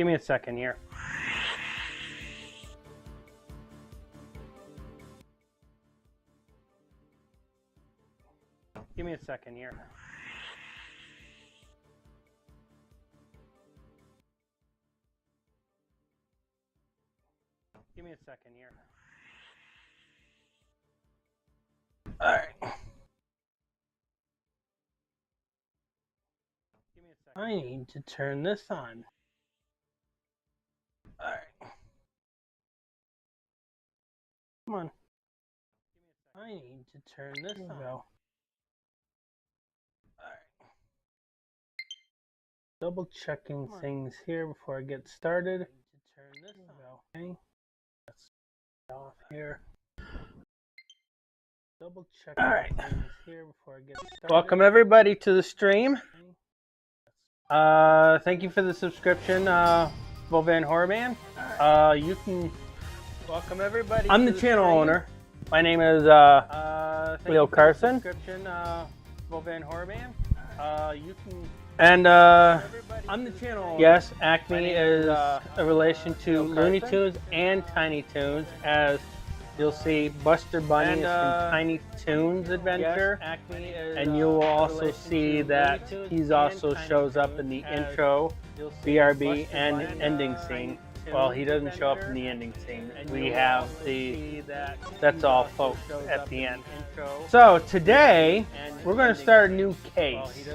Give me a second here. Give me a second here. Give me a second here. All right. Give me a second. I need to turn this on. All right. Come on. I need to turn this on. Go. Alright. Double checking things here before I get started. Turn this on. Okay. Let's off here. Double checking things here before I get started. Welcome everybody to the stream. Thank you for the subscription, Bovan Horrorman. You can welcome everybody. I'm the channel owner. My name is Leo Carson. Bovan Horrorman. You can. And I'm the channel owner. Yes, Acme is a relation to Looney Tunes and Tiny Toons, as you'll see Buster Bunny is from Tiny Toons Adventure, yes, Acme is, and you will also see that he also shows up in the intro, BRB, and ending scene. Well, he doesn't show up in the ending scene. We have the that's all folks at the end. So today we're going to start a new case.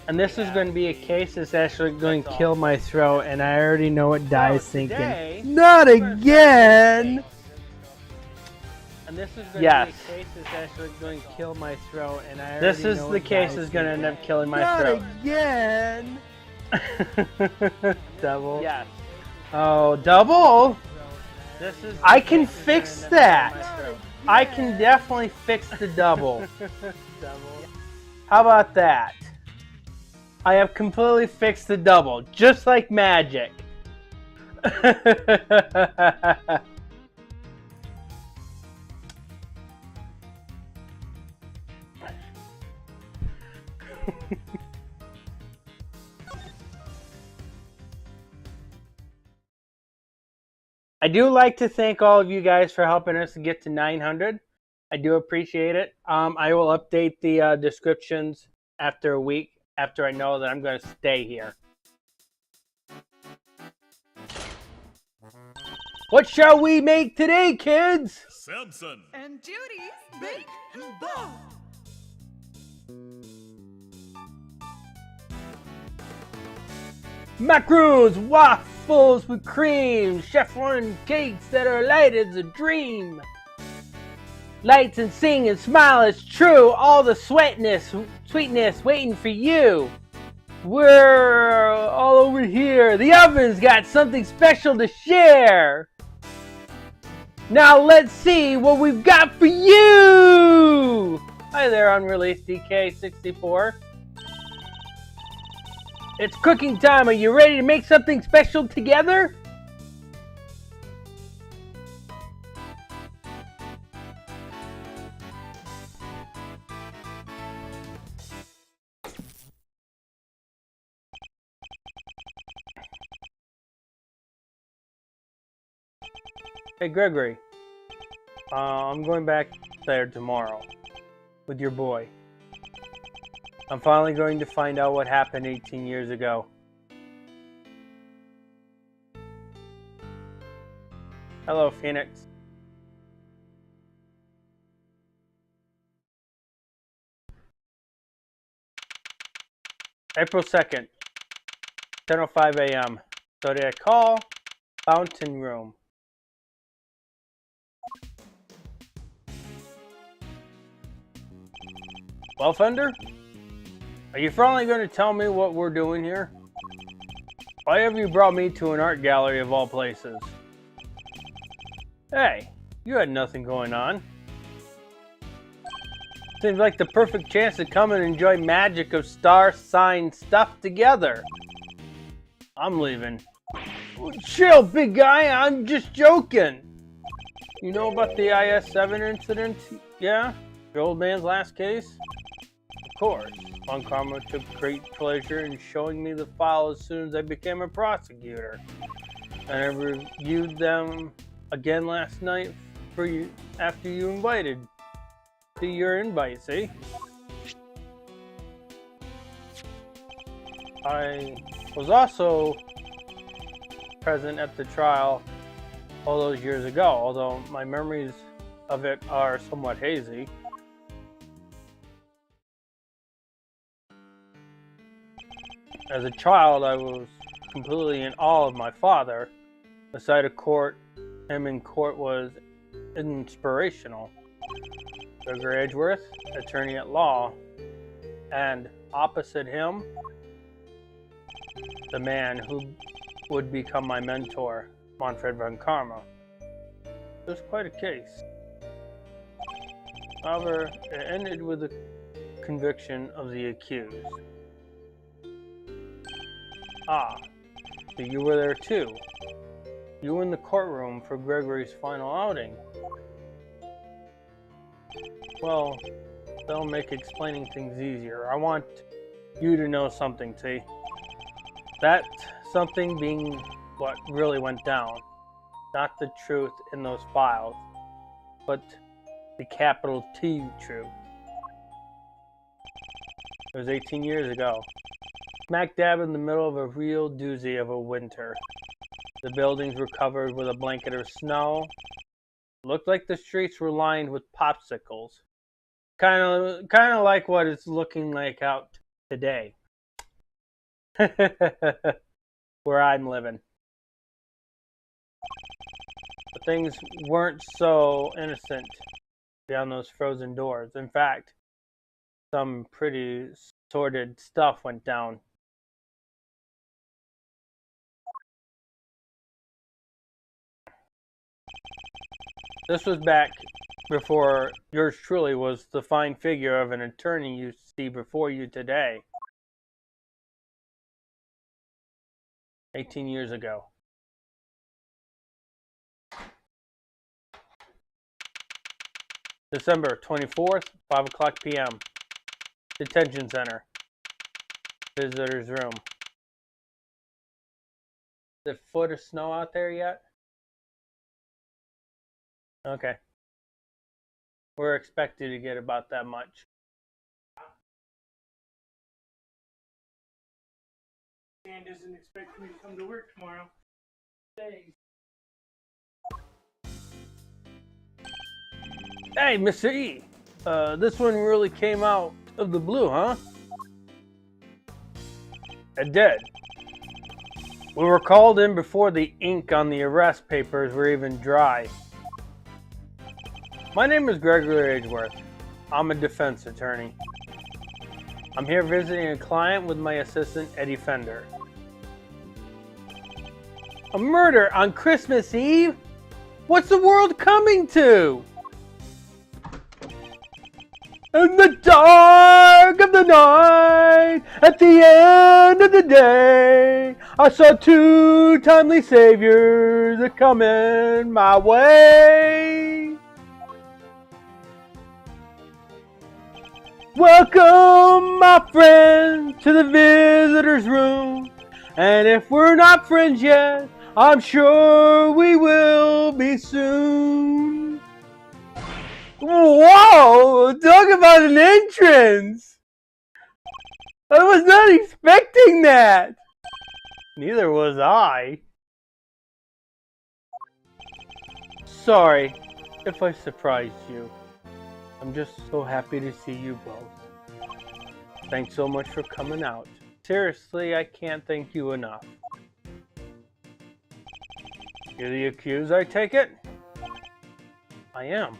And this is going to be a case that's actually going to kill my throat, and I already know what Di's thinking. Not again! And this is going to be a case that's actually going to kill my throat, and I already know the case is going to end up killing my throat. Not again! Double. Yes. Oh, double? I can fix that. I can definitely fix the double. How about that? I have completely fixed the double, just like magic. I do like to thank all of you guys for helping us to get to 900. I do appreciate it. I will update the descriptions after a week, after I know that I'm going to stay here. What shall we make today, kids? Samson and Judy's Bake and Bake. Macaroons, waffles with cream, chef-run cakes that are light as a dream. Lights and sing and smile, it's true. All the sweetness waiting for you. We're all over here. The oven's got something special to share. Now let's see what we've got for you. Hi there, Unreleased DK64. It's cooking time. Are you ready to make something special together? Hey Gregory, I'm going back there tomorrow with your boy. I'm finally going to find out what happened 18 years ago. Hello, Phoenix. April 2nd, 10:05 a.m. So did I call? Fountain room. Well, Fender? Are you finally going to tell me what we're doing here? Why have you brought me to an art gallery of all places? Hey, you had nothing going on. Seems like the perfect chance to come and enjoy magic of star sign stuff together. I'm leaving. Chill, big guy, I'm just joking. You know about the IS-7 incident? Yeah? The old man's last case? Of course. Von Karma took great pleasure in showing me the file as soon as I became a prosecutor. And I reviewed them again last night for you after you invited. See your invite, see? I was also present at the trial all those years ago, although my memories of it are somewhat hazy. As a child, I was completely in awe of my father. The sight of him in court was inspirational. Gregory Edgeworth, attorney at law, and opposite him, the man who would become my mentor, Manfred von Karma. It was quite a case. However, it ended with the conviction of the accused. Ah, so you were there too. You were in the courtroom for Gregory's final outing. Well, that'll make explaining things easier. I want you to know something, T. That something being what really went down. Not the truth in those files, but the capital T truth. It was 18 years ago. Smack dab in the middle of a real doozy of a winter. The buildings were covered with a blanket of snow. It looked like the streets were lined with popsicles. Kind of like what it's looking like out today. Where I'm living. But things weren't so innocent beyond those frozen doors. In fact, some pretty sordid stuff went down. This was back before yours truly was the fine figure of an attorney you see before you today. 18 years ago. December 24th, 5 o'clock p.m. Detention Center. Visitor's room. Is it foot of snow out there yet? Okay. We're expected to get about that much. Dan doesn't expect me to come to work tomorrow. Thanks. Hey, Mr. E. This one really came out of the blue, huh? It did. We were called in before the ink on the arrest papers were even dry. My name is Gregory Edgeworth. I'm a defense attorney. I'm here visiting a client with my assistant, Eddie Fender. A murder on Christmas Eve? What's the world coming to? In the dark of the night, at the end of the day, I saw two timely saviors a coming my way. Welcome, my friend, to the visitor's room. And if we're not friends yet, I'm sure we will be soon. Whoa! Talk about an entrance! I was not expecting that! Neither was I. Sorry if I surprised you. I'm just so happy to see you both. Thanks so much for coming out. Seriously, I can't thank you enough. You're the accused, I take it? I am.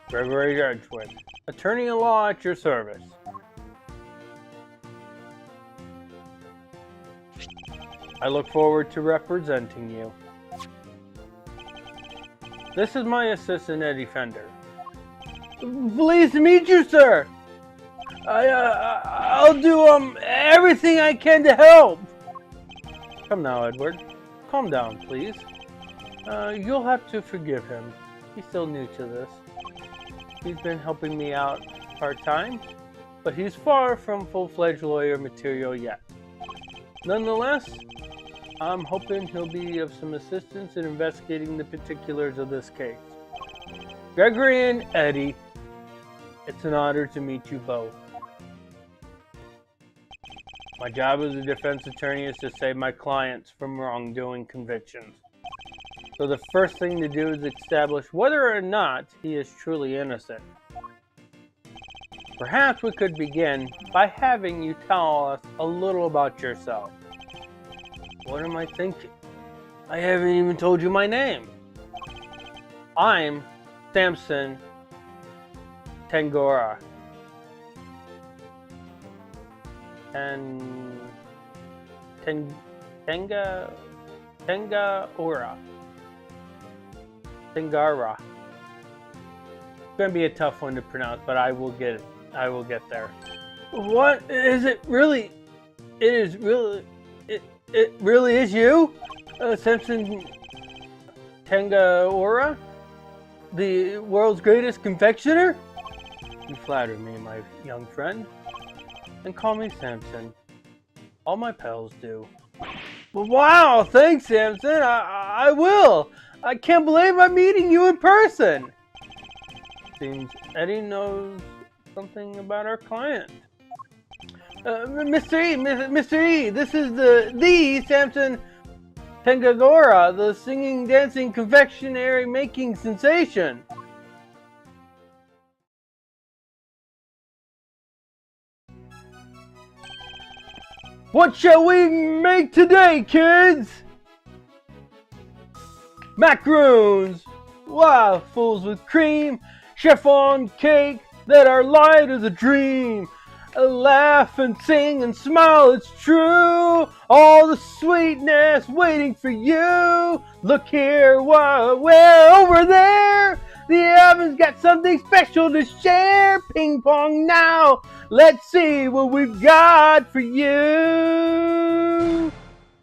Gregory Edgeworth, attorney at law at your service. I look forward to representing you. This is my assistant, Eddie Fender. Pleased to meet you, sir. I'll do everything I can to help. Come now, Edward. Calm down, please. You'll have to forgive him. He's still new to this. He's been helping me out part-time. but he's far from full-fledged lawyer material yet. Nonetheless, I'm hoping he'll be of some assistance in investigating the particulars of this case. Gregory and Eddie, it's an honor to meet you both. My job as a defense attorney is to save my clients from wrongdoing convictions. So the first thing to do is establish whether or not he is truly innocent. Perhaps we could begin by having you tell us a little about yourself. What am I thinking? I haven't even told you my name. I'm Samson Tangora. Tangara. It's gonna be a tough one to pronounce, but I will get it. I will get there. What is it really? It is really. It really is you, Samson Tangara, the world's greatest confectioner? You flatter me, my young friend. And call me Samson. All my pals do. Well, wow, thanks, Samson. I will. I can't believe I'm meeting you in person. Seems Eddie knows something about our client. Mr. E, this is the Samson Tangagora, the singing, dancing, confectionery making sensation. What shall we make today, kids? Macaroons, waffles with cream, chiffon cake that are light as a dream. Laugh and sing and smile, it's true. All the sweetness waiting for you. Look here, where over there. The oven's got something special to share. Ping pong now. Let's see what we've got for you.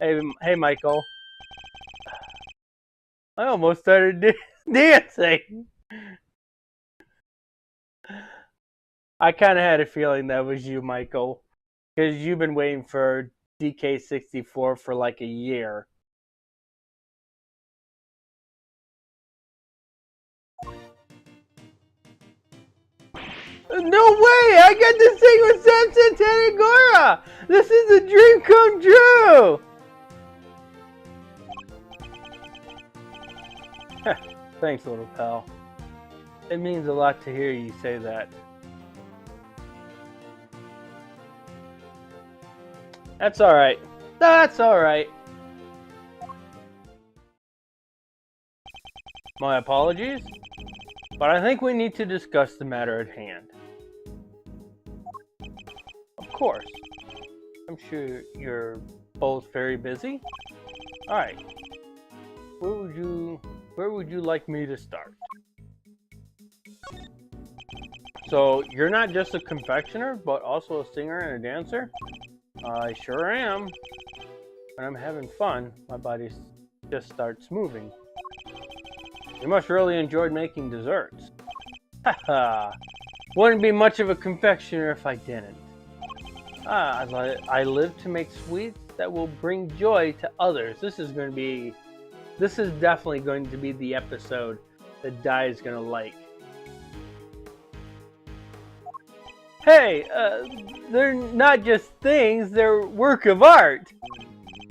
Hey, Michael. I almost started dancing. I kind of had a feeling that was you, Michael, because you've been waiting for DK64 for like a year. No way! I get to sing with Samson Tanagora! This is a dream come true! Thanks, little pal. It means a lot to hear you say that. That's alright. That's alright. My apologies, but I think we need to discuss the matter at hand. Of course. I'm sure you're both very busy. Alright. Where would you like me to start? So, you're not just a confectioner, but also a singer and a dancer? I sure am. When I'm having fun, my body just starts moving. You must really enjoy making desserts. Haha. Wouldn't be much of a confectioner if I didn't. I live to make sweets that will bring joy to others. This is definitely going to be the episode that Di is going to like. Hey, they're not just things, they're work of art.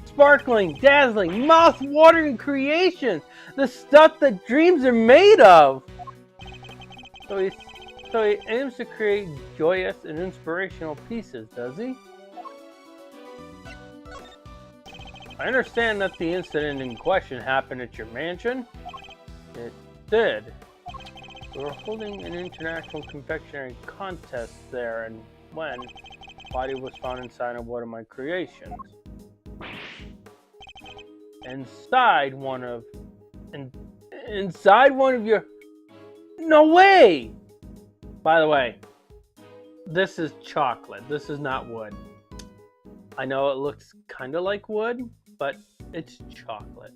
Sparkling, dazzling, mouth-watering creations. The stuff that dreams are made of. So he aims to create joyous and inspirational pieces, does he? I understand that the incident in question happened at your mansion. It did. We were holding an international confectionery contest there, and when the body was found inside of one of my creations. Inside one of your... No way! By the way, this is chocolate. This is not wood. I know it looks kind of like wood, but it's chocolate.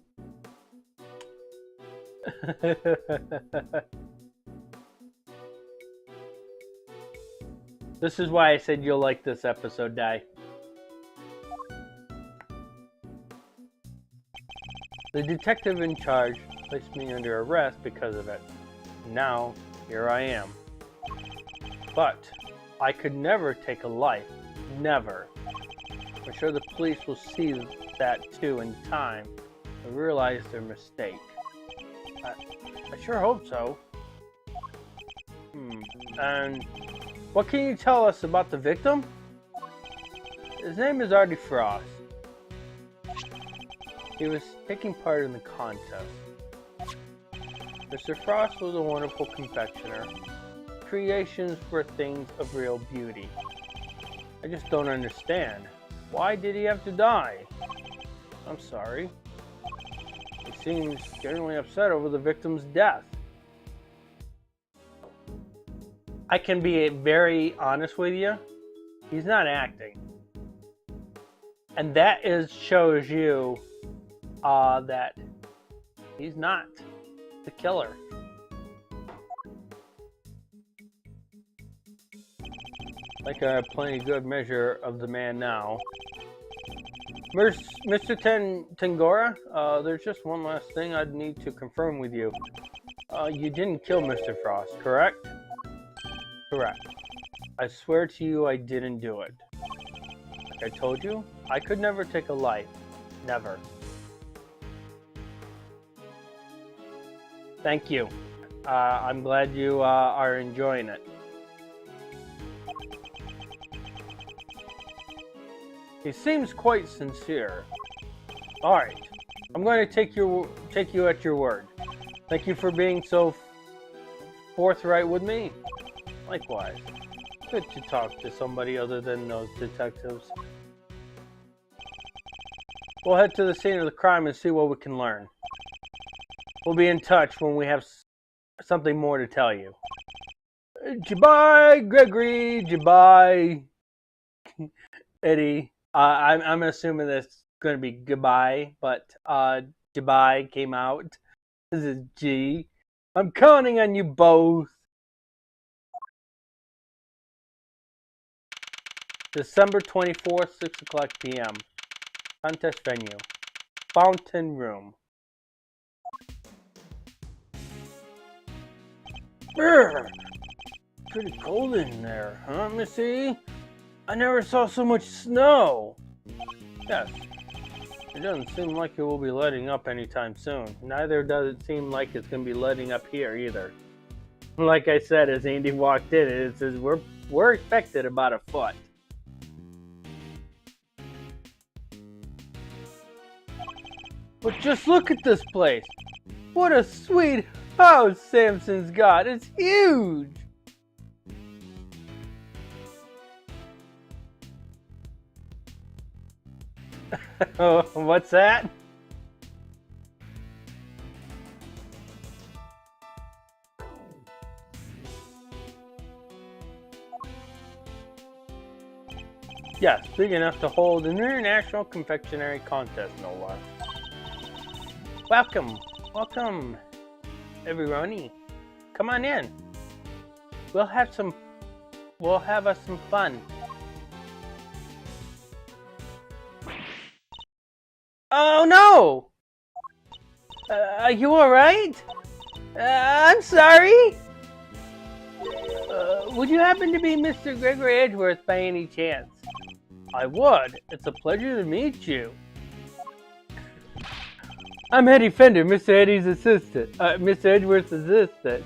This is why I said you'll like this episode, Di. The detective in charge placed me under arrest because of it. Now, here I am. But I could never take a life. Never. I'm sure the police will see that too in time and realize their mistake. I sure hope so. And what can you tell us about the victim? His name is Artie Frost. He was taking part in the contest. Mr. Frost was a wonderful confectioner. Creations were things of real beauty. I just don't understand. Why did he have to die? I'm sorry. He seems genuinely upset over the victim's death. I can be very honest with you. He's not acting. And that shows you that he's not the killer. Like I have plenty good measure of the man now. Mr. Tangora, there's just one last thing I'd need to confirm with you. You didn't kill Mr. Frost, correct? Correct. I swear to you I didn't do it. Like I told you, I could never take a life. Never. Thank you. I'm glad you are enjoying it. He seems quite sincere. Alright, I'm going to take you at your word. Thank you for being so forthright with me. Likewise. Good to talk to somebody other than those detectives. We'll head to the scene of the crime and see what we can learn. We'll be in touch when we have something more to tell you. Goodbye, Gregory. Goodbye, Eddie. I'm assuming that's going to be goodbye, but goodbye came out. This is G. I'm counting on you both. December 24th, 6 o'clock p.m. Contest venue. Fountain Room. Brr! Pretty cold in there, huh, Missy? I never saw so much snow. Yes. It doesn't seem like it will be letting up anytime soon. Neither does it seem like it's going to be letting up here either. Like I said, as Andy walked in, it says we're expected about a foot. But just look at this place. What a sweet house Samson's got. It's huge. What's that? Yes, big enough to hold an international confectionery contest, no less. Welcome, everybody. Come on in. We'll have us some fun. Oh no! Are you alright? I'm sorry? Would you happen to be Mr. Gregory Edgeworth by any chance? I would. It's a pleasure to meet you. I'm Eddie Fender, Mr. Eddie's assistant. Mr. Edgeworth's assistant.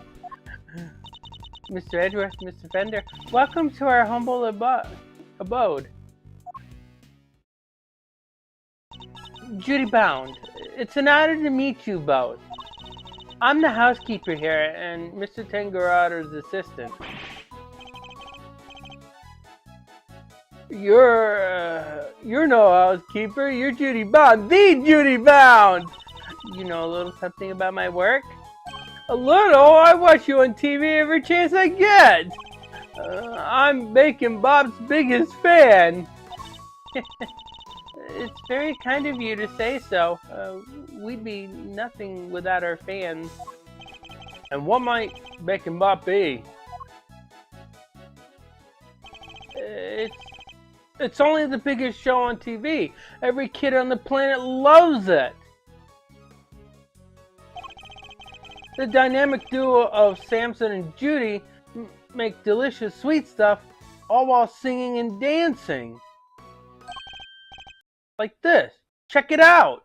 Mr. Edgeworth, Mr. Fender, welcome to our humble abode. Judy Bound, it's an honor to meet you both. I'm the housekeeper here and Mr. Tangarader's assistant. You're no housekeeper, you're Judy Bound, the Judy Bound! You know a little something about my work? A little? I watch you on TV every chance I get! I'm Bacon Bob's biggest fan! It's very kind of you to say so. We'd be nothing without our fans. And what might Bacon Bob be? It's only the biggest show on TV. Every kid on the planet loves it. The dynamic duo of Samson and Judy make delicious sweet stuff, all while singing and dancing. Like this. Check it out.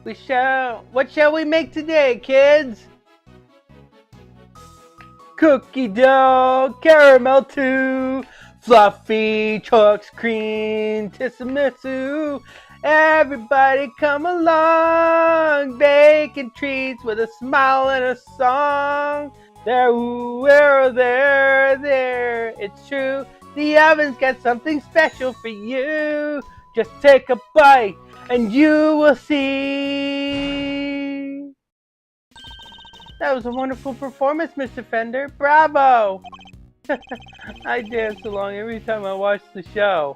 What shall we make today, kids? Cookie dough, caramel too, fluffy chocolate cream, tiramisu. Everybody come along, baking treats with a smile and a song. There, there, it's true. The oven's got something special for you. Just take a bite and you will see. That was a wonderful performance, Mr. Fender. Bravo! I dance along every time I watch the show.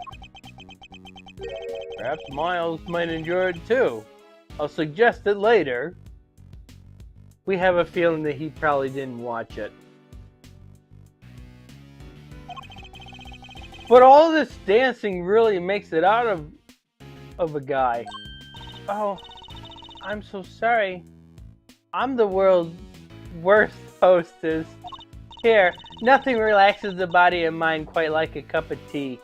Perhaps Miles might enjoy it too. I'll suggest it later. We have a feeling that he probably didn't watch it. But all this dancing really makes it out of a guy. Oh, I'm so sorry. I'm the world's worst hostess. Here, nothing relaxes the body and mind quite like a cup of tea.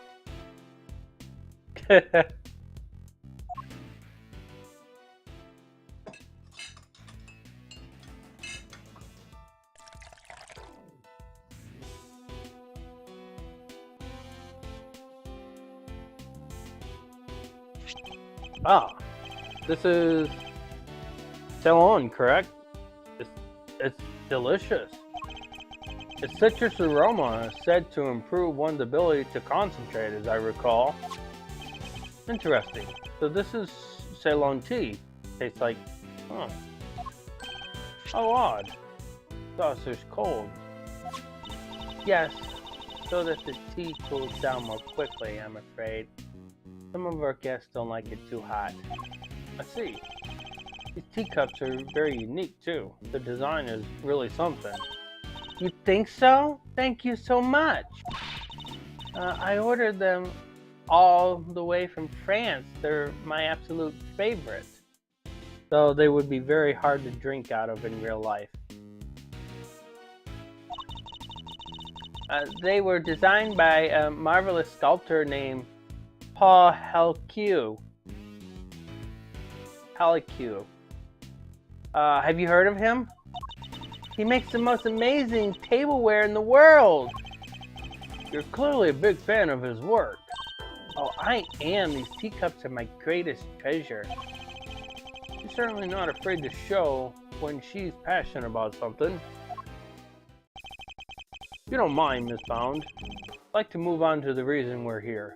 Ah, this is Ceylon, correct? It's delicious. Its citrus aroma is said to improve one's ability to concentrate, as I recall. Interesting. So this is Ceylon tea. Tastes like, huh. How odd. Saucer's cold. Yes, so that the tea cools down more quickly, I'm afraid. Some of our guests don't like it too hot. I see. These teacups are very unique too. The design is really something. You think so? Thank you so much. I ordered them all the way from France. They're my absolute favorite. Though they would be very hard to drink out of in real life. They were designed by a marvelous sculptor named Paul Halleck. Have you heard of him? He makes the most amazing tableware in the world. You're clearly a big fan of his work. Oh, I am. These teacups are my greatest treasure. She's certainly not afraid to show when she's passionate about something. If you don't mind, Miss Bound, I'd like to move on to the reason we're here.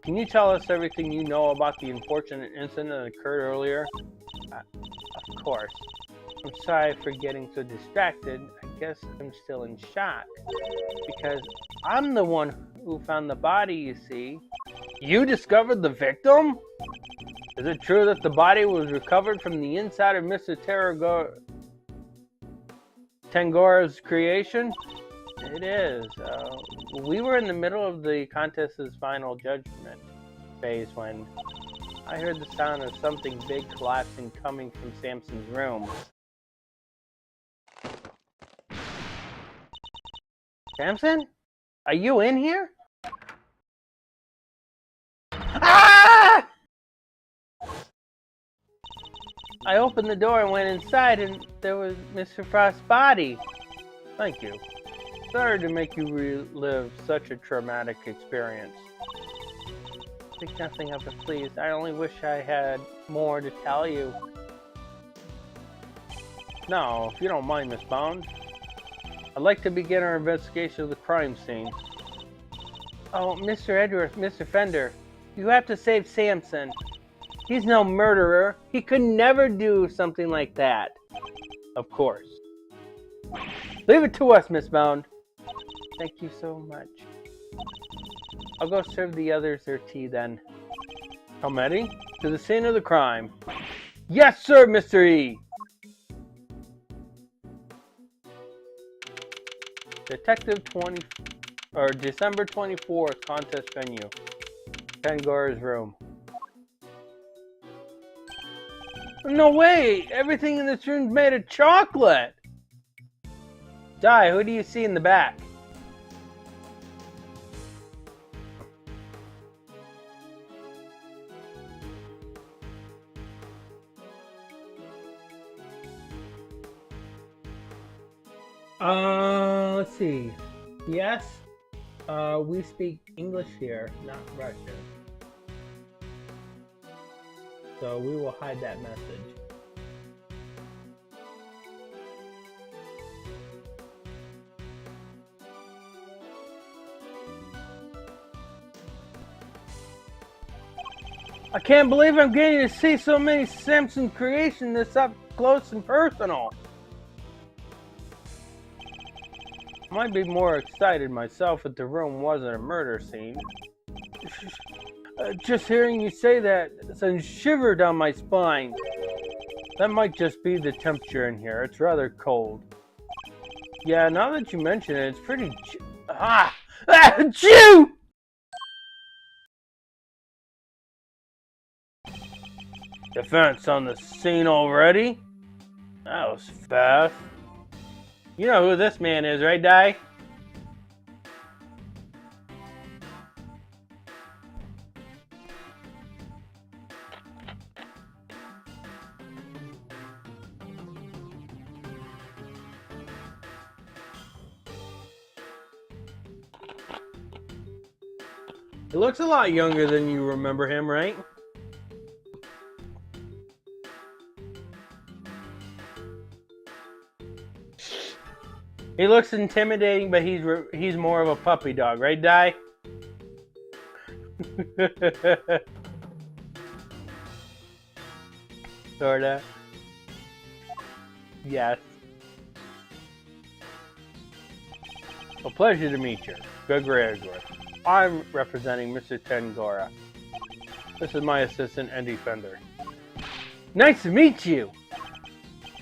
Can you tell us everything you know about the unfortunate incident that occurred earlier? Of course. I'm sorry for getting so distracted. I guess I'm still in shock. Because I'm the one who found the body, you see. You discovered the victim? Is it true that the body was recovered from the inside of Mr. Tangora's creation? It is. We were in the middle of the contest's final judgment phase when I heard the sound of something big collapsing coming from Samson's room. Samson? Are you in here? Ah! I opened the door and went inside, and there was Mr. Frost's body. Thank you. Sorry to make you relive such a traumatic experience. Think nothing of it, please. I only wish I had more to tell you. No, if you don't mind, Miss Bound. I'd like to begin our investigation of the crime scene. Oh, Mr. Edgeworth, Mr. Fender, you have to save Samson. He's no murderer. He could never do something like that. Of course. Leave it to us, Miss Bound. Thank you so much. I'll go serve the others their tea then. Comedy, to the scene of the crime. Yes, sir, Mr. E. Detective 20 or December 24th contest venue. Tengora's room. No way! Everything in this room's made of chocolate! Di, who do you see in the back? Let's see. Yes, we speak English here, not Russian. So we will hide that message. I can't believe I'm getting to see so many Simpson creations this up close and personal. I might be more excited myself if the room wasn't a murder scene. Just hearing you say that sends shiver down my spine. That might just be the temperature in here. It's rather cold. Yeah, now that you mention it, it's pretty... Chew! Defense on the scene already? That was fast. You know who this man is, right, Di? He looks a lot younger than you remember him, right? He looks intimidating, but he's more of a puppy dog, right, Di? Sorta. Yes. A pleasure to meet you, Gregory Edgeworth. I'm representing Mr. Tengora. This is my assistant and defender. Nice to meet you!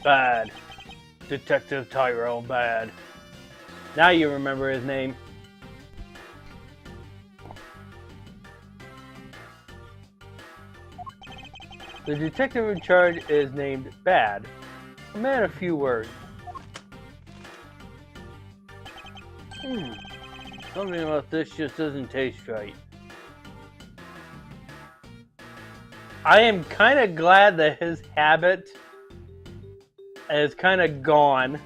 Bad. Detective Tyrell Bad. Now you remember his name. The detective in charge is named Bad. A man of few words. Something about this just doesn't taste right. I am kind of glad that his habit is kind of gone.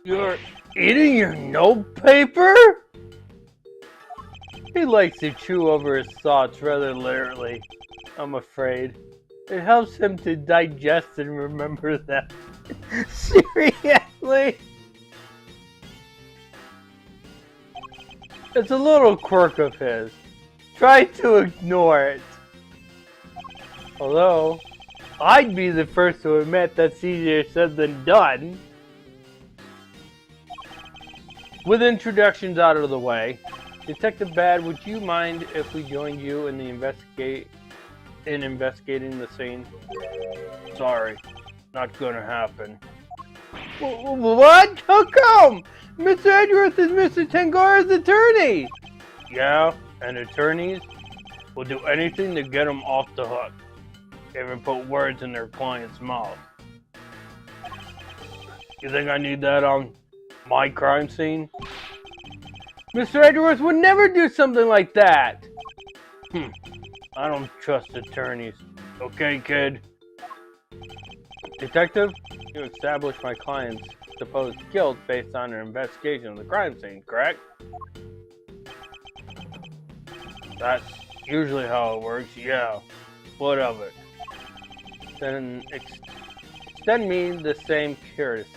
You're eating your notepaper? He likes to chew over his thoughts rather literally, I'm afraid. It helps him to digest and remember them. Seriously? It's a little quirk of his. Try to ignore it. Although, I'd be the first to admit that's easier said than done. With introductions out of the way, Detective Bad, would you mind if we joined you in the investigating the scene? Sorry, not gonna happen. What? How come? Mr. Edgeworth is Mr. Tengora's attorney! Yeah, and attorneys will do anything to get them off the hook. Even put words in their client's mouth. You think I need that on my crime scene? Mr. Edgeworth would never do something like that! I don't trust attorneys. Okay, kid? Detective, you established my client's supposed guilt based on an investigation of the crime scene, correct? That's usually how it works, yeah. What of it? Then extend me the same courtesy.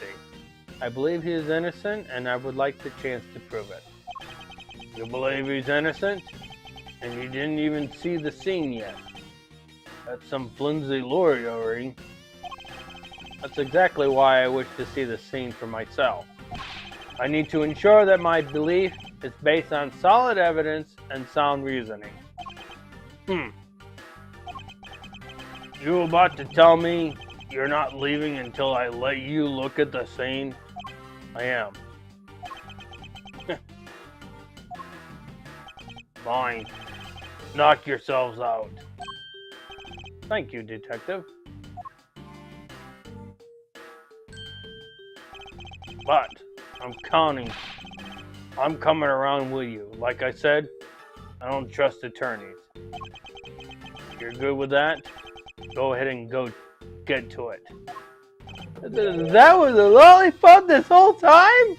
I believe he is innocent, and I would like the chance to prove it. You believe he's innocent? And you didn't even see the scene yet. That's some flimsy lawyering. That's exactly why I wish to see the scene for myself. I need to ensure that my belief is based on solid evidence and sound reasoning. You about to tell me You're not leaving until I let you look at the scene? I am. Fine. Knock yourselves out. Thank you, Detective. But I'm coming around with you. Like I said, I don't trust attorneys. You're good with that? Go ahead and go get to it. That was a lollipop this whole time?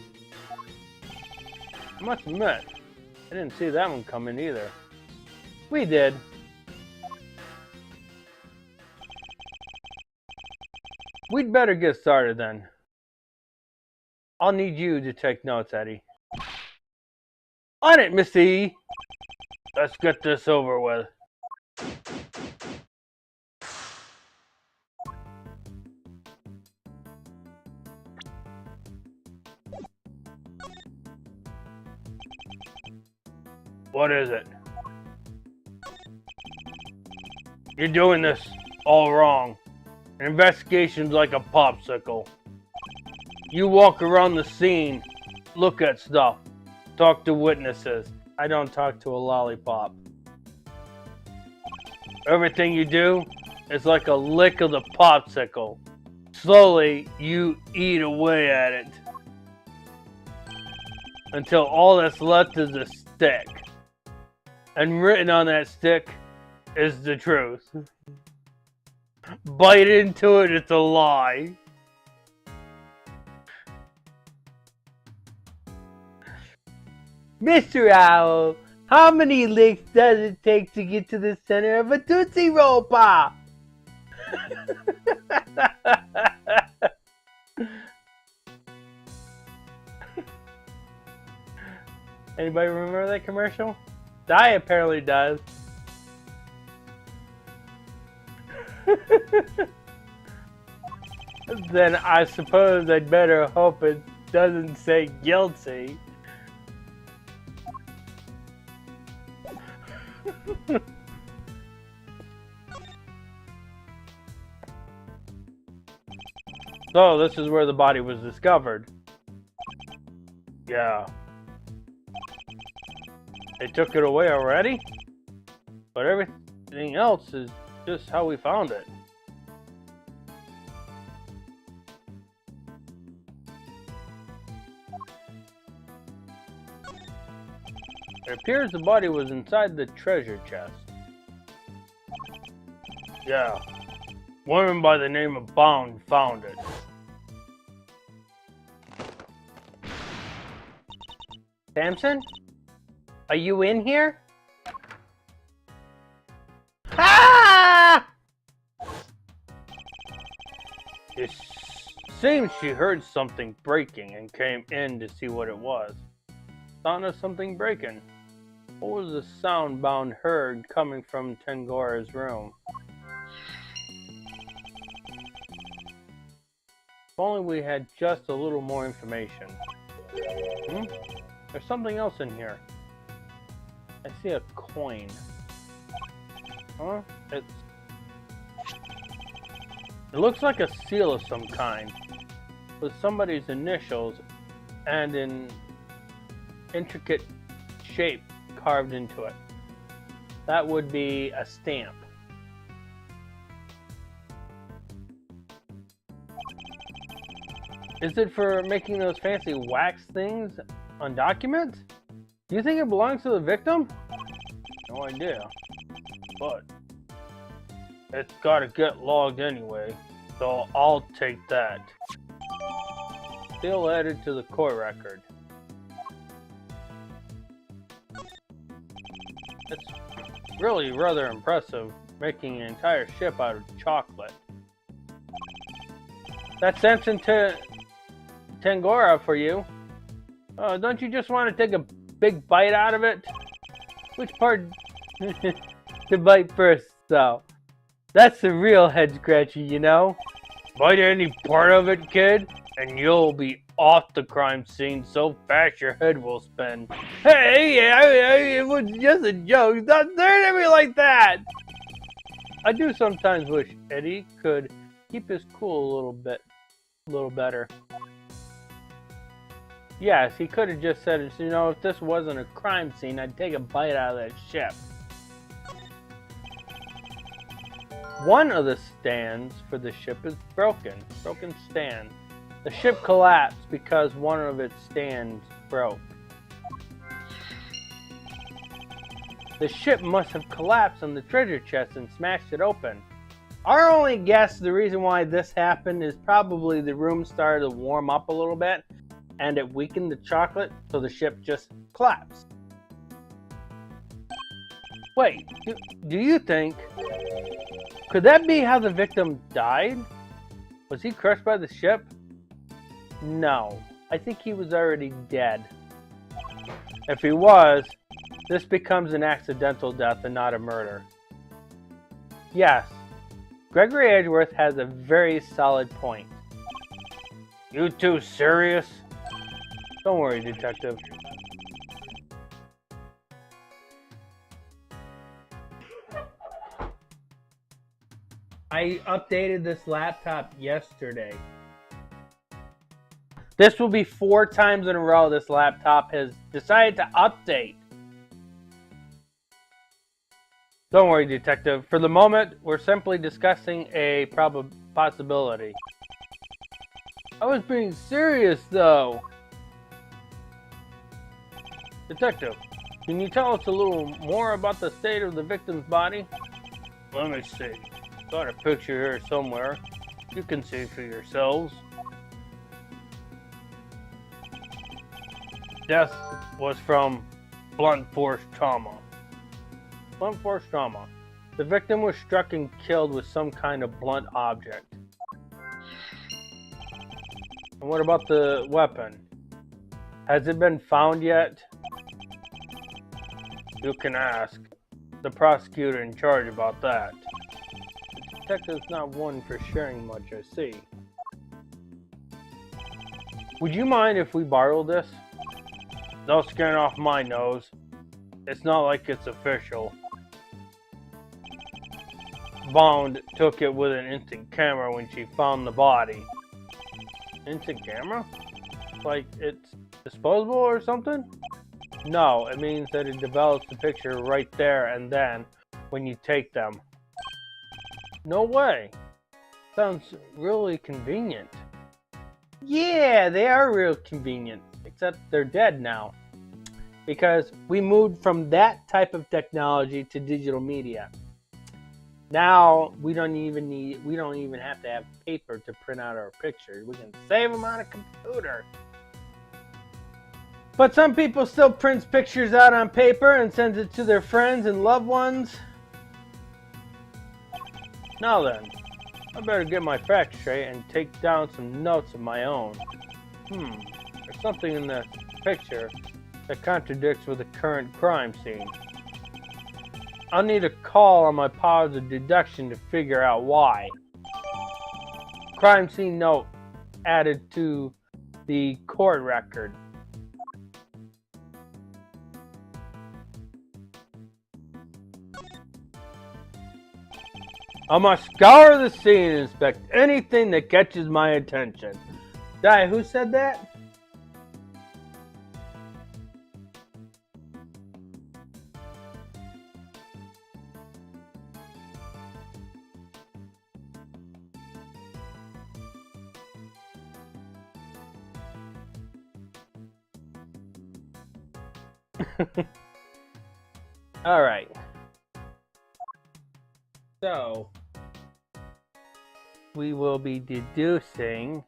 I must admit, I didn't see that one coming either. We did. We'd better get started then. I'll need you to take notes, Eddie. On it, Mr. E. Let's get this over with. What is it? You're doing this all wrong. An investigation's like a popsicle. You walk around the scene, look at stuff, talk to witnesses. I don't talk to a lollipop. Everything you do is like a lick of the popsicle. Slowly, you eat away at it. Until all that's left is a stick. And written on that stick is the truth. Bite into it, it's a lie. Mr. Owl, how many licks does it take to get to the center of a Tootsie Roll Pop? Anybody remember that commercial? Di apparently does. Then I suppose I'd better hope it doesn't say guilty. So, this is where the body was discovered. Yeah. They took it away already? But everything else is just how we found it. It appears the body was inside the treasure chest. Yeah. Woman by the name of Bound found it. Samson? Are you in here? Ah! It seems she heard something breaking and came in to see what it was. Sound of something breaking. What was the sound Bound heard coming from Tangora's room? If only we had just a little more information. There's something else in here. I see a coin. Huh? It looks like a seal of some kind, with somebody's initials and an intricate shape carved into it. That would be a stamp. Is it for making those fancy wax things on documents? Do you think it belongs to the victim? No idea. But it's gotta get logged anyway, so I'll take that. Still added to the court record. It's really rather impressive, making an entire ship out of chocolate. That's Samson to Tangora for you. Don't you just want to take a big bite out of it? Which part to bite first, though? That's the real head scratcher, you know? Bite any part of it, kid, and you'll be off the crime scene so fast your head will spin. Hey, it was just a joke. Stop staring at me like that! I do sometimes wish Eddie could keep his cool a little better. Yes, he could have just said, you know, if this wasn't a crime scene, I'd take a bite out of that ship. One of the stands for the ship is broken stand. The ship collapsed because one of its stands broke. The ship must have collapsed on the treasure chest and smashed it open. Our only guess the reason why this happened is probably the room started to warm up a little bit and it weakened the chocolate, so the ship just collapsed. Wait, do you think... Could that be how the victim died? Was he crushed by the ship? No, I think he was already dead. If he was, this becomes an accidental death and not a murder. Yes, Gregory Edgeworth has a very solid point. You too serious? Don't worry, detective. I updated this laptop yesterday. This will be 4 times in a row this laptop has decided to update. Don't worry, detective. For the moment, we're simply discussing a possibility. I was being serious, though. Detective, can you tell us a little more about the state of the victim's body? Let me see. Got a picture here somewhere. You can see for yourselves. Death was from blunt force trauma. Blunt force trauma. The victim was struck and killed with some kind of blunt object. And what about the weapon? Has it been found yet? You can ask the prosecutor in charge about that. The detective's not one for sharing much, I see. Would you mind if we borrow this? No skin off my nose. It's not like it's official. Bond took it with an instant camera when she found the body. Instant camera? Like it's disposable or something? No, it means that it develops the picture right there and then when you take them. No way. Sounds really convenient. Yeah, they are real convenient. Except they're dead now. Because we moved from that type of technology to digital media. Now we don't even have to have paper to print out our pictures. We can save them on a computer. But some people still print pictures out on paper and sends it to their friends and loved ones. Now then, I better get my facts straight and take down some notes of my own. There's something in this picture that contradicts with the current crime scene. I'll need a call on my powers of deduction to figure out why. Crime scene note added to the court record. I must scour the scene and inspect anything that catches my attention. Di, who said that? All right. So, we will be deducing.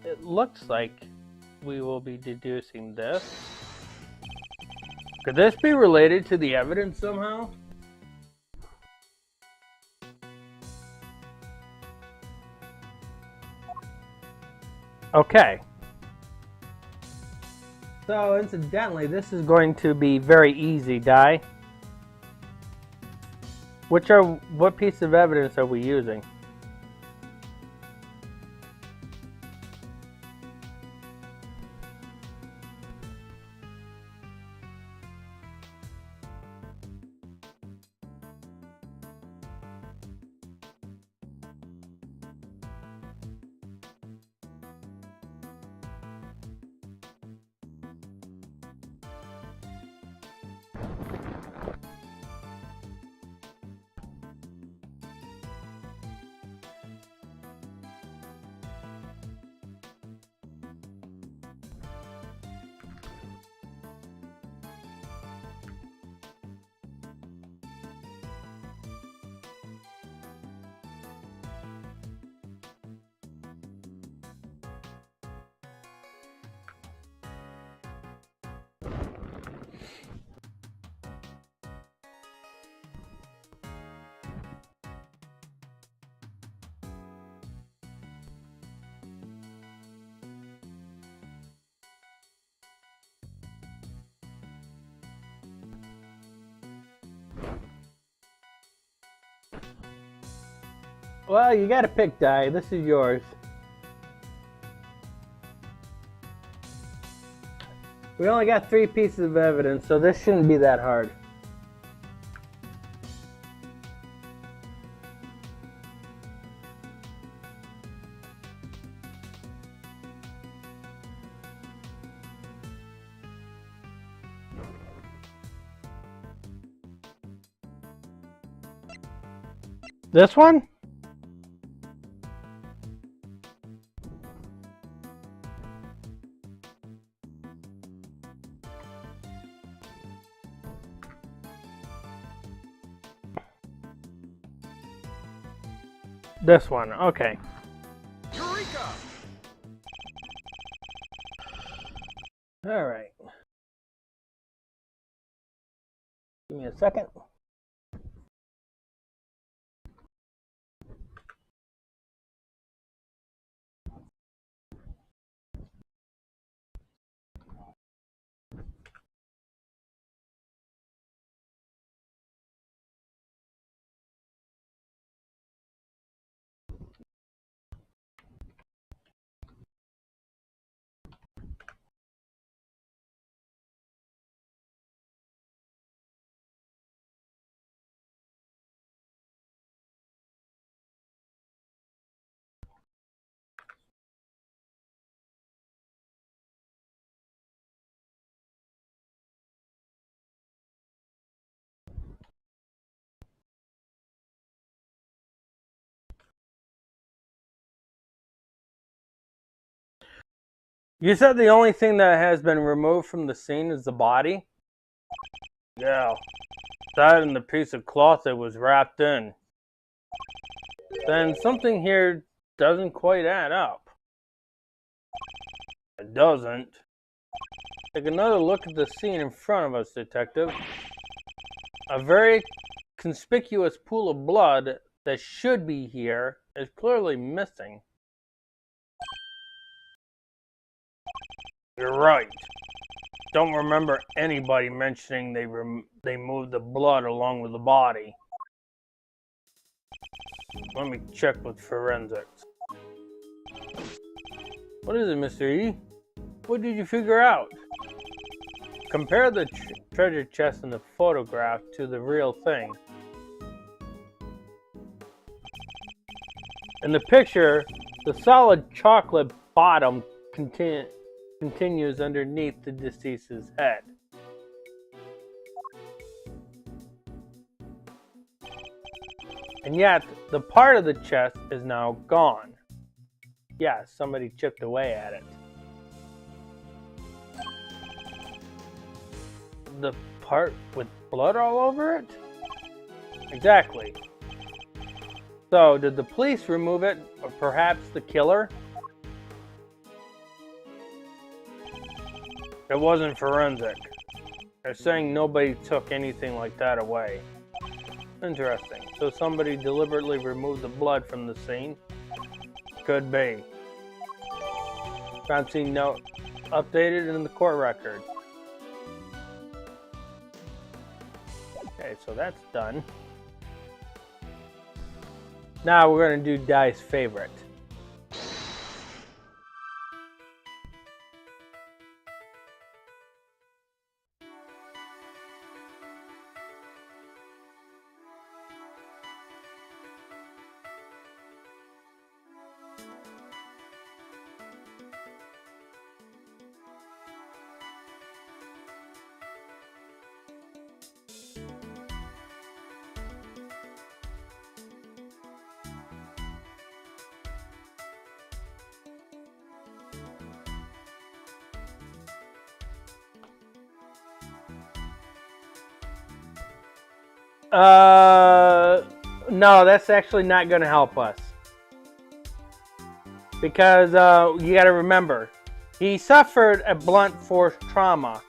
It looks like we will be deducing this. Could this be related to the evidence somehow? Okay. So, incidentally, this is going to be very easy, Di. What piece of evidence are we using? Well, you gotta pick, Di. This is yours. We only got 3 pieces of evidence, so this shouldn't be that hard. This one? This one, okay. Eureka! All right. Give me a second. You said the only thing that has been removed from the scene is the body? Yeah. That and the piece of cloth it was wrapped in. Then something here doesn't quite add up. It doesn't. Take another look at the scene in front of us, Detective. A very conspicuous pool of blood that should be here is clearly missing. You're right. Don't remember anybody mentioning they moved the blood along with the body. Let me check with forensics. What is it, Mr. E? What did you figure out? Compare the treasure chest in the photograph to the real thing. In the picture, the solid chocolate bottom continues underneath the deceased's head. And yet, the part of the chest is now gone. Yeah, somebody chipped away at it. The part with blood all over it? Exactly. So, did the police remove it, or perhaps the killer? It wasn't forensic. They're saying nobody took anything like that away. Interesting. So somebody deliberately removed the blood from the scene? Could be. Crime scene note updated in the court record. Okay, so that's done. Now we're going to do Di's favorite. No, that's actually not going to help us. Because you got to remember, he suffered a blunt force trauma,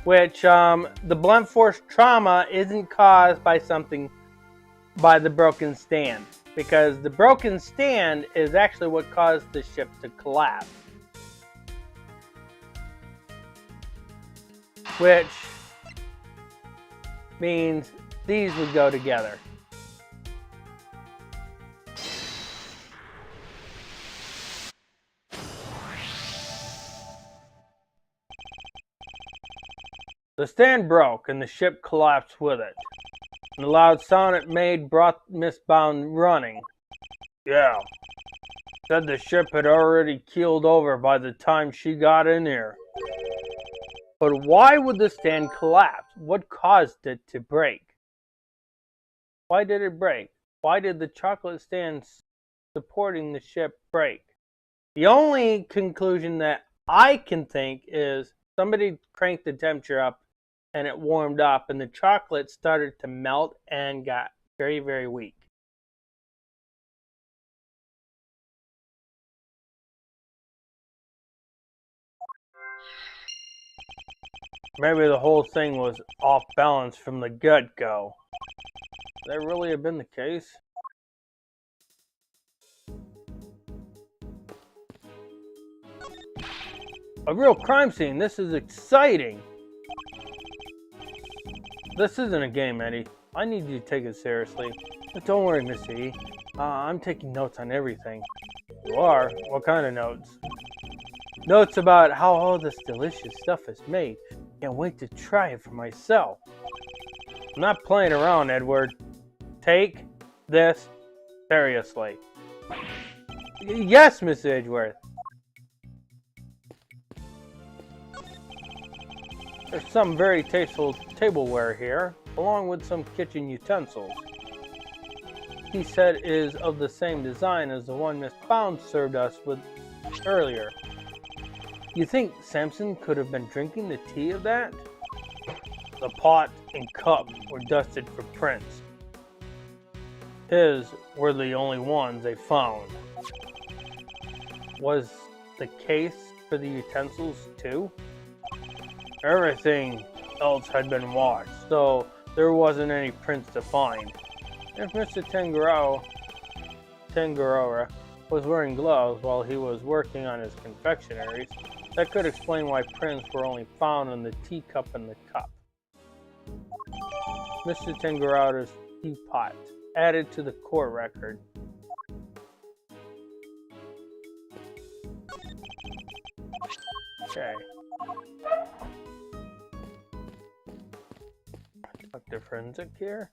which the blunt force trauma isn't caused by the broken stand. Because the broken stand is actually what caused the ship to collapse. Which means these would go together. The stand broke and the ship collapsed with it. And the loud sound it made brought Miss Bound running. Yeah. Said the ship had already keeled over by the time she got in here. But why would the stand collapse? What caused it to break? Why did it break? Why did the chocolate stand supporting the ship break? The only conclusion that I can think is somebody cranked the temperature up and it warmed up and the chocolate started to melt and got very, very weak. Maybe the whole thing was off balance from the get-go. Could that really have been the case? A real crime scene. This is exciting. This isn't a game, Eddie. I need you to take it seriously. But don't worry, Miss E. I'm taking notes on everything. You are? What kind of notes? Notes about how all this delicious stuff is made. Can't wait to try it for myself. I'm not playing around, Edward. Take this seriously. Yes, Miss Edgeworth. There's some very tasteful tableware here, along with some kitchen utensils. He said it is of the same design as the one Miss Bound served us with earlier. You think Samson could have been drinking the tea of that? The pot and cup were dusted for prints. His were the only ones they found. Was the case for the utensils too? Everything else had been washed, so there wasn't any prints to find. If Mr. Tangaroa was wearing gloves while he was working on his confectionaries, that could explain why prints were only found on the teacup and the cup. Mr. Tangaroa's teapot, added to the court record. Okay. Dr. Forensic here.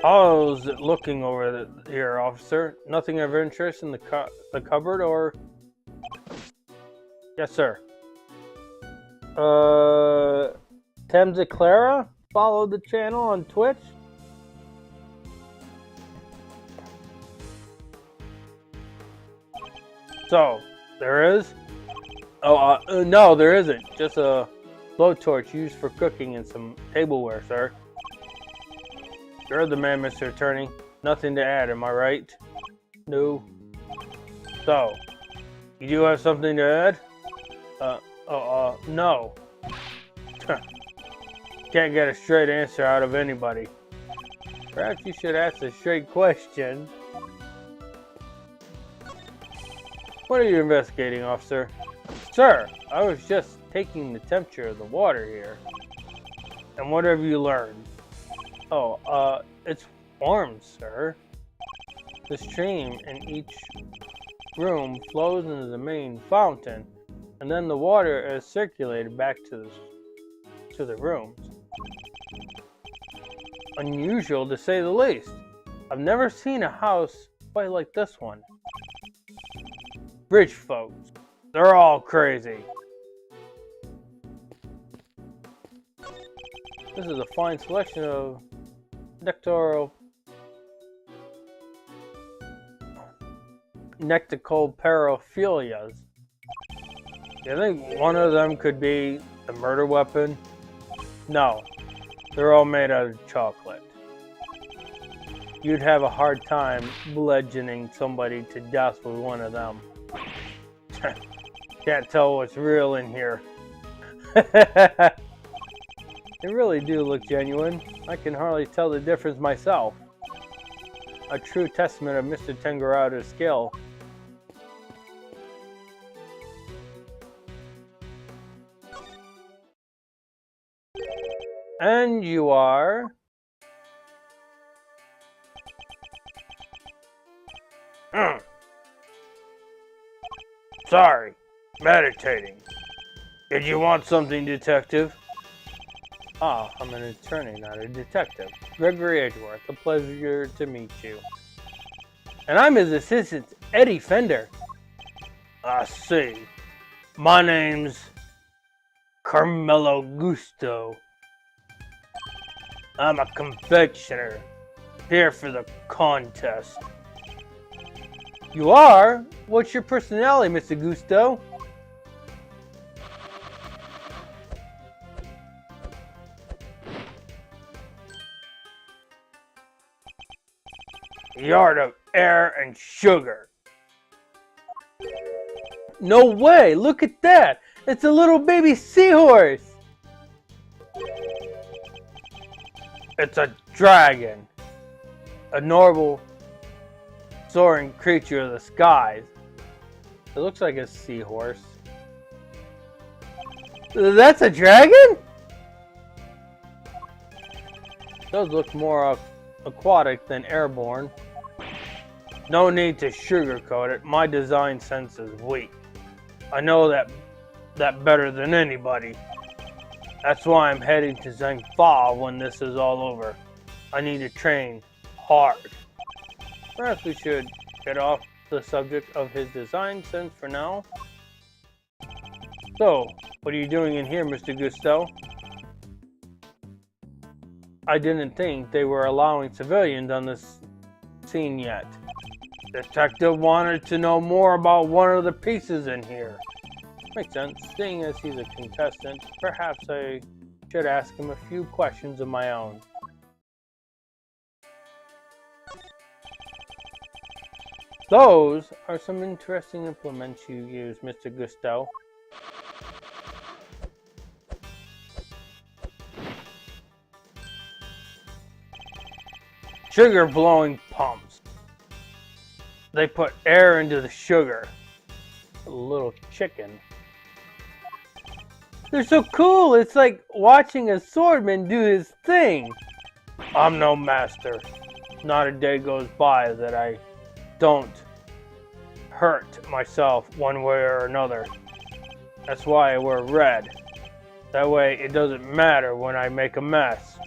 How's it looking over here, officer? Nothing of interest in the cupboard, or? Yes, sir. Temza Clara? Follow the channel on Twitch? So, there is? Oh, no, there isn't. Just a blowtorch used for cooking and some tableware, sir. You're the man, Mr. Attorney. Nothing to add, am I right? No. So, you do have something to add? No. Can't get a straight answer out of anybody. Perhaps you should ask a straight question. What are you investigating, officer? Sir, I was just taking the temperature of the water here. And what have you learned? Oh, it's warm, sir. The stream in each room flows into the main fountain, and then the water is circulated back to the rooms. Unusual to say the least. I've never seen a house quite like this one. Rich folks, they're all crazy. This is a fine selection of nectocoparophilias. Do you think one of them could be the murder weapon? No, they're all made out of chocolate. You'd have a hard time bludgeoning somebody to death with one of them. Can't tell what's real in here. They really do look genuine. I can hardly tell the difference myself. A true testament of Mr. Tengarada's skill. And you are... Sorry, meditating. Did you want something, detective? Ah, I'm an attorney, not a detective. Gregory Edgeworth, a pleasure to meet you. And I'm his assistant, Eddie Fender. I see. My name's Carmelo Gusto. I'm a confectioner, here for the contest. You are? What's your personality, Mr. Gusto? The art of air and sugar. No way! Look at that! It's a little baby seahorse! It's a dragon. A noble, soaring creature of the skies. It looks like a seahorse. That's a dragon? Does look more aquatic than airborne. No need to sugarcoat it. My design sense is weak. I know that better than anybody. That's why I'm heading to Zhangfa when this is all over. I need to train hard. Perhaps we should get off the subject of his design sense for now. So, what are you doing in here, Mr. Gusto? I didn't think they were allowing civilians on this scene yet. Detective wanted to know more about one of the pieces in here. Makes sense. Seeing as he's a contestant, perhaps I should ask him a few questions of my own. Those are some interesting implements you use, Mr. Gusto. Sugar blowing pumps. They put air into the sugar. A little chicken. They're so cool, it's like watching a swordman do his thing. I'm no master. Not a day goes by that I don't hurt myself one way or another. That's why I wear red. That way it doesn't matter when I make a mess.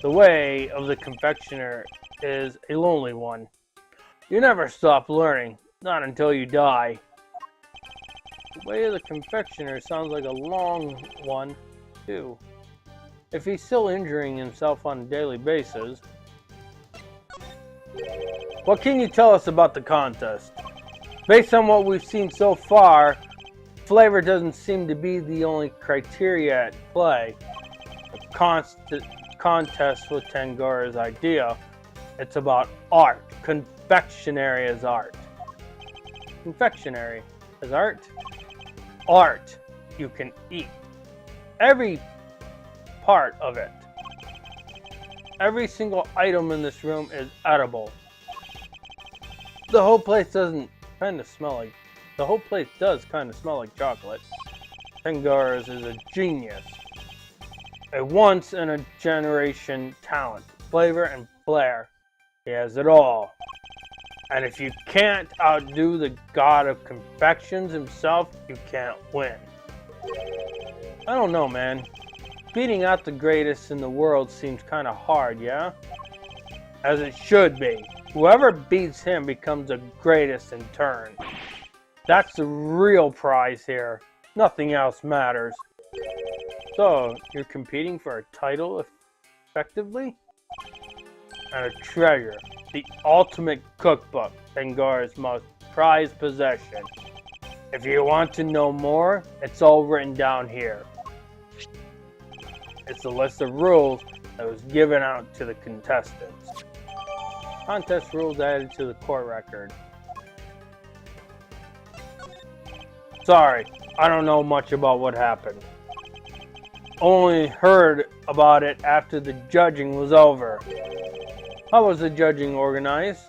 The way of the confectioner is a lonely one. You never stop learning, not until you die. The way of the confectioner sounds like a long one, too. If he's still injuring himself on a daily basis. What can you tell us about the contest? Based on what we've seen so far, flavor doesn't seem to be the only criteria at play. The contest with Tengara's idea, it's about art. Confectionery is art. Confectionery is art. Art you can eat. Every part of it. Every single item in this room is edible. The whole place does kind of smell like chocolate. Tengara's is a genius. A once-in-a-generation talent. Flavor and flair. He has it all. And if you can't outdo the god of confections himself, you can't win. I don't know, man. Beating out the greatest in the world seems kind of hard, yeah? As it should be. Whoever beats him becomes the greatest in turn. That's the real prize here. Nothing else matters. So, you're competing for a title effectively? And a treasure. The ultimate cookbook, Tengara's most prized possession. If you want to know more, it's all written down here. It's a list of rules that was given out to the contestants. Contest rules added to the court record. Sorry, I don't know much about what happened. Only heard about it after the judging was over. How was the judging organized?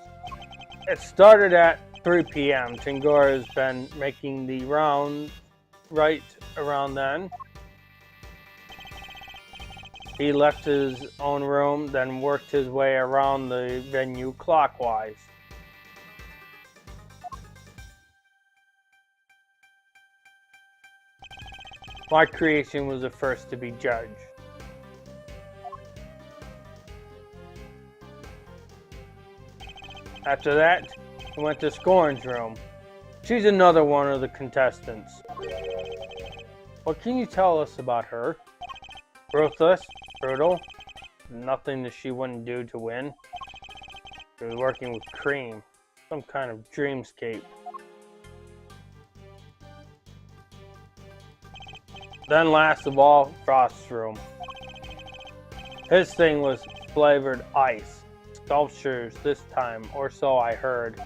It started at 3 p.m. Tingor has been making the rounds right around then. He left his own room, then worked his way around the venue clockwise. My creation was the first to be judged. After that, we went to Scorn's room. She's another one of the contestants. What can you tell us about her? Ruthless, brutal, nothing that she wouldn't do to win. She was working with Cream, some kind of dreamscape. Then last of all, Frost's room. His thing was flavored ice. Sculptures this time, or so I heard.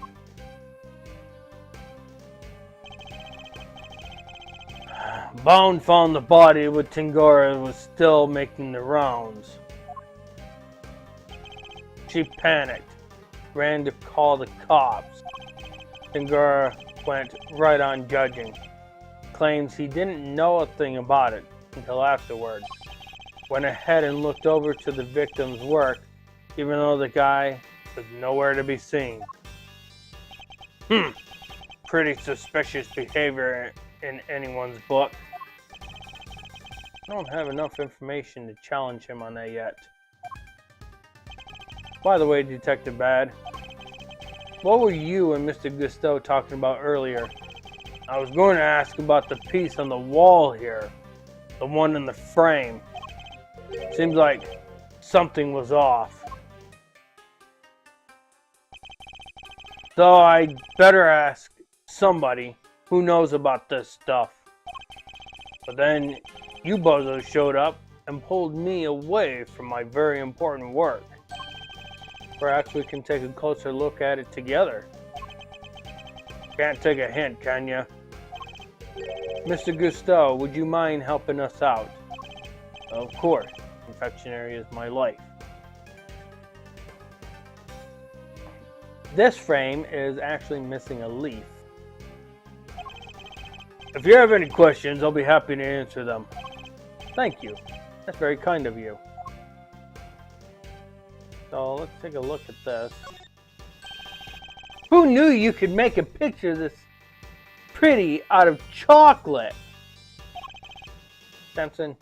Bone found the body with Tingora was still making the rounds. She panicked, ran to call the cops. Tingora went right on judging. Claims he didn't know a thing about it until afterwards. Went ahead and looked over to the victim's work, even though the guy was nowhere to be seen. Pretty suspicious behavior in anyone's book. I don't have enough information to challenge him on that yet. By the way, Detective Bad, what were you and Mr. Gusteau talking about earlier? I was going to ask about the piece on the wall here, the one in the frame. Seems like something was off. So I better ask somebody who knows about this stuff. But then you bozos showed up and pulled me away from my very important work. Perhaps we can take a closer look at it together. Can't take a hint, can ya? Mr. Gusteau, would you mind helping us out? Of course. Confectionery is my life. This frame is actually missing a leaf. If you have any questions, I'll be happy to answer them. Thank you. That's very kind of you. So let's take a look at this. Who knew you could make a picture this pretty out of chocolate? Samson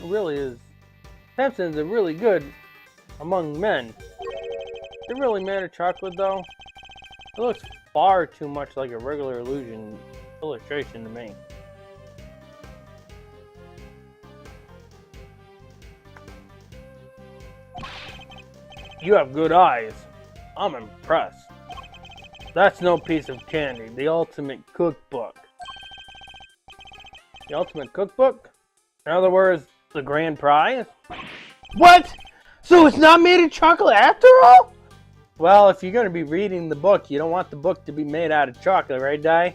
really is. Samson's a really good among men. Does it really matter chocolate though? It looks far too much like a regular illustration to me. You have good eyes. I'm impressed. That's no piece of candy. The ultimate cookbook. The ultimate cookbook? In other words, the grand prize? What? So it's not made of chocolate after all? Well, if you're going to be reading the book, you don't want the book to be made out of chocolate, right, Di?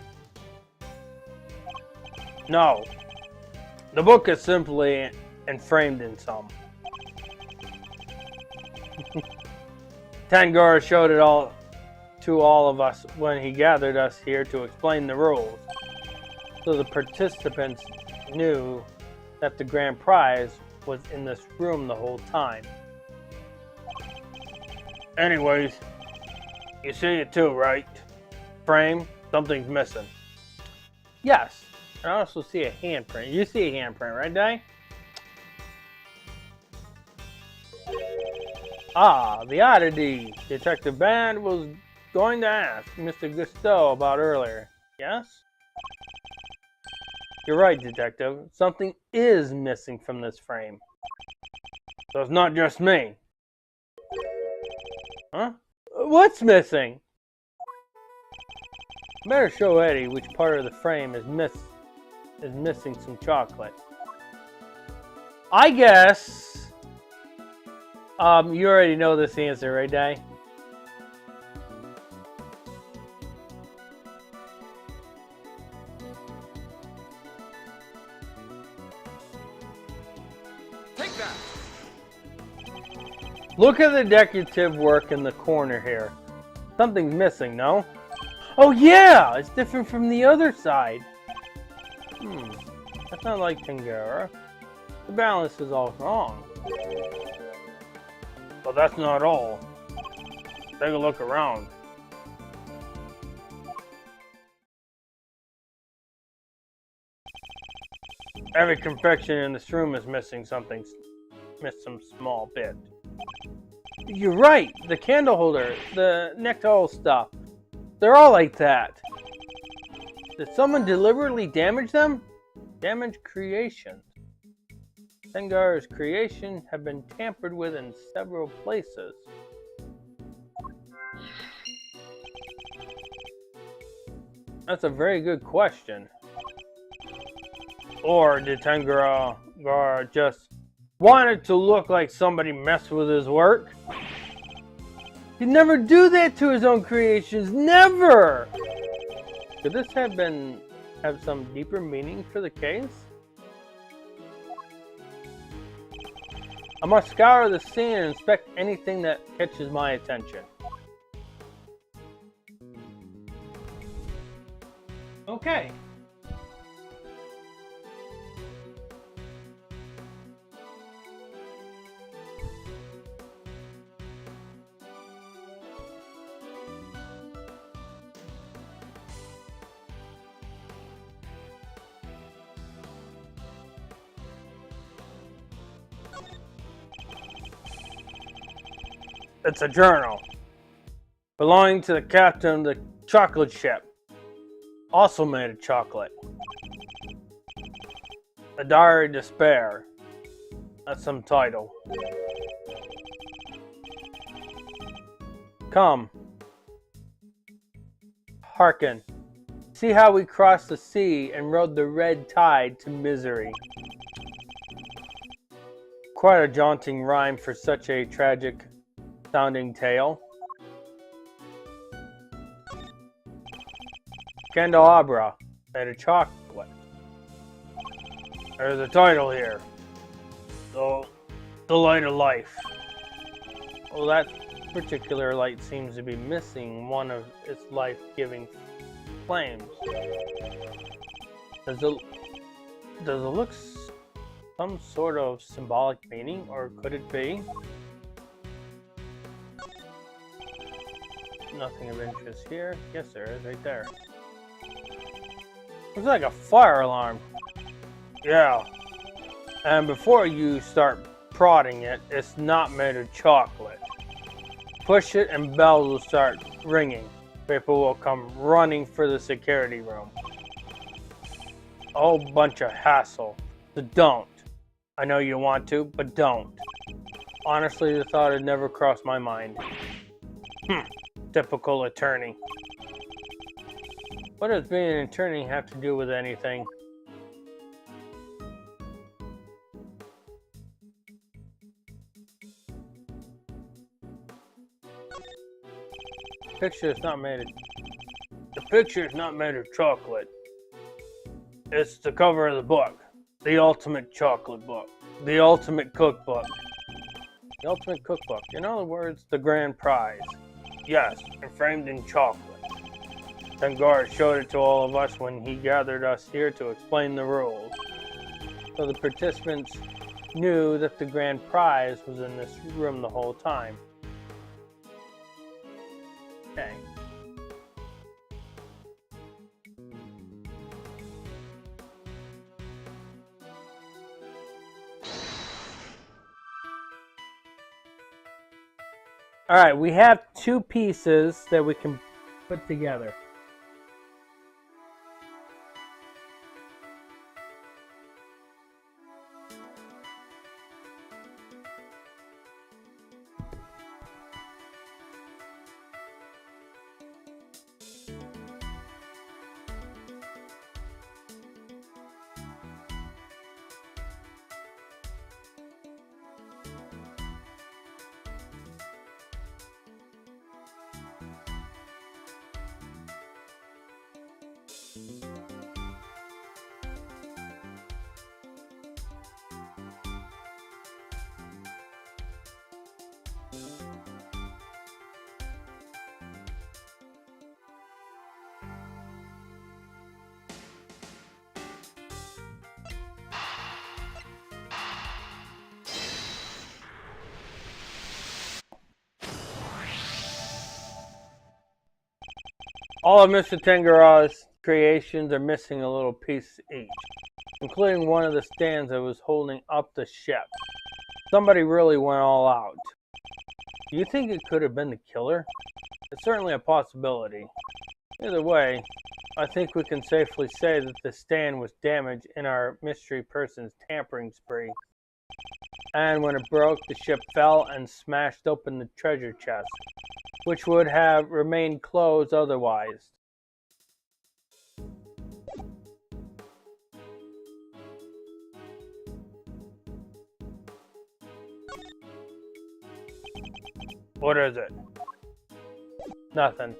No. The book is simply framed in some. Tangora showed it all to all of us when he gathered us here to explain the rules. So the participants knew that the grand prize was in this room the whole time. Anyways, you see it too, right? Frame, something's missing. Yes, I also see a handprint. You see a handprint, right, Di? Ah, the oddity Detective Band was going to ask Mr. Gusteau about earlier. Yes? You're right, Detective. Something is missing from this frame. So it's not just me. Huh? What's missing? Better show Eddie which part of the frame is missing some chocolate. I guess you already know this answer, right, Day? Take that. Look at the decorative work in the corner here. Something's missing, no? Oh yeah! It's different from the other side. That's not like Tangara. The balance is all wrong. But that's not all. Take a look around. Every confection in this room is missing something. Missed some small bit. You're right. The candle holder, the nectar stuff. They're all like that. Did someone deliberately damage them? Damage creations. Sengar's creation have been tampered with in several places. That's a very good question. Or did Tengar just wanted to look like somebody messed with his work? He'd never do that to his own creations, never! Could this have some deeper meaning for the case? I must scour the scene and inspect anything that catches my attention. Okay. It's a journal belonging to the captain of the chocolate ship, also made of chocolate. A Diary of Despair. That's some title. Come. Hearken. See how we crossed the sea and rode the red tide to misery. Quite a jaunting rhyme for such a tragic sounding tale. Candelabra made of chocolate. There's a title here. The Light of Life. Well, that particular light seems to be missing one of its life-giving flames. Does it look some sort of symbolic meaning, or could it be? Nothing of interest here. Yes, there is, right there. Looks like a fire alarm. Yeah. And before you start prodding it, it's not made of chocolate. Push it and bells will start ringing. People will come running for the security room. A whole bunch of hassle. So don't. I know you want to, but don't. Honestly, the thought had never crossed my mind. Typical attorney. What does being an attorney have to do with anything? The picture is not made of chocolate. It's the cover of the book. The ultimate chocolate book. The ultimate cookbook. The ultimate cookbook. In other words, the grand prize. Yes, and framed in chocolate. Tengar showed it to all of us when he gathered us here to explain the rules. So the participants knew that the grand prize was in this room the whole time. Okay. Alright, we have two pieces that we can put together. All of Mr. Tangara's creations are missing a little piece each, including one of the stands that was holding up the ship. Somebody really went all out. Do you think it could have been the killer? It's certainly a possibility. Either way, I think we can safely say that the stand was damaged in our mystery person's tampering spree. And when it broke, the ship fell and smashed open the treasure chest, which would have remained closed otherwise. What is it? Nothing.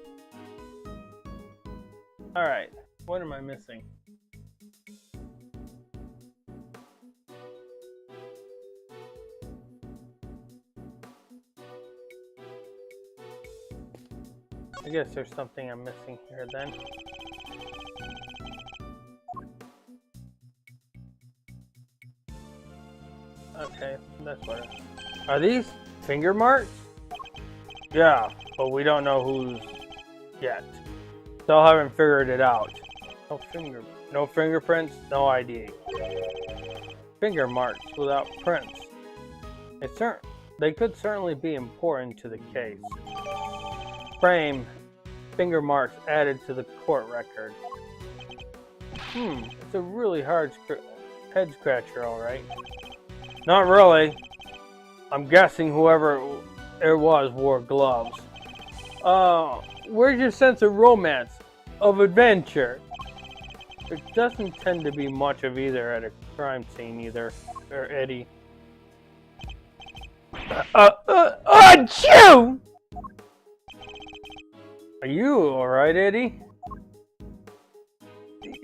Alright, what am I missing? I guess there's something I'm missing here then. Okay, that's what it is. Are these finger marks? Yeah, but we don't know whose yet. Still haven't figured it out. No fingerprints, no ID. Finger marks without prints. They could certainly be important to the case. Frame, finger marks added to the court record. It's a really hard head scratcher, alright. Not really. I'm guessing whoever it was wore gloves. Where's your sense of romance, of adventure? There doesn't tend to be much of either at a crime scene either, or Eddie. Achoo! Are you alright, Eddie?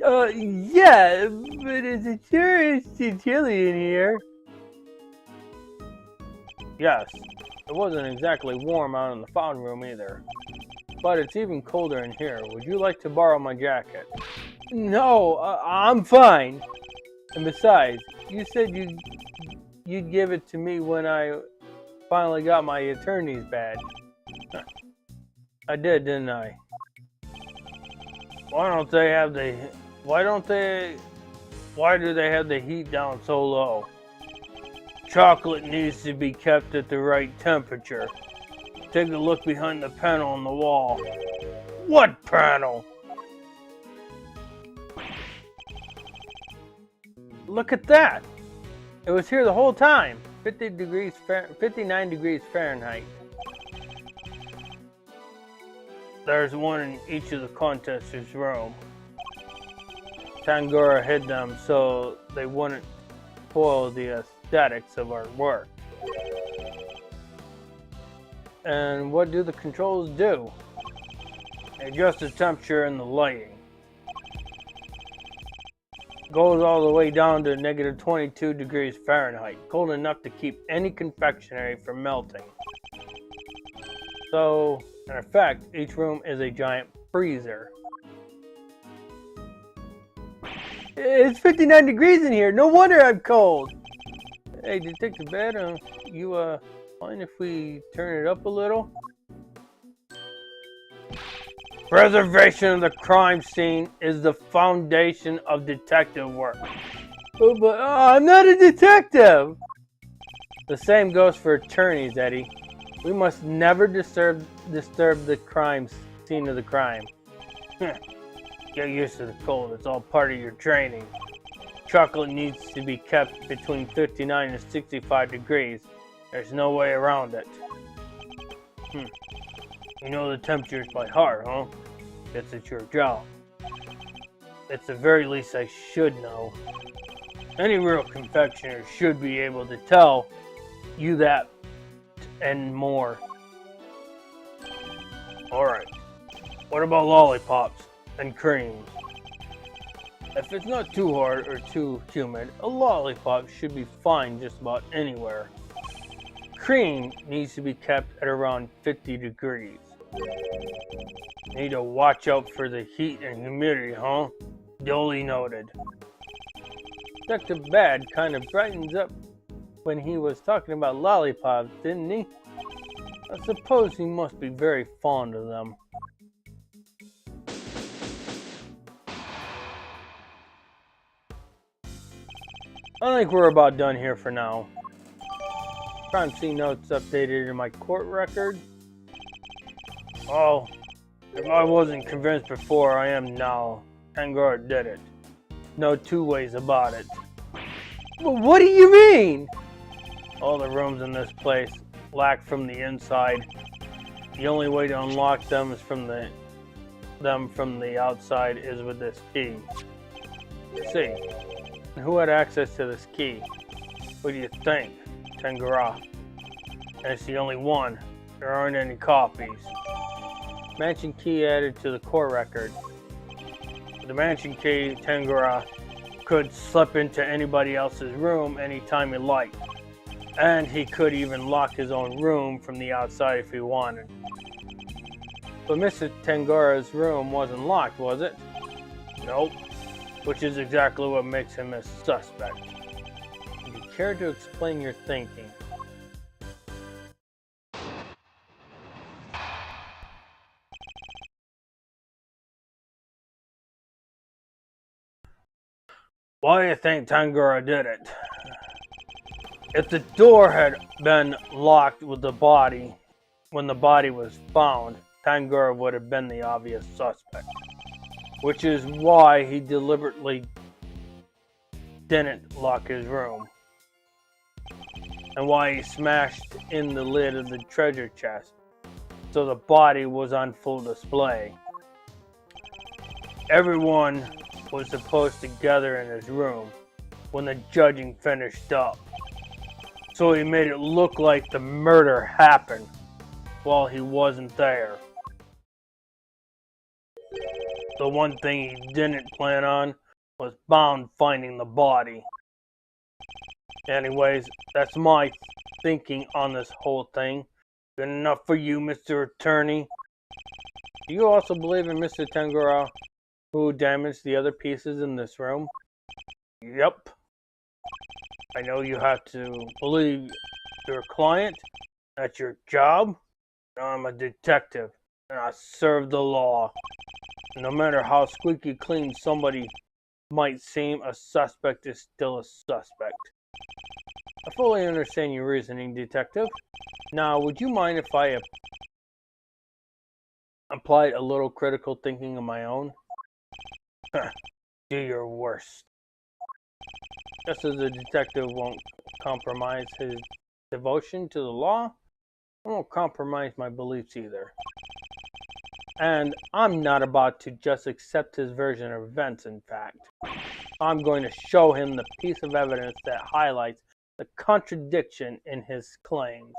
Yeah, but it's sure too chilly in here. Yes, it wasn't exactly warm out in the fountain room either. But it's even colder in here. Would you like to borrow my jacket? No, I'm fine. And besides, you said you'd give it to me when I finally got my attorney's badge. I did, didn't I? Why do they have the heat down so low? Chocolate needs to be kept at the right temperature. Take a look behind the panel on the wall. What panel? Look at that! It was here the whole time. 59 degrees Fahrenheit. There's one in each of the contestants' room. Tangara hid them so they wouldn't spoil the aesthetics of our work. And what do the controls do? Adjust the temperature and the lighting. Goes all the way down to negative 22 degrees Fahrenheit, cold enough to keep any confectionery from melting. So, in effect, each room is a giant freezer. It's 59 degrees in here, no wonder I'm cold! Hey, Detective Bed, you mind if we turn it up a little? Preservation of the crime scene is the foundation of detective work. But I'm not a detective! The same goes for attorneys, Eddie. We must never disturb the scene of the crime. Get used to the cold, it's all part of your training. Chocolate needs to be kept between 59 and 65 degrees. There's no way around it. You know the temperatures by heart, huh? Guess it's your job. At the very least I should know. Any real confectioner should be able to tell you that and more. Alright, what about lollipops and creams? If it's not too hard or too humid, a lollipop should be fine just about anywhere. Cream needs to be kept at around 50 degrees. Need to watch out for the heat and humidity, huh? Duly noted. Detective Bad kind of brightens up when he was talking about lollipops, didn't he? I suppose he must be very fond of them. I think we're about done here for now. Crime scene notes updated in my court record. Oh, if I wasn't convinced before, I am now. Tangara did it. No two ways about it. Well, what do you mean? All the rooms in this place lack from the inside. The only way to unlock them is from the outside is with this key. Let's see. Who had access to this key? What do you think? Tangara. And it's the only one. There aren't any copies. Mansion key added to the court record. With the mansion key, Tangara could slip into anybody else's room anytime he liked. And he could even lock his own room from the outside if he wanted. But Mr. Tangara's room wasn't locked, was it? Nope. Which is exactly what makes him a suspect. Would you care to explain your thinking? Why do you think Tangara did it? If the door had been locked with the body when the body was found, Tangara would have been the obvious suspect. Which is why he deliberately didn't lock his room. And why he smashed in the lid of the treasure chest, so the body was on full display. Everyone was supposed to gather in his room when the judging finished up. So he made it look like the murder happened while he wasn't there. The one thing he didn't plan on was Bound finding the body. Anyways, that's my thinking on this whole thing. Good enough for you, Mr. Attorney. Do you also believe in Mr. Tangara, who damaged the other pieces in this room? Yep. I know you have to believe your client. That's your job. I'm a detective, and I serve the law. No matter how squeaky clean somebody might seem, a suspect is still a suspect. I fully understand your reasoning, Detective. Now, would you mind if I applied a little critical thinking of my own? Do your worst. Just as a detective won't compromise his devotion to the law, I won't compromise my beliefs either. And I'm not about to just accept his version of events, in fact. I'm going to show him the piece of evidence that highlights the contradiction in his claims.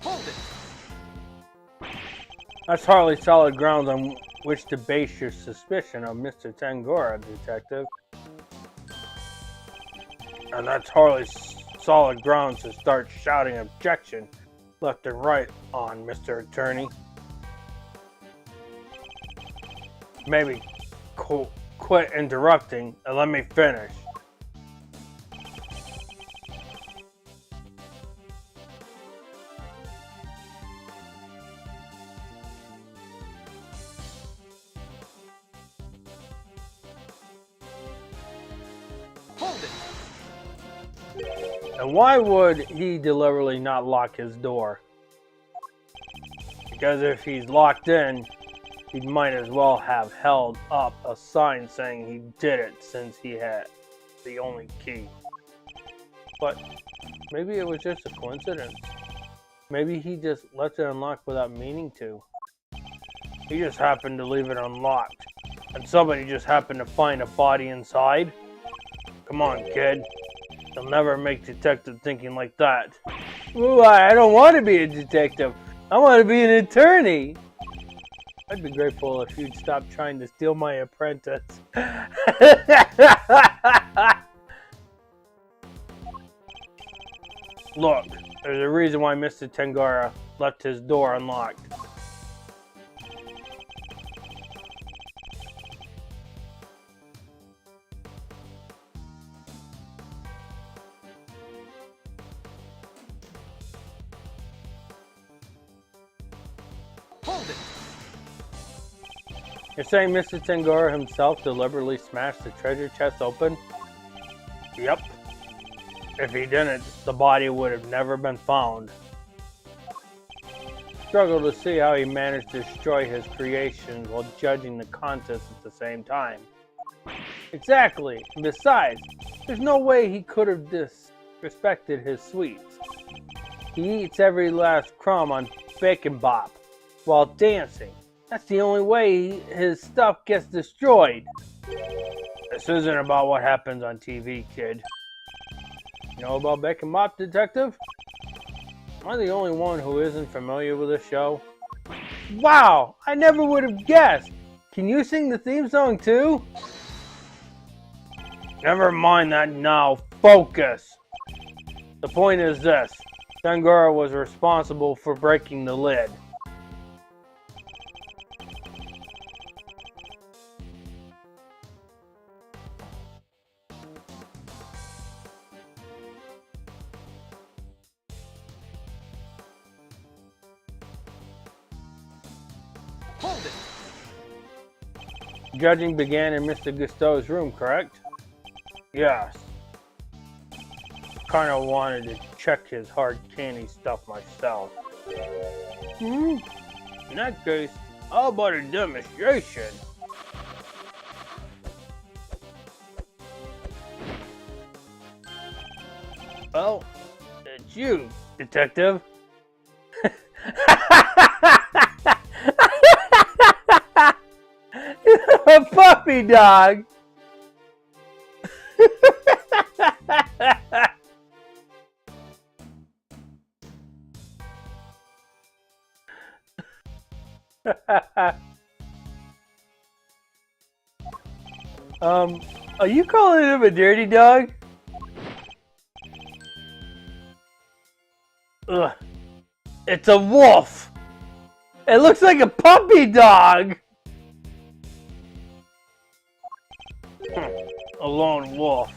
Hold it! That's hardly solid grounds on which to base your suspicion of Mr. Tangara, Detective. And that's hardly solid grounds to start shouting objection left and right on, Mr. Attorney. Maybe quit interrupting and let me finish. And why would he deliberately not lock his door? Because if he's locked in, he might as well have held up a sign saying he did it since he had the only key. But maybe it was just a coincidence. Maybe he just left it unlocked without meaning to. He just happened to leave it unlocked. And somebody just happened to find a body inside. Come on, kid. You'll never make detective thinking like that. Ooh, I don't want to be a detective. I want to be an attorney. I'd be grateful if you'd stop trying to steal my apprentice. Look, there's a reason why Mr. Tangara left his door unlocked. Hold it! You're saying Mr. Tangara himself deliberately smashed the treasure chest open? Yep. If he didn't, the body would have never been found. Struggle to see how he managed to destroy his creations while judging the contents at the same time. Exactly. And besides, there's no way he could have disrespected his sweets. He eats every last crumb on Bacon Bop while dancing. That's the only way his stuff gets destroyed. This isn't about what happens on TV, kid. You know about Bacon Bop, detective? Am I the only one who isn't familiar with this show? Wow! I never would have guessed! Can you sing the theme song too? Never mind that now. Focus! The point is this. Tangara was responsible for breaking the lid. Hold it! Judging began in Mr. Gusteau's room, correct? Yes. Kinda wanted to check his hard candy stuff myself. In that case, how about a demonstration? Well, it's you, detective. A puppy dog. Are you calling him a dirty dog? Ugh. It's a wolf. It looks like a puppy dog. A lone wolf.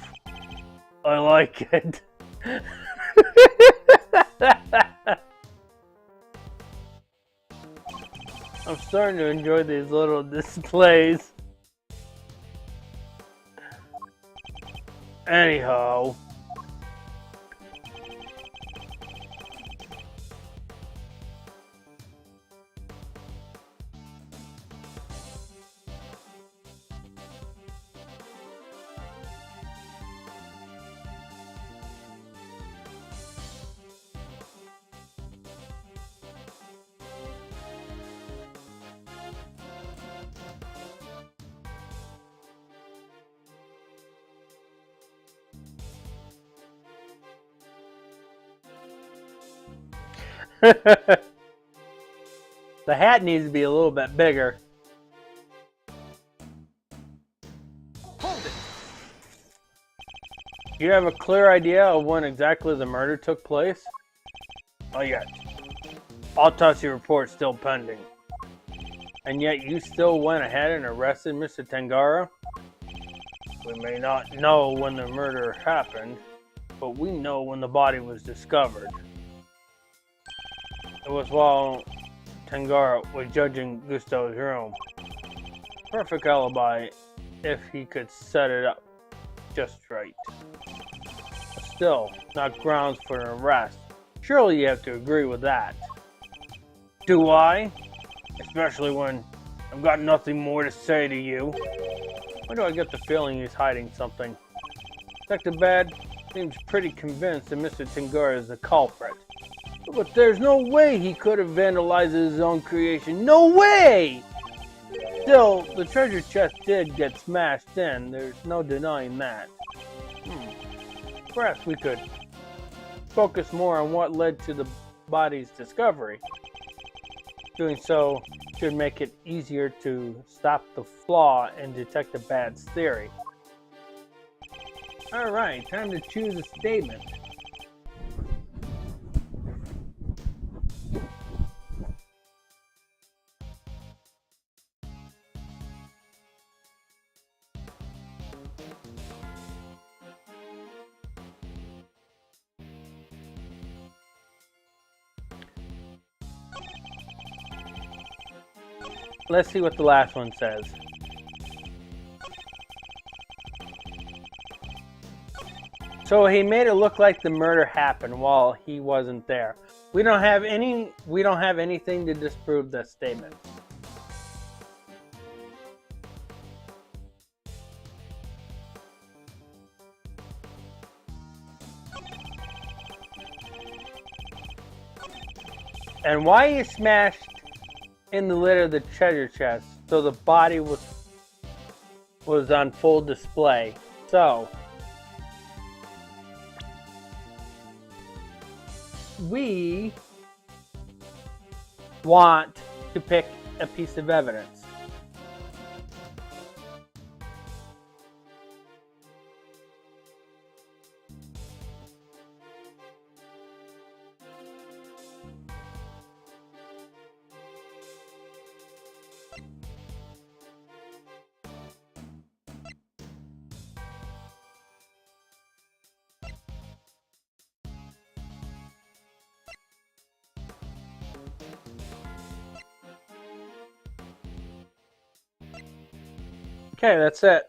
I like it. I'm starting to enjoy these little displays. Anyhow. The hat needs to be a little bit bigger. Hold it! Do you have a clear idea of when exactly the murder took place? Not yet. Autopsy report still pending. And yet you still went ahead and arrested Mr. Tangara? We may not know when the murder happened, but we know when the body was discovered. It was while Tangara was judging Gusteau's room. Perfect alibi if he could set it up just right. But still, not grounds for an arrest. Surely you have to agree with that. Do I? Especially when I've got nothing more to say to you. Why do I get the feeling he's hiding something? Detective Bad seems pretty convinced that Mr. Tangara is the culprit. But there's no way he could have vandalized his own creation. No way! Still, the treasure chest did get smashed in. There's no denying that. Perhaps we could focus more on what led to the body's discovery. Doing so should make it easier to stop the flaw in Detective Bad's theory. Alright, time to choose a statement. Let's see what the last one says. So he made it look like the murder happened while he wasn't there. We don't have anything to disprove this statement. And why he smashed in the lid of the treasure chest so the body was on full display. So we want to pick a piece of evidence. Okay, that's it.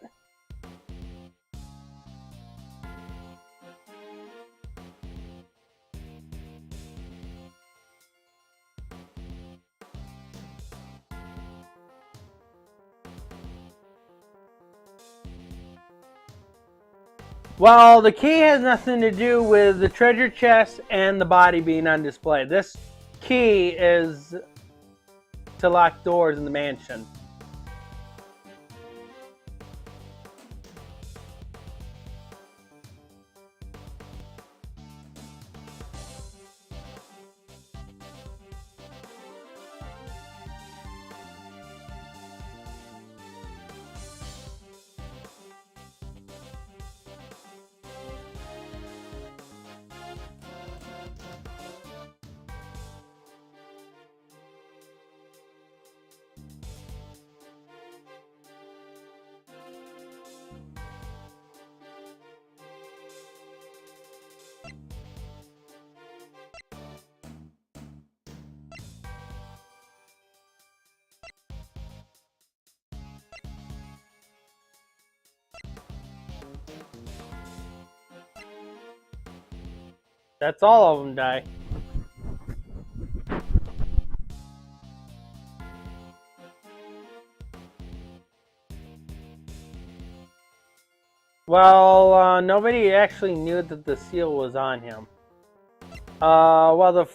Well, the key has nothing to do with the treasure chest and the body being on display. This key is to lock doors in the mansion. That's all of them die. Well, nobody actually knew that the seal was on him. Well, the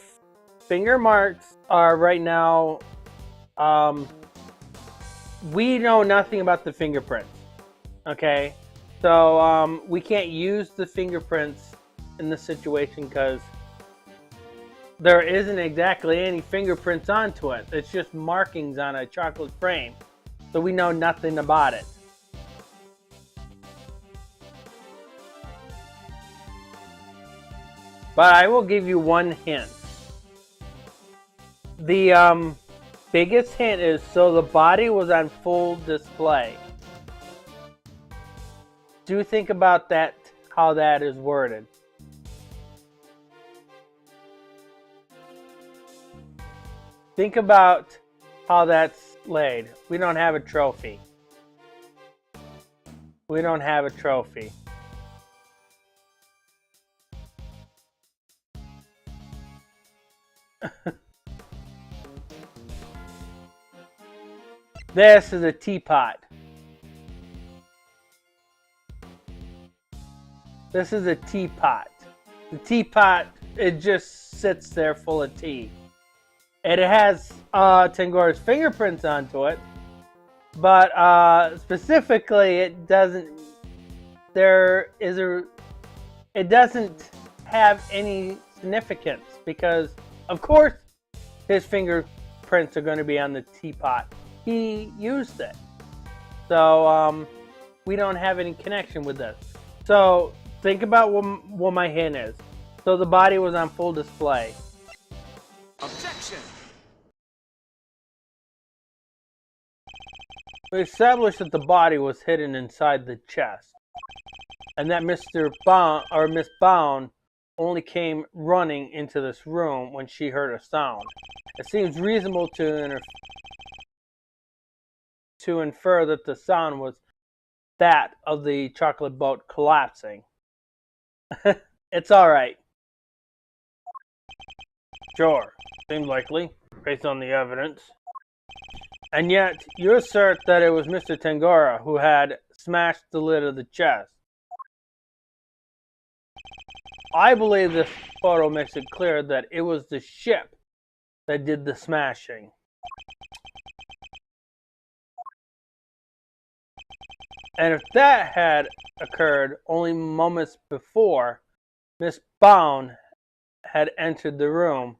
finger marks are right now, we know nothing about the fingerprints. Okay? So, we can't use the fingerprints in this situation because there isn't exactly any fingerprints onto it. It's just markings on a chocolate frame. So we know nothing about it. But I will give you one hint. The biggest hint is so the body was on full display. Do think about that, how that is worded. Think about how that's laid. We don't have a trophy. We don't have a trophy. This is a teapot. This is a teapot. The teapot it just sits there full of tea. And it has Tangora's fingerprints onto it, but specifically, it doesn't. It doesn't have any significance because, of course, his fingerprints are going to be on the teapot. He used it, so we don't have any connection with this. So think about what my hint is. So the body was on full display. Objection! We established that the body was hidden inside the chest, and that Mr. Bound or Miss Bound only came running into this room when she heard a sound. It seems reasonable to infer that the sound was that of the chocolate boat collapsing. It's all right. Sure, seems likely, based on the evidence. And yet, you assert that it was Mr. Tangora who had smashed the lid of the chest. I believe this photo makes it clear that it was the ship that did the smashing. And if that had occurred only moments before Miss Bound had entered the room,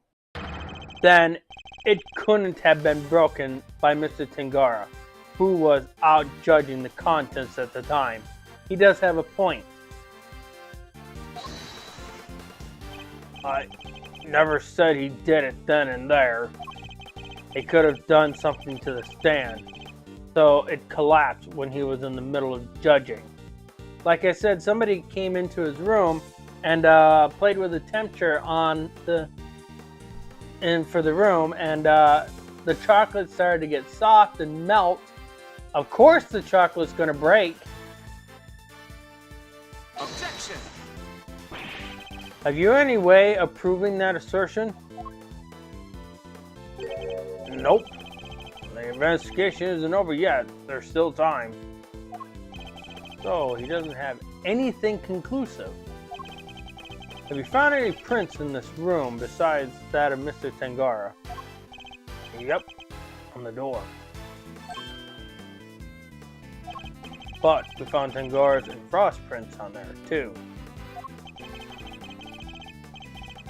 then it couldn't have been broken by Mr. Tangora, who was out judging the contents at the time. He does have a point. I never said he did it then and there. He could have done something to the stand, so it collapsed when he was in the middle of judging. Like I said, somebody came into his room and played with the temperature on for the room, and the chocolate started to get soft and melt. Of course the chocolate's going to break. Objection! Have you any way of proving that assertion? Nope. The investigation isn't over yet. There's still time. So, he doesn't have anything conclusive. Have you found any prints in this room besides that of Mr. Tangora? Yep, on the door. But we found Tangora's and Frost prints on there too.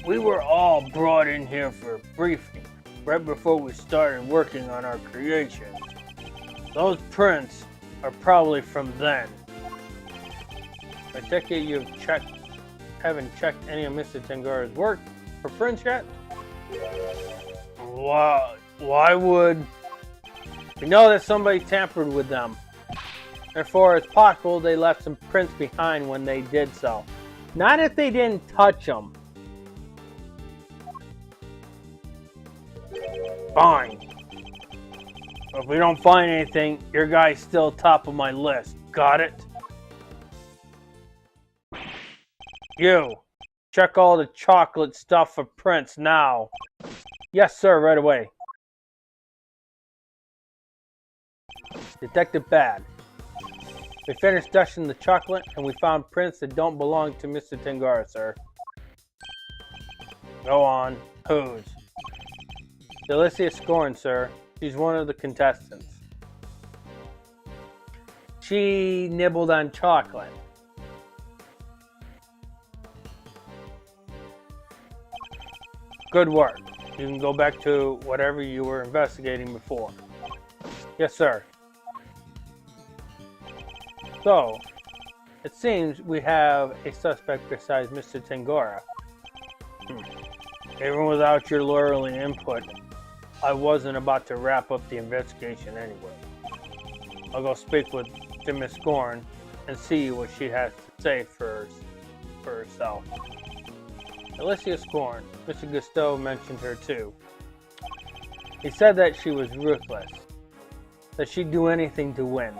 We were all brought in here for a briefing right before we started working on our creation. Those prints are probably from then. I take it haven't checked any of Mr. Tangora's work for prints yet? Why would... We know that somebody tampered with them. Therefore, it's possible they left some prints behind when they did so. Not if they didn't touch them. Fine. If we don't find anything, your guy's still top of my list. Got it? You, check all the chocolate stuff for prints now. Yes, sir, right away. Detective Bad. We finished dusting the chocolate and we found prints that don't belong to Mr. Tangora, sir. Go on. Whose? Delicia Scorn, sir. She's one of the contestants. She nibbled on chocolate. Good work. You can go back to whatever you were investigating before. Yes, sir. So, it seems we have a suspect besides Mr. Tangora. Even without your lawyer input, I wasn't about to wrap up the investigation anyway. I'll go speak with Miss Scorn and see what she has to say for herself. Alicia Scorn, Mr. Gusteau mentioned her too. He said that she was ruthless, that she'd do anything to win.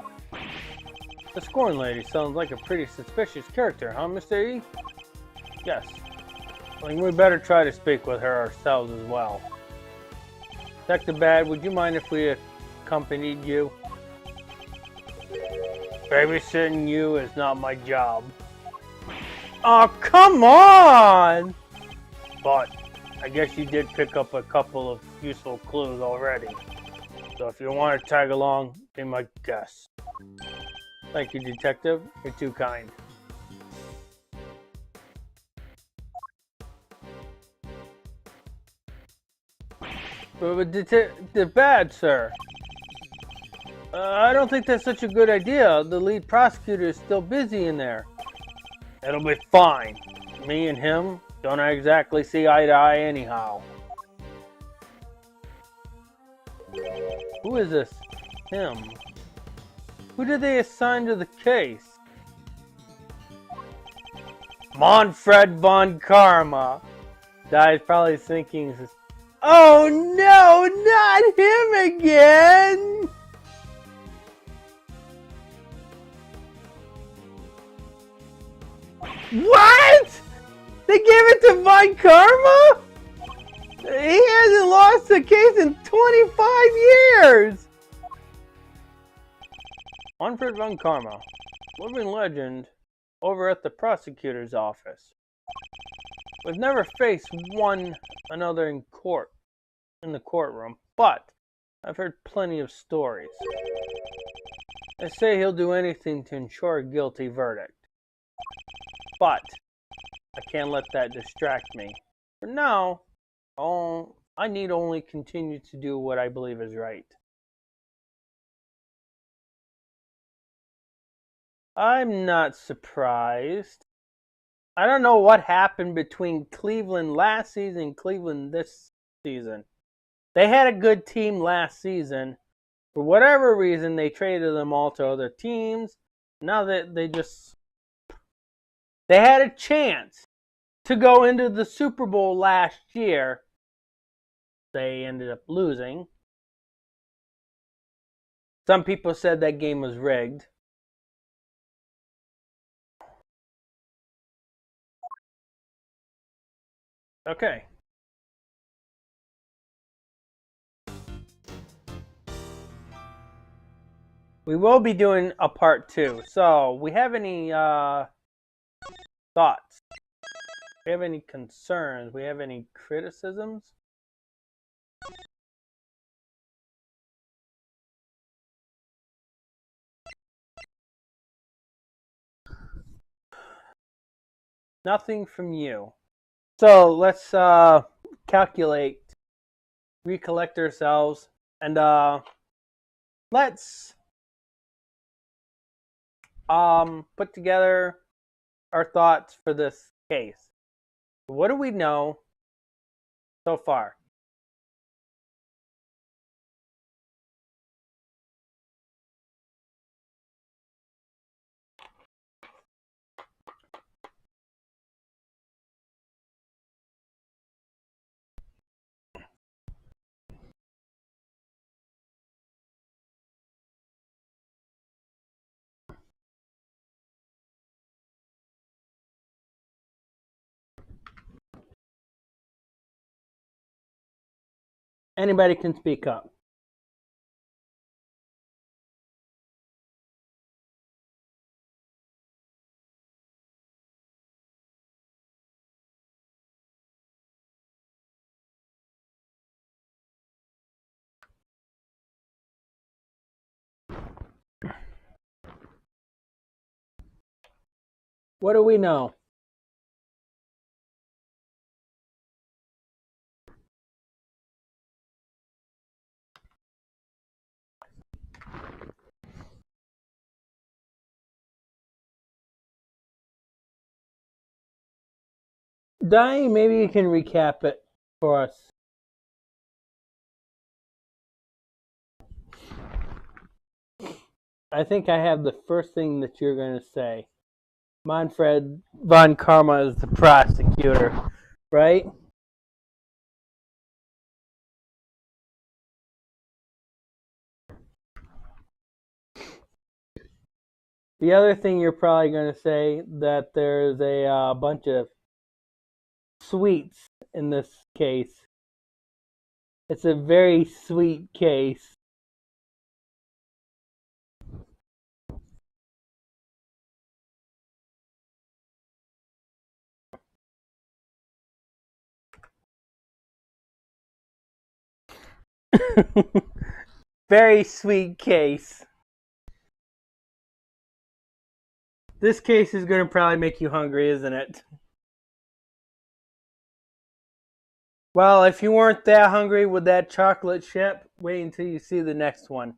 The Scorn lady sounds like a pretty suspicious character, huh, Mr. E? Yes. Well, we better try to speak with her ourselves as well. Detective Bad, would you mind if we accompanied you? Babysitting you is not my job. Oh, come on! but I guess you did pick up a couple of useful clues already. So if you want to tag along, be my guest. Thank you, Detective. You're too kind. But Detective Bad, sir. I don't think that's such a good idea. The lead prosecutor is still busy in there. It'll be fine. Me and him don't exactly see eye to eye anyhow. Who is this? Him. Who did they assign to the case? Manfred von Karma. Guy's probably thinking, oh no, not him again! What? They gave it to Von Karma? He hasn't lost a case in 25 years! Manfred von Karma, living legend over at the prosecutor's office. We've never faced one another in the courtroom, but I've heard plenty of stories. They say he'll do anything to ensure a guilty verdict. But I can't let that distract me. For now, I need only continue to do what I believe is right. I'm not surprised. I don't know what happened between Cleveland last season and Cleveland this season. They had a good team last season. For whatever reason, they traded them all to other teams. Now that they had a chance to go into the Super Bowl last year. They ended up losing. Some people said that game was rigged. Okay. We will be doing a part 2. So, we have any thoughts? We have any concerns? We have any criticisms? Nothing from you. So let's calculate, recollect ourselves, and let's put together our thoughts for this case. What do we know so far? Anybody can speak up. What do we know? Donnie, maybe you can recap it for us. I think I have the first thing that you're going to say. Manfred von Karma is the prosecutor, right? The other thing you're probably going to say that there's a bunch of sweets in this case. It's a very sweet case. Very sweet case. This case is going to probably make you hungry, isn't it? Well, if you weren't that hungry with that chocolate chip, wait until you see the next one.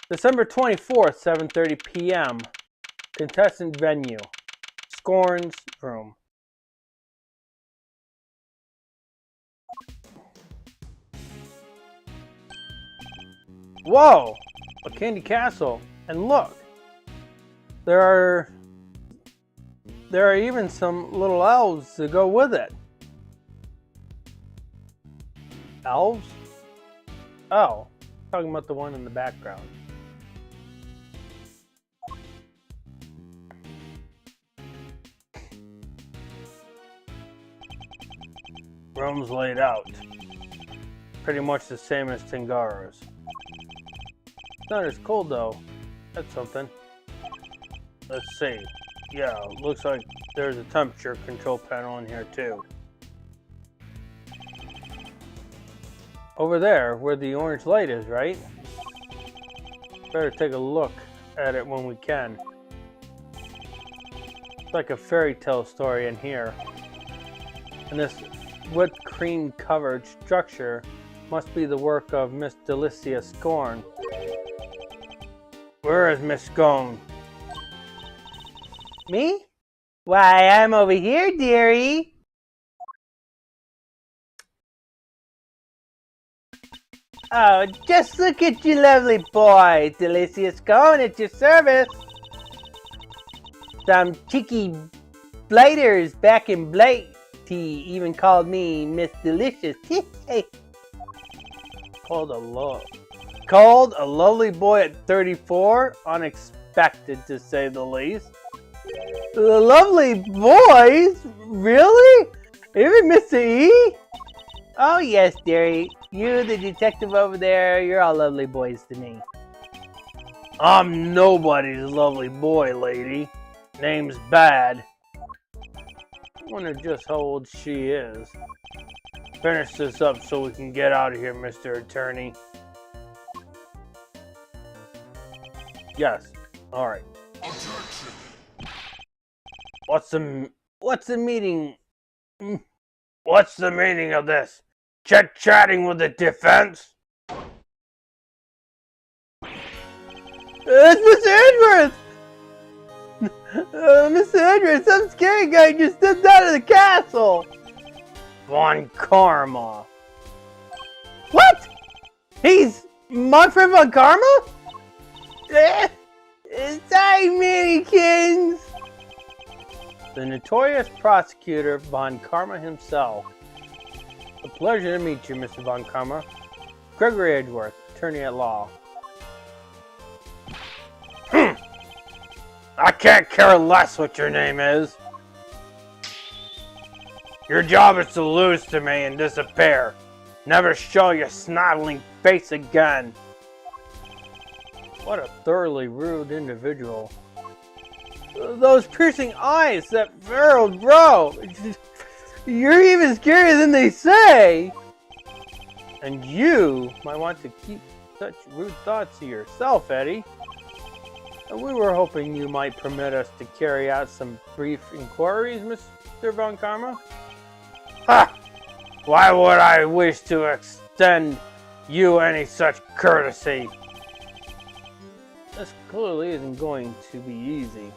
December 24th, 7:30 p.m. Contestant venue. Scorn's room. Whoa! A candy castle. And look, there are even some little elves to go with it. Elves? Oh, talking about the one in the background. Room's laid out. Pretty much the same as Tangaro's. It's not as cold though. That's something. Let's see. Yeah, looks like there's a temperature control panel in here too. Over there, where the orange light is, right? Better take a look at it when we can. It's like a fairy tale story in here. And this whipped cream covered structure must be the work of Miss Delicia Scorn. Where is Miss Scorn? Me? Why, I'm over here, dearie. Oh, just look at you lovely boy. Delicia Scorn at your service. Some cheeky blighters back in Blight even called me Miss Delicious. Called a lovely boy at 34? Unexpected, to say the least. Lovely boys? Really? Even Mr. E? Oh yes, dearie. You, the detective over there, you're all lovely boys to me. I'm nobody's lovely boy, lady. Name's Bad. I wonder just how old she is. Finish this up so we can get out of here, Mr. Attorney. Yes. Alright. What's the meaning? What's the meaning of this? Chit-chatting with the defense? It's Mr. Edgeworth! Mr. Edgeworth, some scary guy just stepped out of the castle! Von Karma. What? He's my friend Von Karma? Sorry, mannequins! The notorious prosecutor, Von Karma himself. A pleasure to meet you, Mr. Von Karma. Gregory Edgeworth, attorney at law. I can't care less what your name is. Your job is to lose to me and disappear. Never show your snoddling face again. What a thoroughly rude individual. Those piercing eyes, that feral bro. You're even scarier than they say. And you might want to keep such rude thoughts to yourself, Eddie. And we were hoping you might permit us to carry out some brief inquiries, Mr. Von Karma. Ha! Why would I wish to extend you any such courtesy? This clearly isn't going to be easy.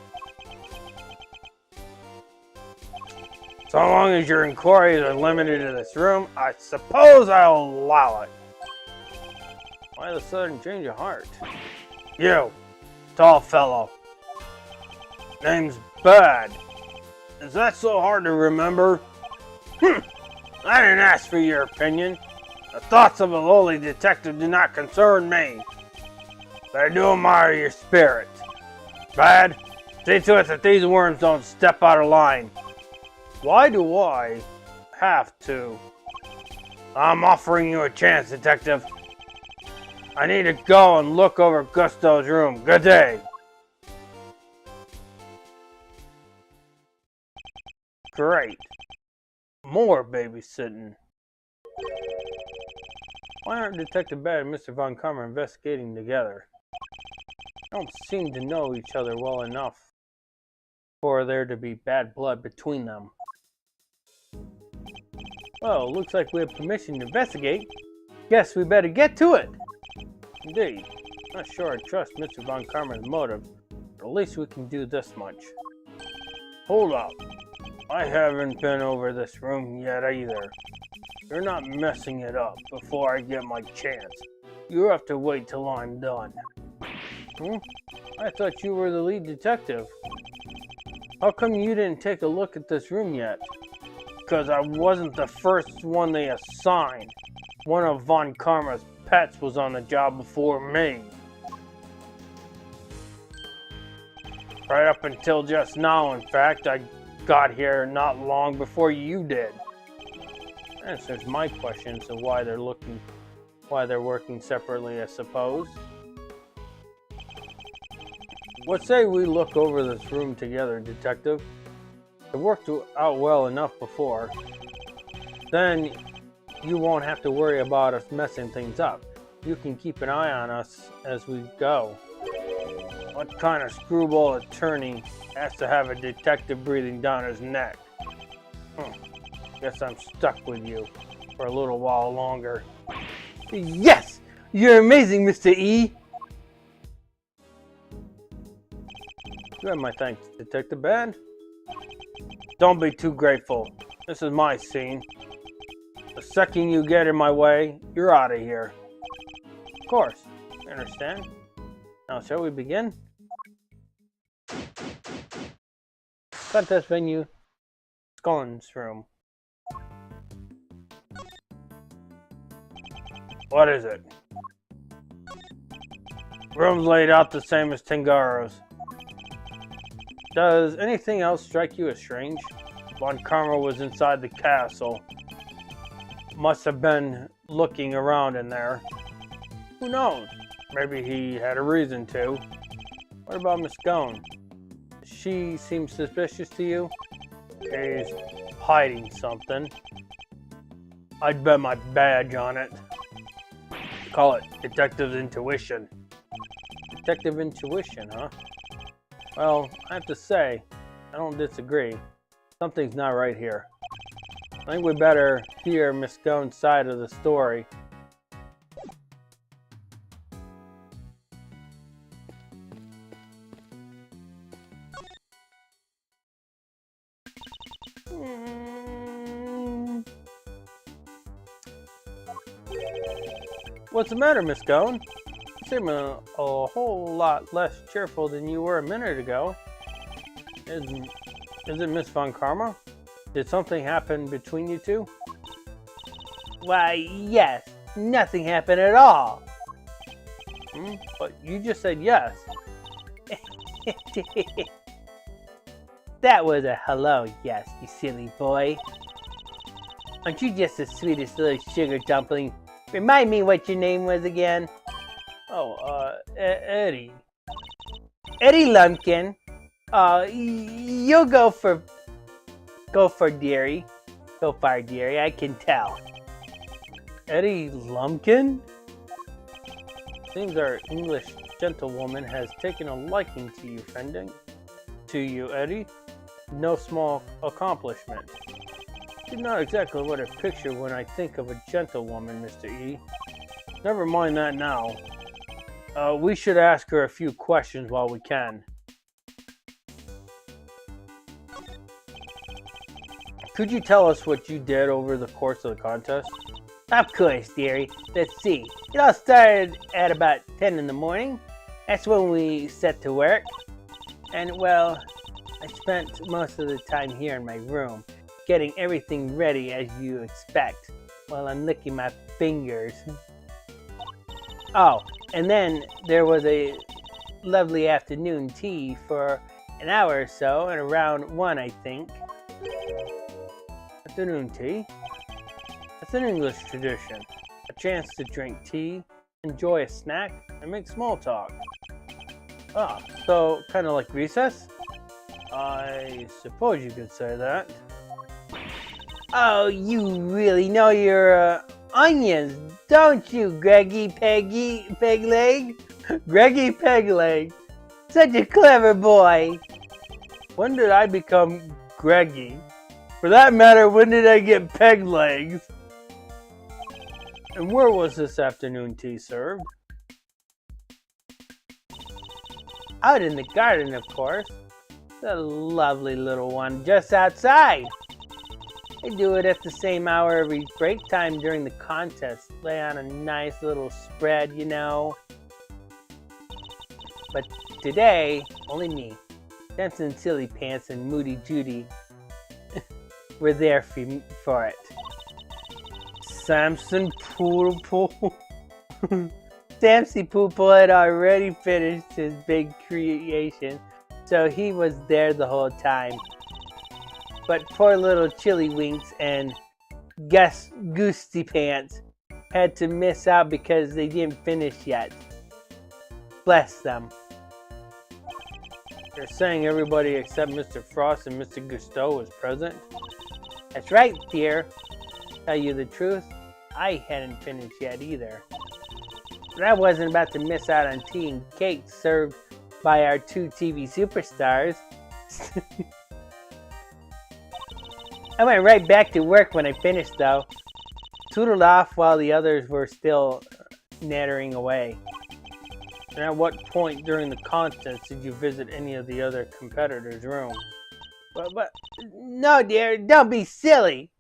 So long as your inquiries are limited to this room, I suppose I'll allow it. Why the sudden change of heart? You, tall fellow. Name's Bad. Is that so hard to remember? I didn't ask for your opinion. The thoughts of a lowly detective do not concern me. But I do admire your spirit. Bad, see to it that these worms don't step out of line. Why do I have to? I'm offering you a chance, detective. I need to go and look over Gusto's room. Good day. Great. More babysitting. Why aren't Detective Bad and Mr. Von Karma investigating together? They don't seem to know each other well enough for there to be bad blood between them. Well, looks like we have permission to investigate. Guess we better get to it. Indeed. Not sure I trust Mr. Von Karma's motive, but at least we can do this much. Hold up. I haven't been over this room yet either. You're not messing it up before I get my chance. You have to wait till I'm done. I thought you were the lead detective. How come you didn't take a look at this room yet? Because I wasn't the first one they assigned. One of Von Karma's pets was on the job before me. Right up until just now, in fact. I got here not long before you did. Answers my questions of why they're working separately, I suppose. What say we look over this room together, Detective? It worked out well enough before. Then you won't have to worry about us messing things up. You can keep an eye on us as we go. What kind of screwball attorney has to have a detective breathing down his neck? Guess I'm stuck with you for a little while longer. Yes! You're amazing, Mr. E! You have my thanks, Detective Bad. Don't be too grateful. This is my scene. The second you get in my way, you're out of here. Of course, I understand. Now, shall we begin? Contest venue, Scullin's room. What is it? Room's laid out the same as Tengaro's. Does anything else strike you as strange? Von Karma was inside the castle. Must have been looking around in there. Who knows? Maybe he had a reason to. What about Miss Scone? She seems suspicious to you? He's hiding something. I'd bet my badge on it. Call it Detective's Intuition. Detective Intuition, huh? Well, I have to say, I don't disagree. Something's not right here. I think we better hear Miss Scone's side of the story. What's the matter, Miss Scone? You seem a whole lot less cheerful than you were a minute ago. Is it Miss Von Karma? Did something happen between you two? Why, yes. Nothing happened at all. But you just said yes. That was a hello yes, you silly boy. Aren't you just the sweetest little sugar dumpling? Remind me what your name was again. Oh, Eddie. Eddie Lumpkin. You'll go for dearie. Go far, dearie, I can tell. Eddie Lumpkin? Seems our English gentlewoman has taken a liking to you, friending. To you, Eddie. No small accomplishment. You're not exactly what I picture when I think of a gentlewoman, Mr. E. Never mind that now. We should ask her a few questions while we can. Could you tell us what you did over the course of the contest? Of course, dearie. Let's see. It all started at about 10 in the morning. That's when we set to work. And, well, I spent most of the time here in my room, getting everything ready as you expect, while I'm licking my fingers. Oh, and then there was a lovely afternoon tea for an hour or so, and around 1, I think. Afternoon tea? That's an English tradition. A chance to drink tea, enjoy a snack, and make small talk. Ah, so kind of like recess? I suppose you could say that. Oh, you really know your onions, don't you, Greggy Pegleg? Greggy Pegleg. Such a clever boy. When did I become Greggy? For that matter, when did I get peg legs? And where was this afternoon tea served? Out in the garden, of course. The lovely little one just outside. I do it at the same hour every break time during the contest. Lay on a nice little spread, you know. But today, only me, Jensen Silly Pants and Moody Judy were there for it. Samson Poople. Samson Poople had already finished his big creation, so he was there the whole time. But poor little Chili Winks and Goosey Pants had to miss out because they didn't finish yet. Bless them. They're saying everybody except Mr. Frost and Mr. Gusteau was present. That's right, dear. Tell you the truth, I hadn't finished yet either. But I wasn't about to miss out on tea and cake served by our two TV superstars. I went right back to work when I finished, though. Tootled off while the others were still nattering away. And at what point during the contest did you visit any of the other competitors' rooms? But no, dear, don't be silly.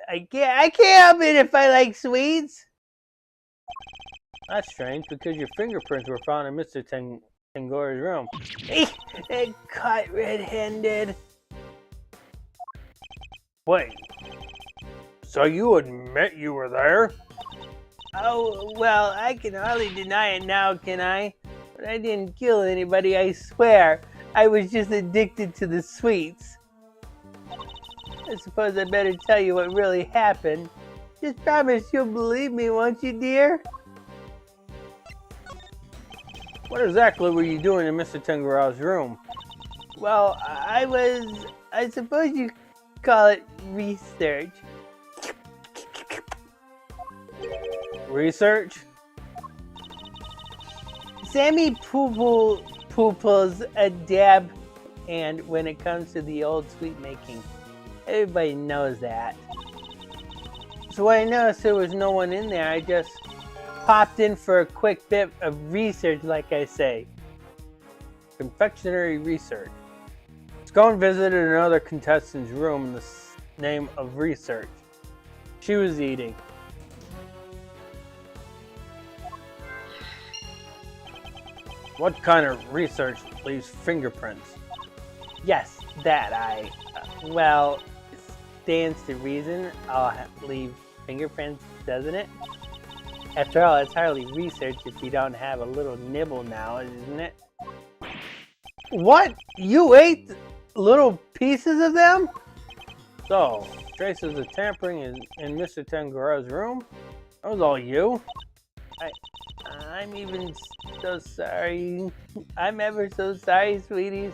I can't help it if I like sweets. That's strange, because your fingerprints were found in Mr. Tengora's room. Caught red-handed. Wait, so you admit you were there? Oh, well, I can hardly deny it now, can I? But I didn't kill anybody, I swear. I was just addicted to the sweets. I suppose I better tell you what really happened. Just promise you'll believe me, won't you, dear? What exactly were you doing in Mr. Tengora's room? Well, I suppose you call it research. Research? Sammy Poople's a dab hand when it comes to the old sweet making. Everybody knows that. So when I noticed there was no one in there, I just popped in for a quick bit of research, like I say. Confectionery research. Let's go and visit another contestant's room in the name of research. She was eating. What kind of research leaves fingerprints? Yes, that well, it stands to reason I'll leave fingerprints, doesn't it? After all, it's hardly research if you don't have a little nibble now, isn't it? What? You ate little pieces of them? So, traces of tampering in Mr. Tengora's room? That was all you? I'm even so sorry. I'm ever so sorry, sweeties.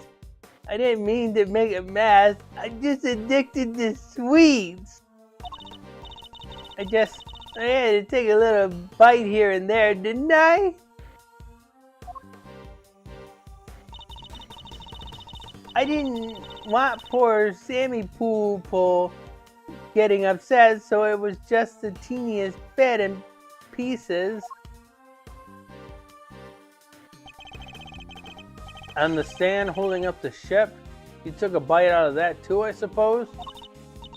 I didn't mean to make a mess. I'm just addicted to sweets. I had to take a little bite here and there, didn't I? I didn't want poor Sammy Poople getting upset, so it was just the teeniest bit in pieces. On the stand holding up the ship, you took a bite out of that too, I suppose?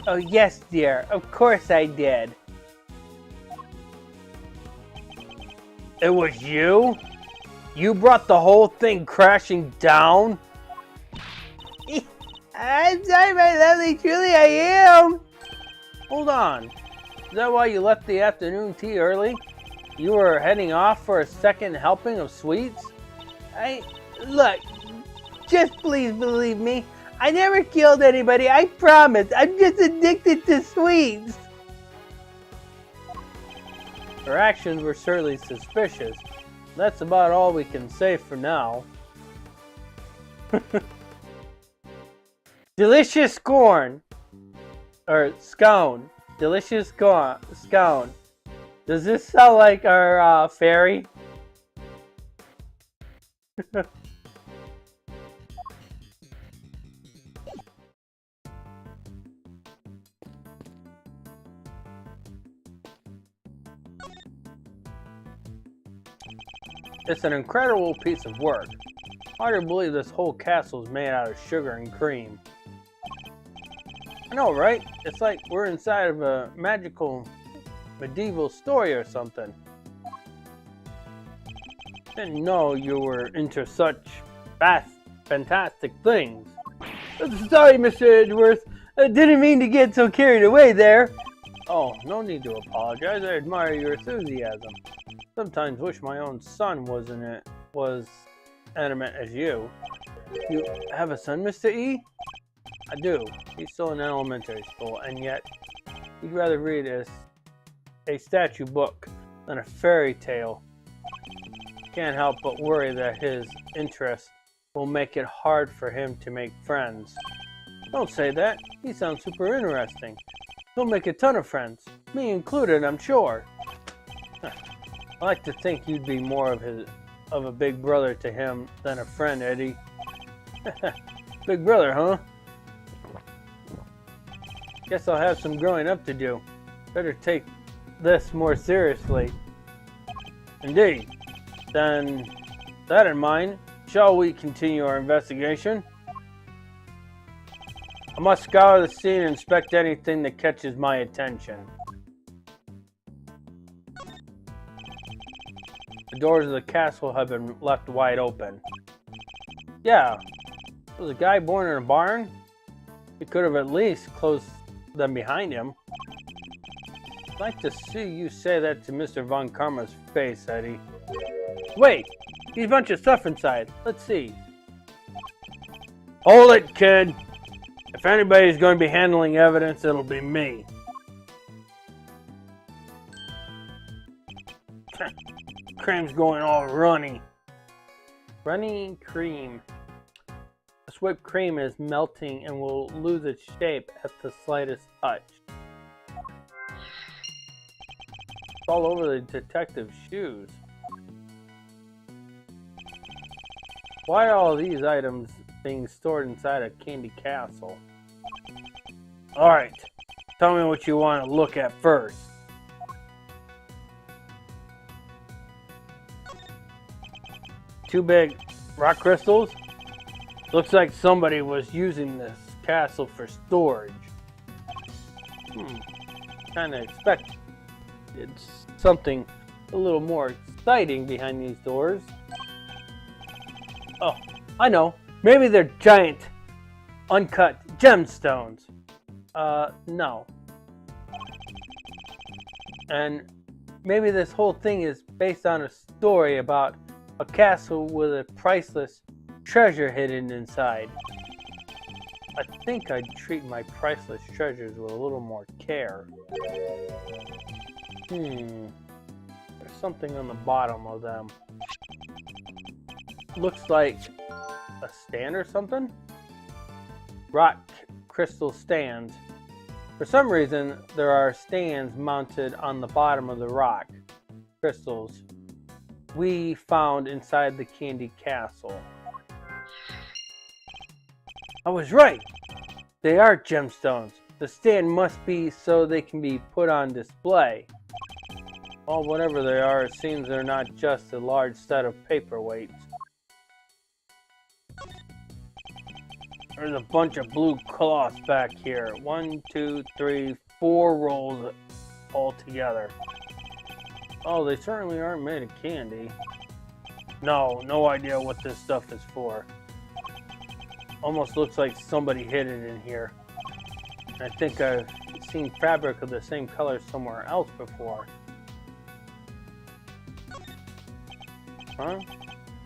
Oh yes, dear, of course I did. It was you? You brought the whole thing crashing down? I'm sorry, my lovely, truly I am. Hold on. Is that why you left the afternoon tea early? You were heading off for a second helping of sweets? Look, just please believe me. I never killed anybody, I promise. I'm just addicted to sweets. Her actions were certainly suspicious. That's about all we can say for now. Delicious scorn. or scone. Delicious scone. Does this sound like our fairy? It's an incredible piece of work. Hard to believe this whole castle is made out of sugar and cream. I know, right? It's like we're inside of a magical medieval story or something. Didn't know you were into such fantastic things. Sorry, Mr. Edgeworth. I didn't mean to get so carried away there. Oh, no need to apologize. I admire your enthusiasm. Sometimes wish my own son was animate as you. You have a son, Mr. E? I do. He's still in elementary school, and yet he'd rather read a statue book than a fairy tale. Can't help but worry that his interest will make it hard for him to make friends. Don't say that. He sounds super interesting. He'll make a ton of friends, me included, I'm sure. I like to think you'd be more of a big brother to him than a friend, Eddie. Big brother, huh? Guess I'll have some growing up to do. Better take this more seriously. Indeed. Then, that in mind, shall we continue our investigation? I must scour the scene and inspect anything that catches my attention. The doors of the castle have been left wide open. Yeah, was a guy born in a barn? He could have at least closed them behind him. I'd like to see you say that to Mr. Von Karma's face, Eddie. Wait, there's a bunch of stuff inside. Let's see. Hold it, kid. If anybody's going to be handling evidence, it'll be me. Cream's going all runny. Runny cream. This whipped cream is melting and will lose its shape at the slightest touch. It's all over the detective's shoes. Why are all these items being stored inside a candy castle? Alright, tell me what you want to look at first. Two big rock crystals? Looks like somebody was using this castle for storage. Kinda expected something a little more exciting behind these doors. Oh, I know. Maybe they're giant, uncut gemstones. No. And maybe this whole thing is based on a story about a castle with a priceless treasure hidden inside. I think I'd treat my priceless treasures with a little more care. There's something on the bottom of them. Looks like a stand or something? Rock crystal stands. For some reason, there are stands mounted on the bottom of the rock crystals we found inside the candy castle. I was right! They are gemstones. The stand must be so they can be put on display. Well, whatever they are, it seems they're not just a large set of paperweights. There's a bunch of blue cloths back here. 1, 2, 3, 4 rolls all together. Oh, they certainly aren't made of candy. No idea what this stuff is for. Almost looks like somebody hid it in here. I think I've seen fabric of the same color somewhere else before. Huh?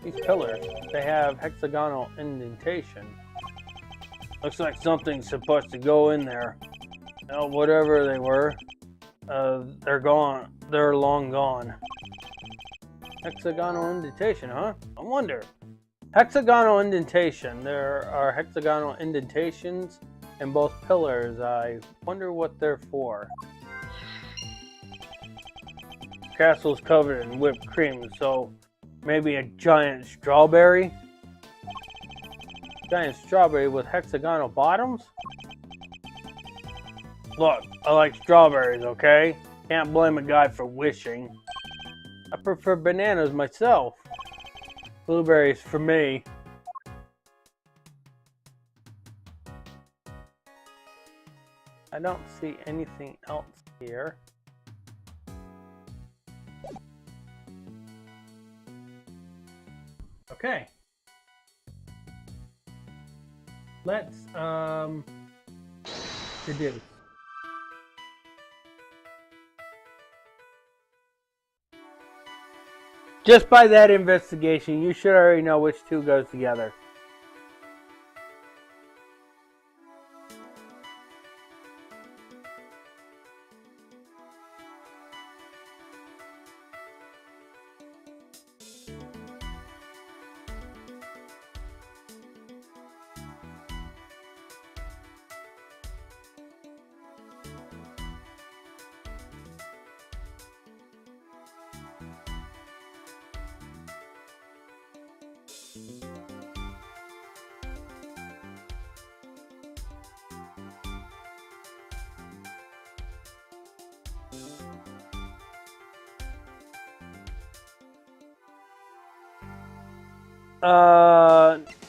These pillars, they have hexagonal indentation. Looks like something's supposed to go in there. Well, whatever they were, they're gone. They're long gone. Hexagonal indentation, huh? I wonder. Hexagonal indentation. There are hexagonal indentations and both pillars. I wonder what they're for. Castle's covered in whipped cream, so maybe a giant strawberry? Giant strawberry with hexagonal bottoms? Look, I like strawberries, okay? Can't blame a guy for wishing. I prefer bananas myself. Blueberries for me. I don't see anything else here. Okay. Let's deduce. Just by that investigation, you should already know which two goes together.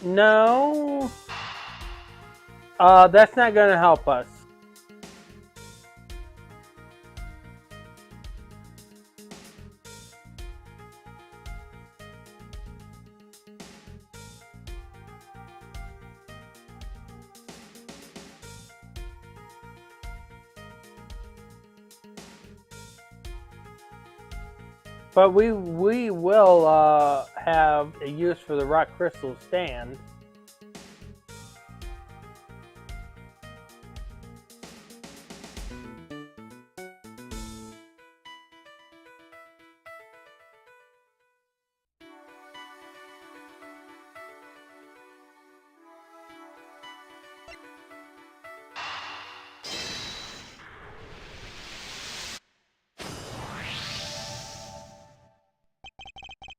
No. That's not gonna help us. But we will have a use for the rock crystal stand.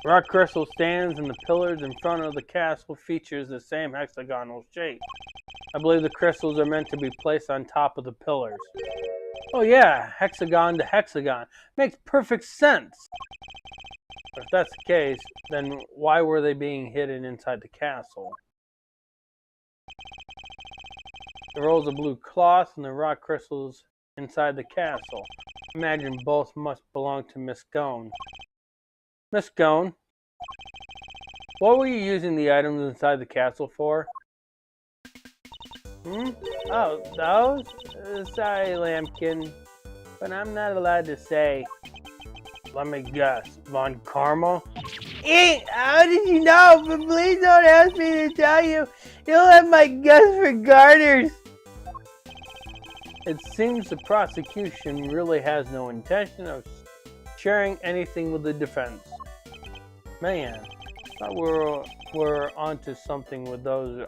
Rock crystal stands and the pillars in front of the castle features the same hexagonal shape. I believe the crystals are meant to be placed on top of the pillars. Oh yeah, hexagon to hexagon. Makes perfect sense. If that's the case, then why were they being hidden inside the castle? The rolls of blue cloth and the rock crystals inside the castle. Imagine both must belong to Miss Gone. Miss Gone, what were you using the items inside the castle for? Oh, those? Sorry, Lambkin, but I'm not allowed to say. Let me guess, Von Karma? How did you know? But please don't ask me to tell you. You'll have my guts for garters. It seems the prosecution really has no intention of sharing anything with the defense. Man, I thought we're onto something with those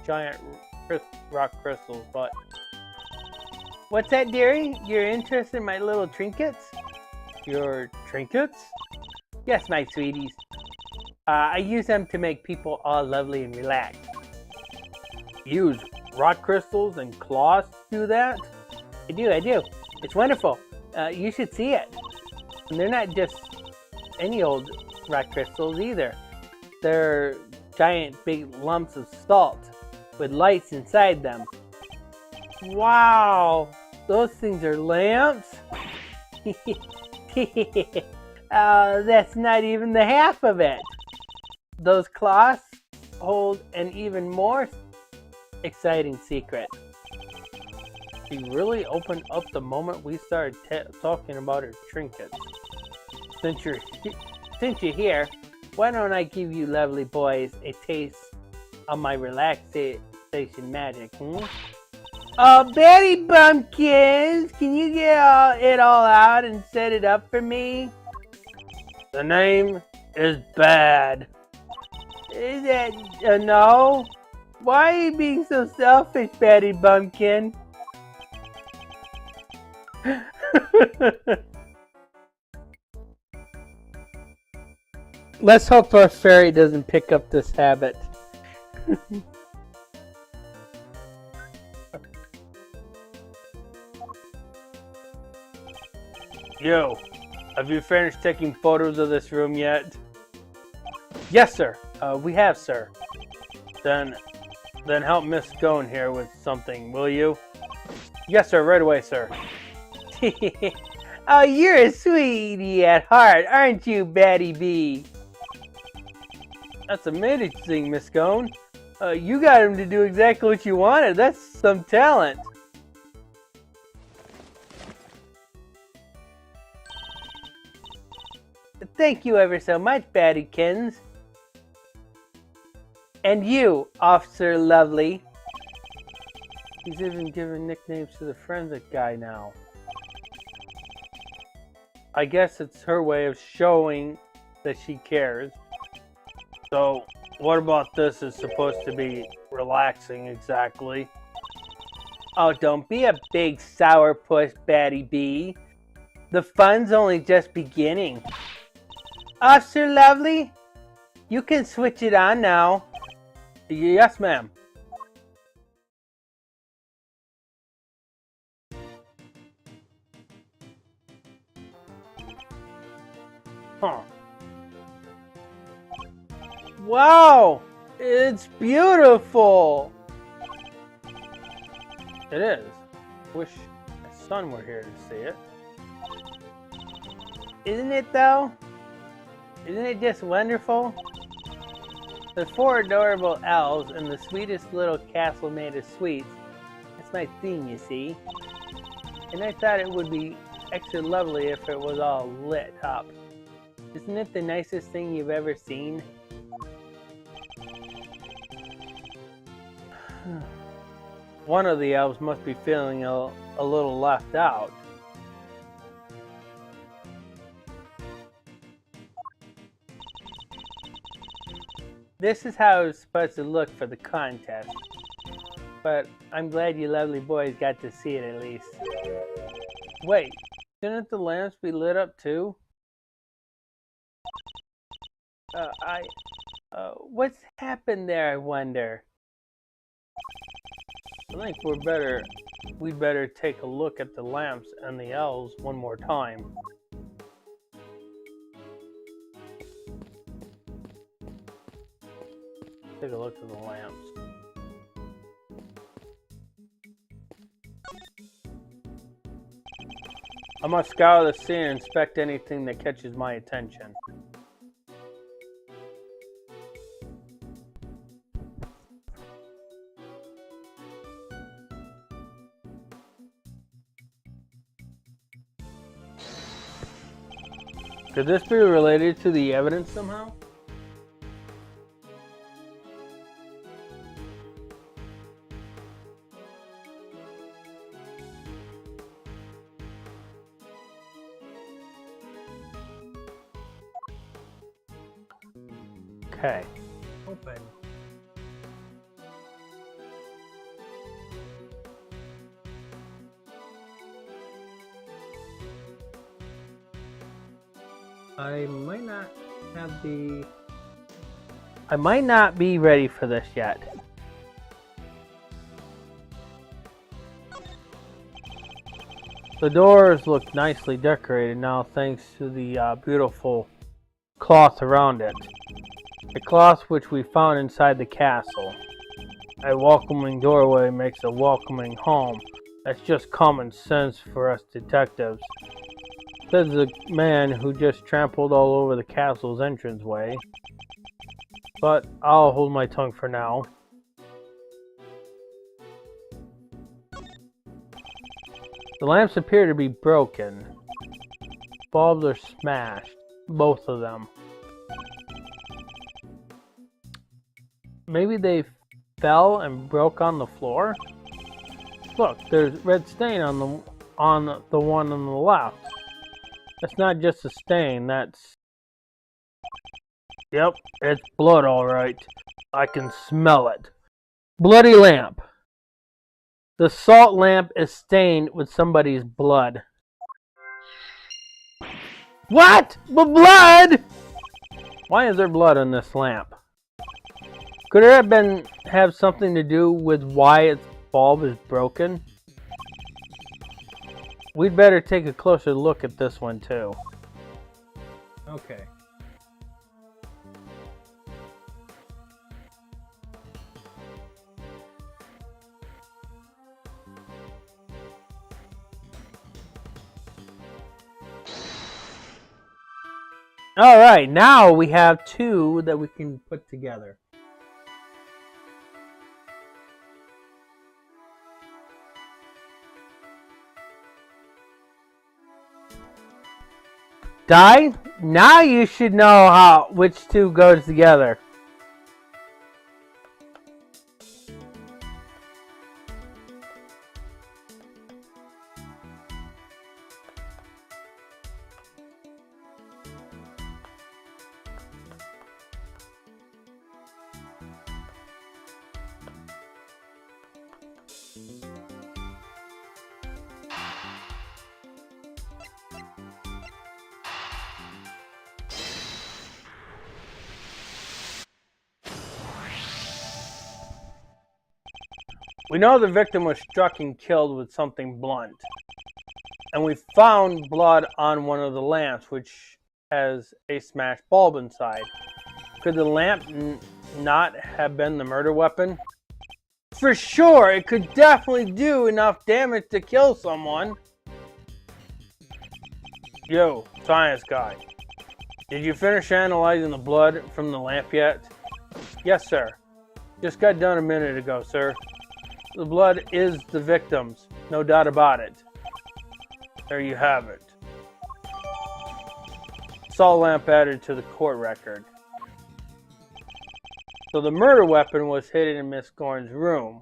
giant rock crystals, but... What's that, dearie? You're interested in my little trinkets? Your trinkets? Yes, my sweeties. I use them to make people all lovely and relaxed. Use rock crystals and cloths to do that? I do. It's wonderful. You should see it. And they're not just any old rock crystals either. They're giant big lumps of salt with lights inside them. Wow! Those things are lamps? That's not even the half of it. Those cloths hold an even more exciting secret. She really opened up the moment we started talking about her trinkets. Since you're here, why don't I give you lovely boys a taste of my relaxation magic, Betty Bumpkins, can you get it all out and set it up for me? The name is Bad. Is that a no? Why are you being so selfish, Patty Bumpkin? Let's hope our fairy doesn't pick up this habit. Yo, have you finished taking photos of this room yet? Yes, sir. We have, sir. Then help Miss Scone here with something, will you? Yes, sir. Right away, sir. Oh, you're a sweetie at heart, aren't you, Batty B? That's amazing, Miss Scone. You got him to do exactly what you wanted. That's some talent. Thank you ever so much, Battykins. And you, Officer Lovely. He's even giving nicknames to the forensic guy now. I guess it's her way of showing that she cares. So, what about this is supposed to be relaxing exactly? Oh, don't be a big sourpuss, Batty B. The fun's only just beginning. Officer Lovely, you can switch it on now. Yes, ma'am. Huh. Wow! It's beautiful! It is. Wish my son were here to see it. Isn't it though? Isn't it just wonderful? The 4 adorable elves and the sweetest little castle made of sweets. That's my theme, you see. And I thought it would be extra lovely if it was all lit up. Isn't it the nicest thing you've ever seen? One of the elves must be feeling a little left out. This is how it's supposed to look for the contest. But I'm glad you lovely boys got to see it at least. Wait, shouldn't the lamps be lit up too? What's happened there, I wonder? I think we'd better take a look at the lamps and the elves one more time. Take a look at the lamps. I must scour the scene and inspect anything that catches my attention. Could this be related to the evidence somehow? Okay. Open. I might not be ready for this yet. The doors look nicely decorated now thanks to the beautiful cloth around it. A cloth which we found inside the castle. A welcoming doorway makes a welcoming home. That's just common sense for us detectives. Says the man who just trampled all over the castle's entranceway. But I'll hold my tongue for now. The lamps appear to be broken. Bulbs are smashed. Both of them. Maybe they fell and broke on the floor? Look, there's red stain on the one on the left. That's not just a stain, that's... Yep, it's blood alright. I can smell it. Bloody lamp. The salt lamp is stained with somebody's blood. What? But blood? Why is there blood on this lamp? Could it have something to do with why its bulb is broken? We'd better take a closer look at this one too. Okay. All right, now we have two that we can put together. Die? Now you should know which two goes together. We know the victim was struck and killed with something blunt. And we found blood on one of the lamps, which has a smashed bulb inside. Could the lamp not have been the murder weapon? For sure, it could definitely do enough damage to kill someone. Yo, science guy. Did you finish analyzing the blood from the lamp yet? Yes, sir. Just got done a minute ago, sir. The blood is the victim's, no doubt about it. There you have it. Salt lamp added to the court record. So the murder weapon was hidden in Miss Gorn's room.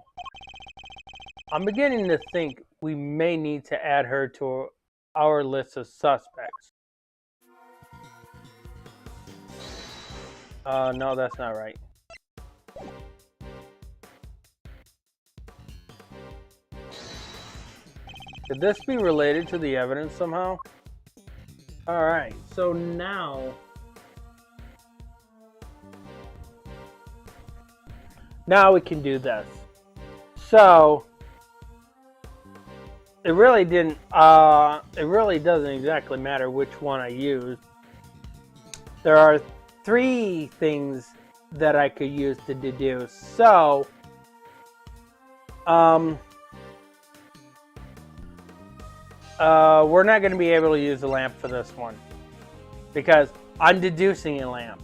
I'm beginning to think we may need to add her to our list of suspects. No, that's not right. Could this be related to the evidence somehow? Alright, so now we can do this. So it really doesn't exactly matter which one I use. There are three things that I could use to deduce. So we're not going to be able to use the lamp for this one because I'm deducing a lamp.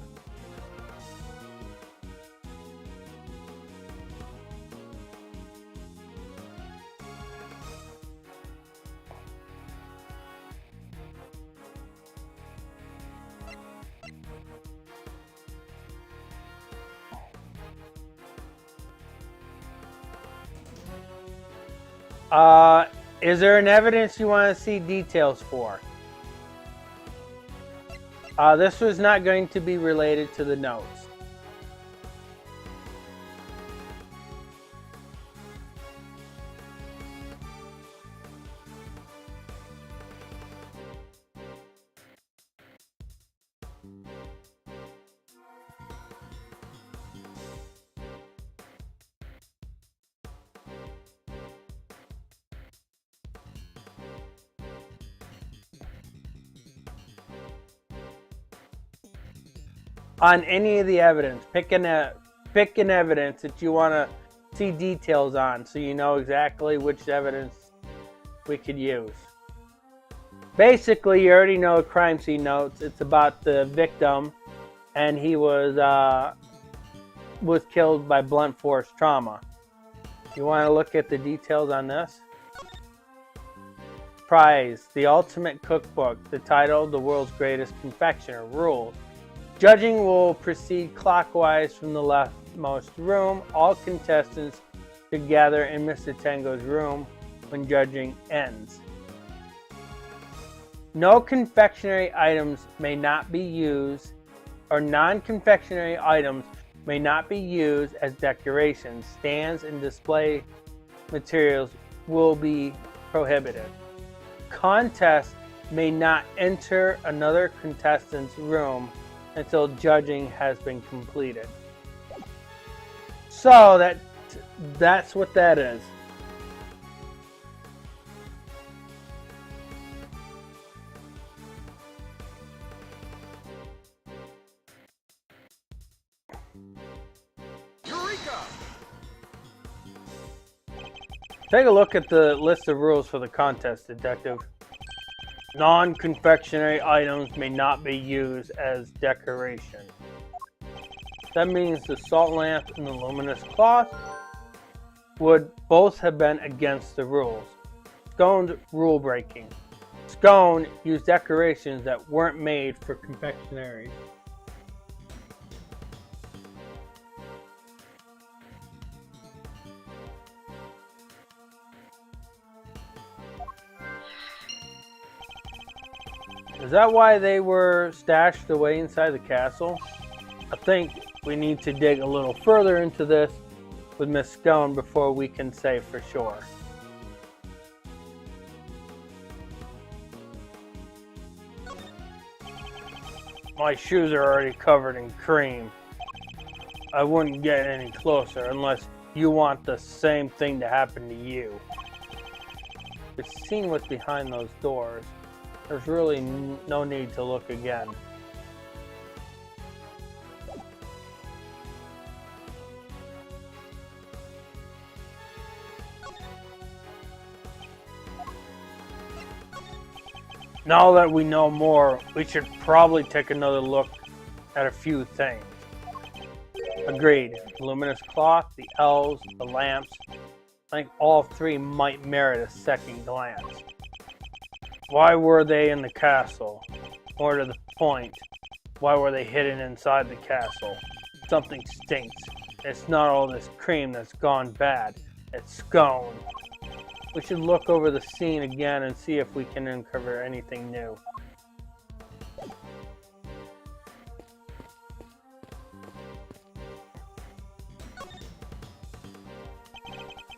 Is there an evidence you want to see details for? This was not going to be related to the notes. On any of the evidence, pick an evidence that you want to see details on so you know exactly which evidence we could use. Basically, you already know crime scene notes. It's about the victim, and he was killed by blunt force trauma. You want to look at the details on this? Prize, the ultimate cookbook, the title, the world's greatest confectioner, rules. Judging will proceed clockwise from the leftmost room. All contestants should gather in Mr. Tango's room when judging ends. No confectionery items may not be used, or non-confectionery items may not be used as decorations. Stands and display materials will be prohibited. Contests may not enter another contestant's room until judging has been completed. So that's what that is. Eureka! Take a look at the list of rules for the contest, Detective. Non-confectionery items may not be used as decoration. That means the salt lamp and the luminous cloth would both have been against the rules. Scone's rule breaking. Scone used decorations that weren't made for confectionery. Is that why they were stashed away inside the castle? I think we need to dig a little further into this with Miss Scone before we can say for sure. My shoes are already covered in cream. I wouldn't get any closer unless you want the same thing to happen to you. We've seen what's behind those doors. There's really no need to look again. Now that we know more, we should probably take another look at a few things. Agreed. The luminous cloth, the elves, the lamps. I think all three might merit a second glance. Why were they in the castle? More to the point, why were they hidden inside the castle? Something stinks. It's not all this cream that's gone bad. It's Scone. We should look over the scene again and see if we can uncover anything new.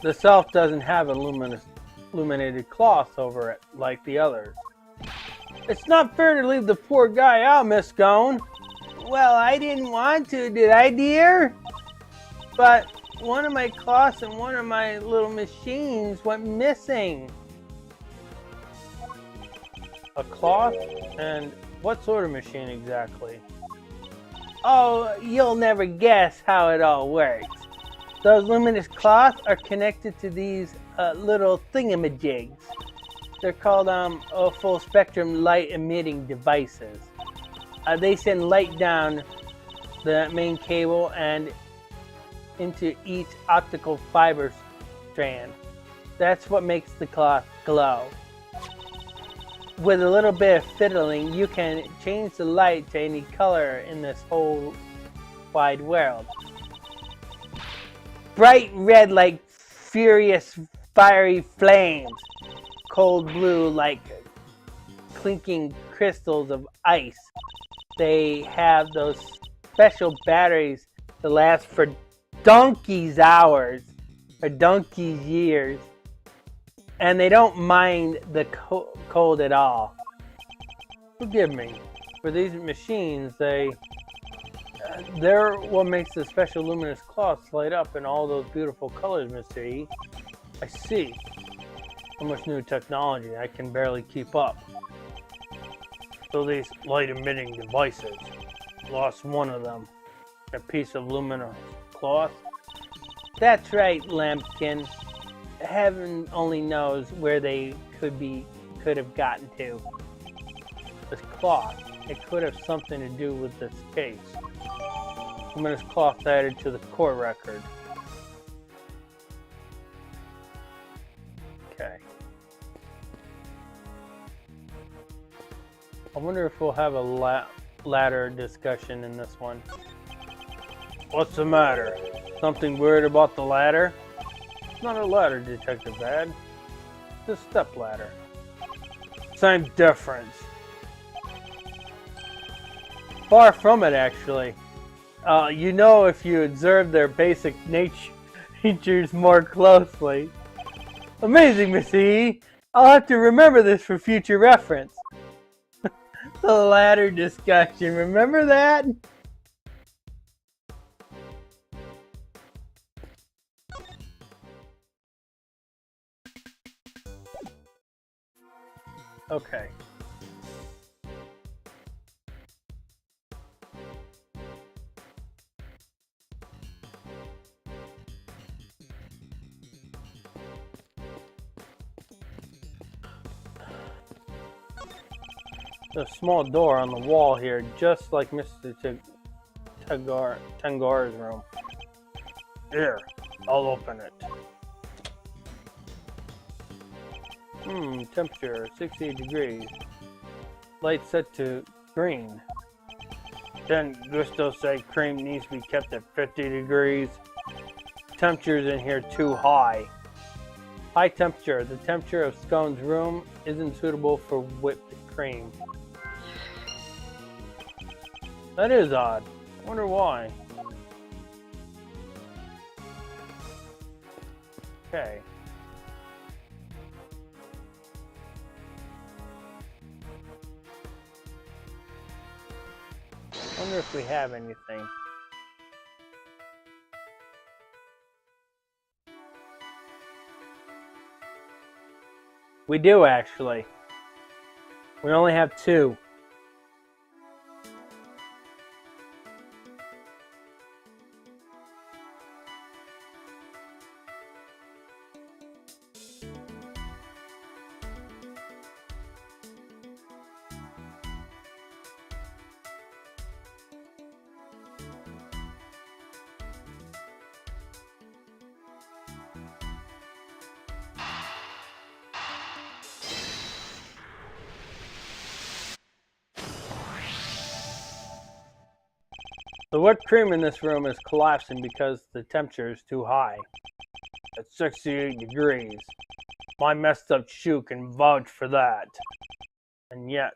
This elf doesn't have a illuminated cloth over it like the others. It's not fair to leave the poor guy out, Miss Scone. Well, I didn't want to, did I, dear? But one of my cloths and one of my little machines went missing. A cloth? And what sort of machine exactly? Oh, you'll never guess how it all works. Those luminous cloths are connected to these little thingamajigs. They're called full spectrum light emitting devices. They send light down the main cable and into each optical fiber strand. That's what makes the cloth glow. With a little bit of fiddling, you can change the light to any color in this whole wide world. Bright red like furious fiery flames. Cold blue like clinking crystals of ice. They have those special batteries that last for donkey's hours or donkey's years. And they don't mind the cold at all. Forgive me. For these machines, they're what makes the special luminous cloths light up in all those beautiful colors, Mr. E. I see. So much new technology, I can barely keep up. So these light-emitting devices, lost one of them. A piece of luminous cloth. That's right, Lambkin. Heaven only knows where they could have gotten to. This cloth, it could have something to do with this case. Luminous cloth added to the court record. Okay. I wonder if we'll have a ladder discussion in this one. What's the matter? Something weird about the ladder? It's not a ladder, Detective Bad. It's a step ladder. Same difference. Far from it, actually. You know if you observe their basic natures more closely. Amazing, Miss E. I'll have to remember this for future reference. The ladder discussion, remember that? Okay. There's a small door on the wall here, just like Mr. Tangar's room. Here, I'll open it. Temperature 68 degrees. Light set to green. Then Gusto said cream needs to be kept at 50 degrees. Temperature's in here too high. High temperature. The temperature of Scone's room isn't suitable for whipped cream. That is odd. I wonder why. Okay. I wonder if we have anything. We do, actually. We only have 2. The whipped cream in this room is collapsing because the temperature is too high. At 68 degrees. My messed up shoe can vouch for that. And yet,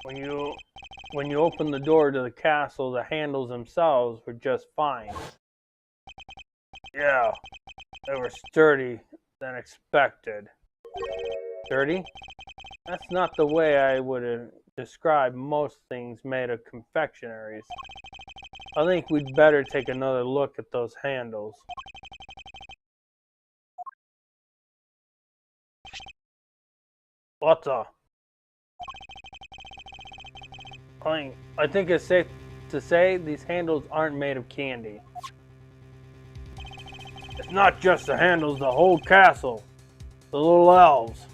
when you open the door to the castle, the handles themselves were just fine. Yeah, they were sturdy than expected. Sturdy? That's not the way I would have described most things made of confectionaries. I think we'd better take another look at those handles. What the? I think it's safe to say these handles aren't made of candy. It's not just the handles, the whole castle. The little elves.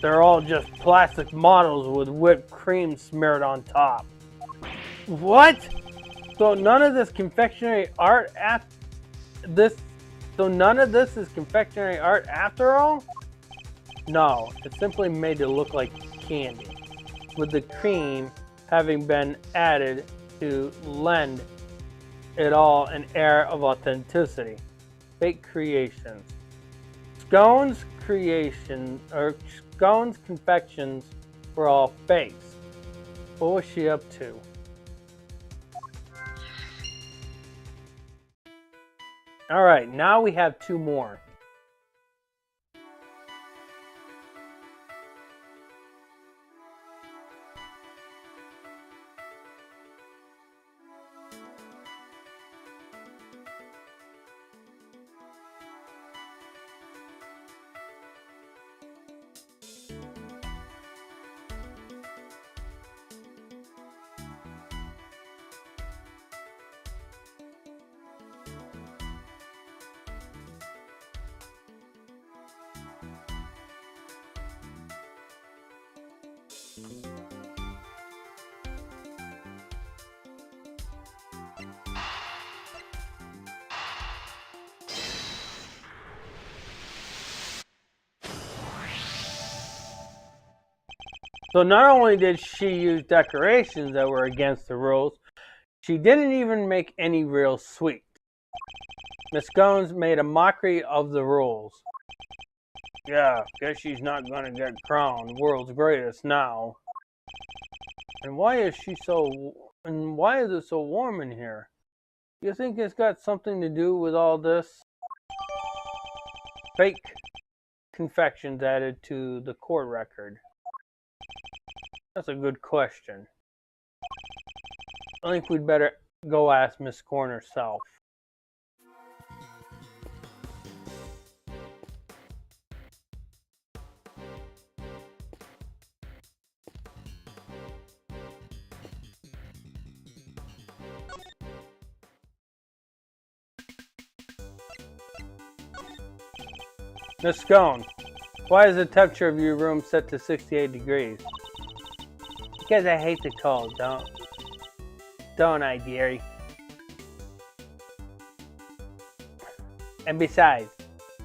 They're all just plastic models with whipped cream smeared on top. What? So none of this confectionery art So none of this is confectionery art after all? No, it's simply made to look like candy, with the cream having been added to lend it all an air of authenticity. Fake creations. Scone's confections were all fakes. What was she up to? Alright, now we have 2 more. So not only did she use decorations that were against the rules, she didn't even make any real sweets. Miss Scones made a mockery of the rules. Yeah, guess she's not gonna get crowned world's greatest now. And why is she so... And why is it so warm in here? You think it's got something to do with all this? Fake confections added to the court record. That's a good question. I think we'd better go ask Miss Corn herself. Miss Scone, why is the temperature of your room set to 68 degrees? Because I hate the cold, don't I, dearie? And besides,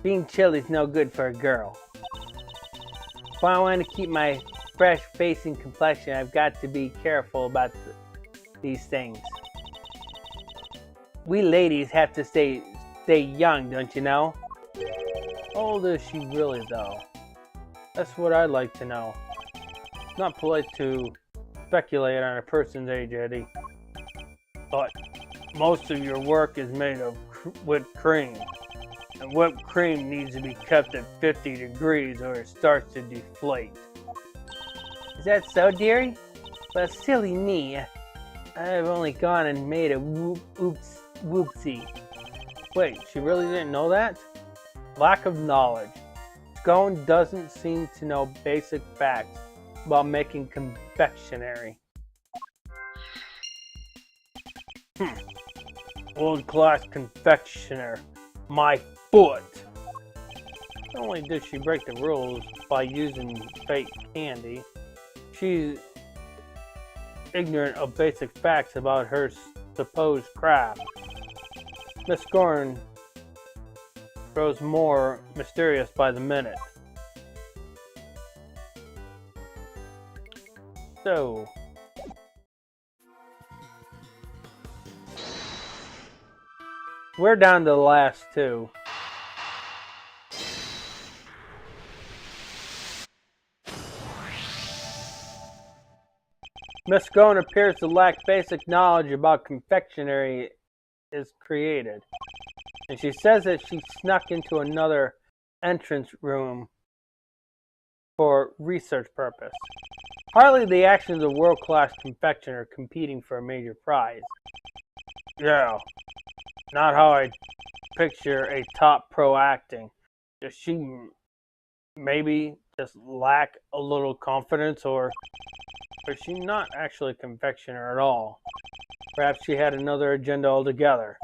being chilly is no good for a girl. If I want to keep my fresh face and complexion, I've got to be careful about these things. We ladies have to stay young, don't you know? How old is she really, though? That's what I'd like to know. It's not polite to speculate on a person's age, Eddie. But most of your work is made of whipped cream. And whipped cream needs to be kept at 50 degrees or it starts to deflate. Is that so, dearie? Well, silly me. I've only gone and made a whoopsie. Wait, she really didn't know that? Lack of knowledge. Scone doesn't seem to know basic facts about making confectionery. World-class confectioner. My foot. Not only did she break the rules by using fake candy, she's ignorant of basic facts about her supposed craft. Miss Scorn grows more mysterious by the minute. So, we're down to the last two. Miss Scone appears to lack basic knowledge about confectionery is created. And she says that she snuck into another entrance room for research purpose. Hardly the actions of a world-class confectioner competing for a major prize. Yeah, not how I picture a top pro acting. Does she maybe just lack a little confidence, or is she not actually a confectioner at all? Perhaps she had another agenda altogether.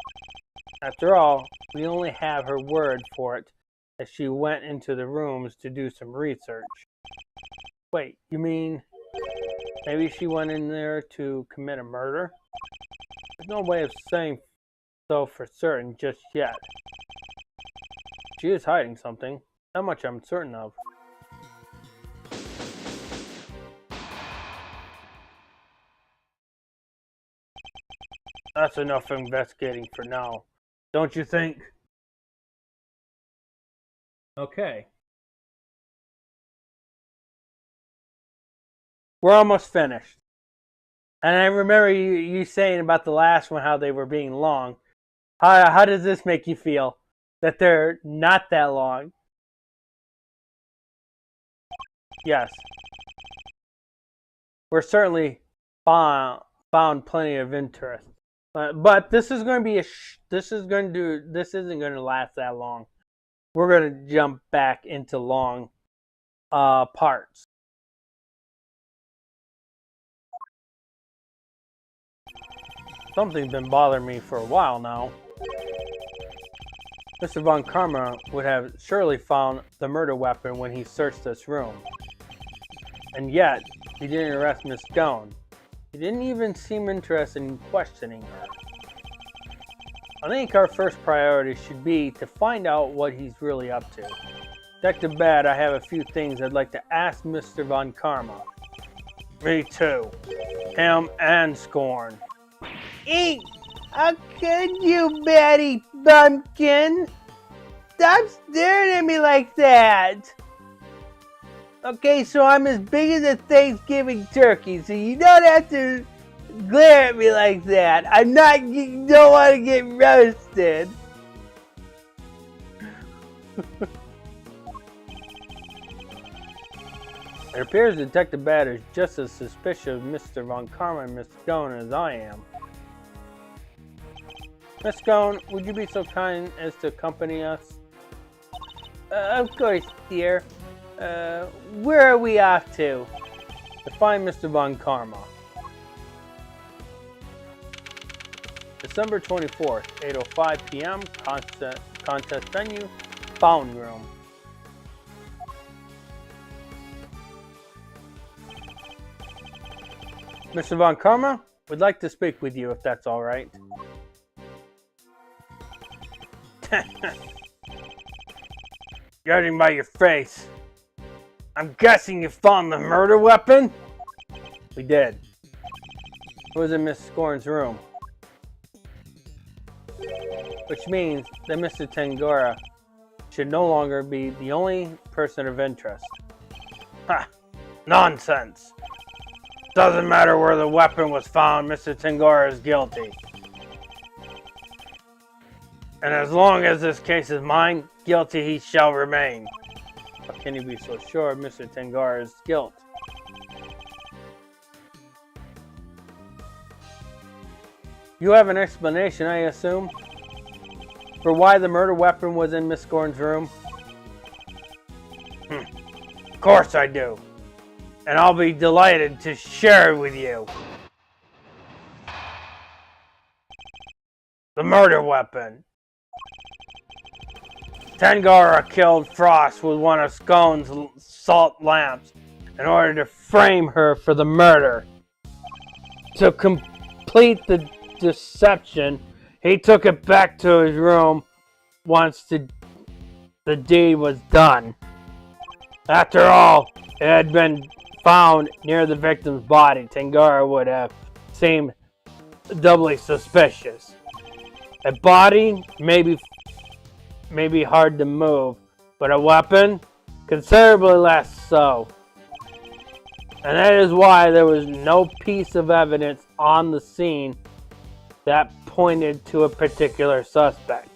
After all, we only have her word for it that she went into the rooms to do some research. Wait, you mean maybe she went in there to commit a murder? There's no way of saying so for certain just yet. She is hiding something. That much I'm certain of. That's enough investigating for now. Don't you think? Okay. We're almost finished. And I remember you saying about the last one how they were being long. How does this make you feel? That they're not that long? Yes. We're certainly found plenty of interest. But this is going to be this isn't going to last that long. We're going to jump back into long parts. Something's been bothering me for a while now. Mr. Von Karma would have surely found the murder weapon when he searched this room. And yet, he didn't arrest Miss Scone. He didn't even seem interested in questioning her. I think our first priority should be to find out what he's really up to. Detective Bad, I have a few things I'd like to ask Mr. Von Karma. Me too. Him and Scorn. Eat! How could you, Batty Bumpkin? Stop staring at me like that! Okay, so I'm as big as a Thanksgiving turkey, so you don't have to glare at me like that. Don't want to get roasted. It appears Detective Bad is just as suspicious of Mr. Von Karma and Miss Scone as I am. Miss Scone, would you be so kind as to accompany us? Of course, dear. Where are we off to? To find Mr. Von Karma. December 24th, 8:05 p.m. Contest venue, Fountain Room. Mr. Von Karma, would like to speak with you if that's all right. Judging by your face, I'm guessing you found the murder weapon? We did. It was in Miss Scorn's room. Which means that Mr. Tangora should no longer be the only person of interest. Ha! Nonsense! Doesn't matter where the weapon was found, Mr. Tangora is guilty. And as long as this case is mine, guilty he shall remain. How can you be so sure of Mr. Tangora's guilt? You have an explanation, I assume, for why the murder weapon was in Miss Scorn's room? Of course I do. And I'll be delighted to share it with you. The murder weapon. Tangora killed Frost with one of Scone's salt lamps in order to frame her for the murder. To complete the deception, he took it back to his room once the deed was done. After all, it had been found near the victim's body. Tangora would have seemed doubly suspicious. A body may be hard to move, but a weapon considerably less so. And that is why there was no piece of evidence on the scene that pointed to a particular suspect.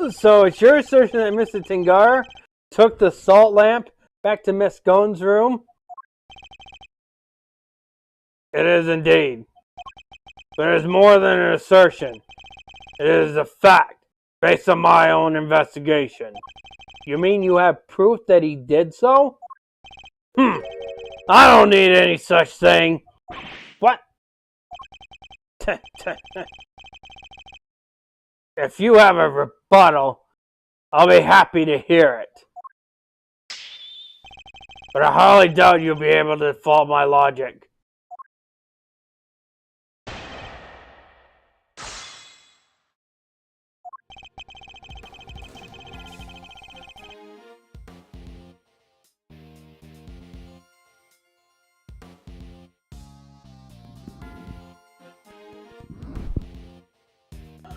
So it's your assertion that Mr. Tangora took the salt lamp back to Miss Scone's room? It is indeed. But it is more than an assertion. It is a fact, based on my own investigation. You mean you have proof that he did so? I don't need any such thing. What? If you have a rebuttal, I'll be happy to hear it. But I highly doubt you'll be able to follow my logic.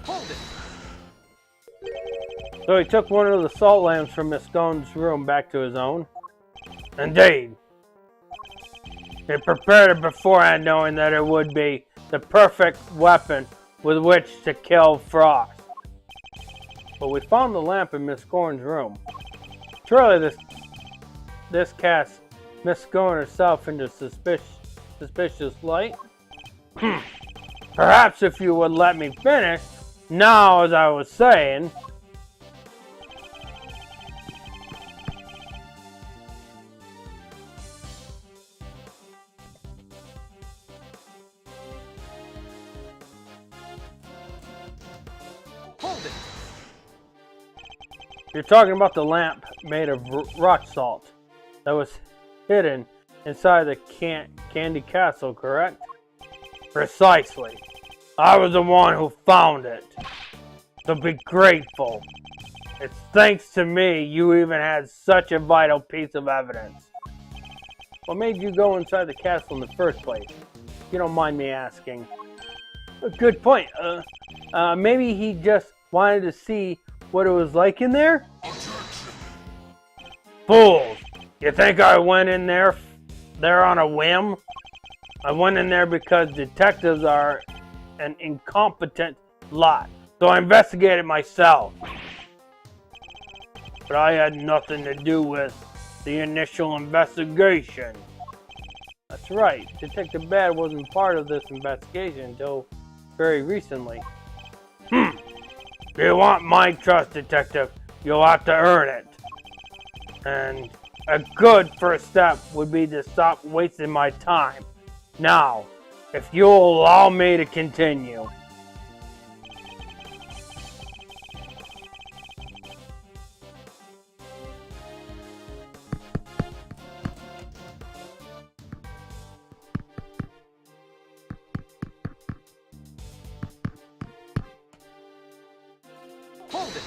Hold it. So he took one of the salt lamps from Miss Scone's room back to his own? Indeed. He prepared it beforehand knowing that it would be the perfect weapon with which to kill Frost. But we found the lamp in Miss Scorn's room. Surely this casts Miss Scorn herself into suspicious light? Perhaps if you would let me finish. Now, as I was saying, Hold it. you're talking about the lamp made of rock salt that was hidden inside the Candy Castle, correct? Precisely. I was the one who found it. So be grateful. It's thanks to me you even had such a vital piece of evidence. What made you go inside the castle in the first place? If you don't mind me asking. Good point. Maybe he just wanted to see what it was like in there? Fools! You think I went in there on a whim? I went in there because detectives are an incompetent lot, so I investigated myself. But I had nothing to do with the initial investigation. That's right, Detective Bad wasn't part of this investigation until very recently. If you want my trust, Detective, you'll have to earn it. And a good first step would be to stop wasting my time. Now, if you'll allow me to continue. Hold it.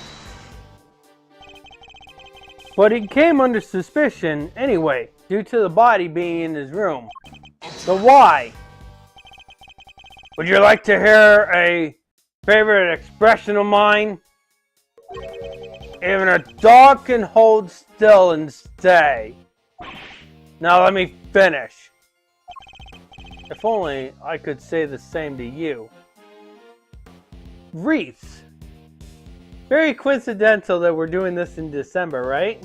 But he came under suspicion anyway, due to the body being in his room. So why? Would you like to hear a favorite expression of mine? Even a dog can hold still and stay. Now let me finish. If only I could say the same to you. Wreaths. Very coincidental that we're doing this in December, right?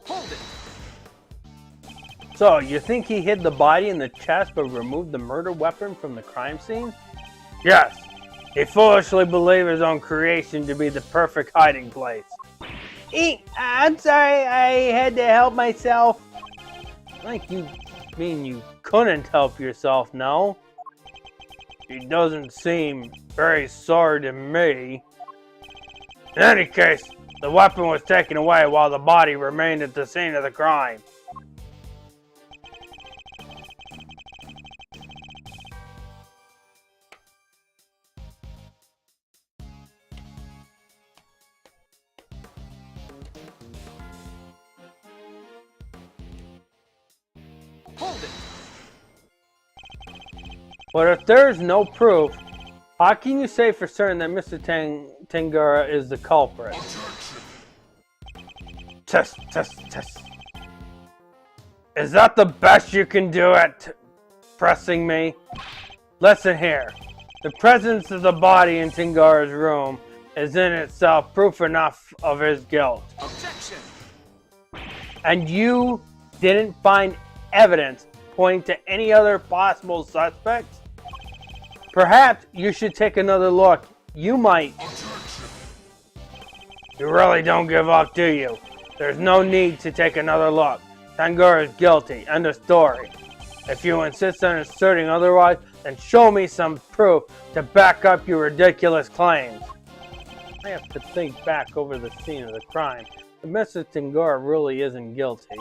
Hold it. So, you think he hid the body in the chest but removed the murder weapon from the crime scene? Yes. He foolishly believed his own creation to be the perfect hiding place. I'm sorry, I had to help myself. Like you mean you couldn't help yourself, no? He doesn't seem very sorry to me. In any case, the weapon was taken away while the body remained at the scene of the crime. Hold it. But if there's no proof, how can you say for certain that Mr. Tangara is the culprit? Test. Is that the best you can do at pressing me? Listen here. The presence of the body in Tangara's room is in itself proof enough of his guilt. Objection. And you didn't find evidence pointing to any other possible suspects? Perhaps you should take another look. You might. You really don't give up, do you? There's no need to take another look. Tangara is guilty. End of story. If you insist on asserting otherwise, then show me some proof to back up your ridiculous claims. I have to think back over the scene of the crime. If Mr. Tangara really isn't guilty,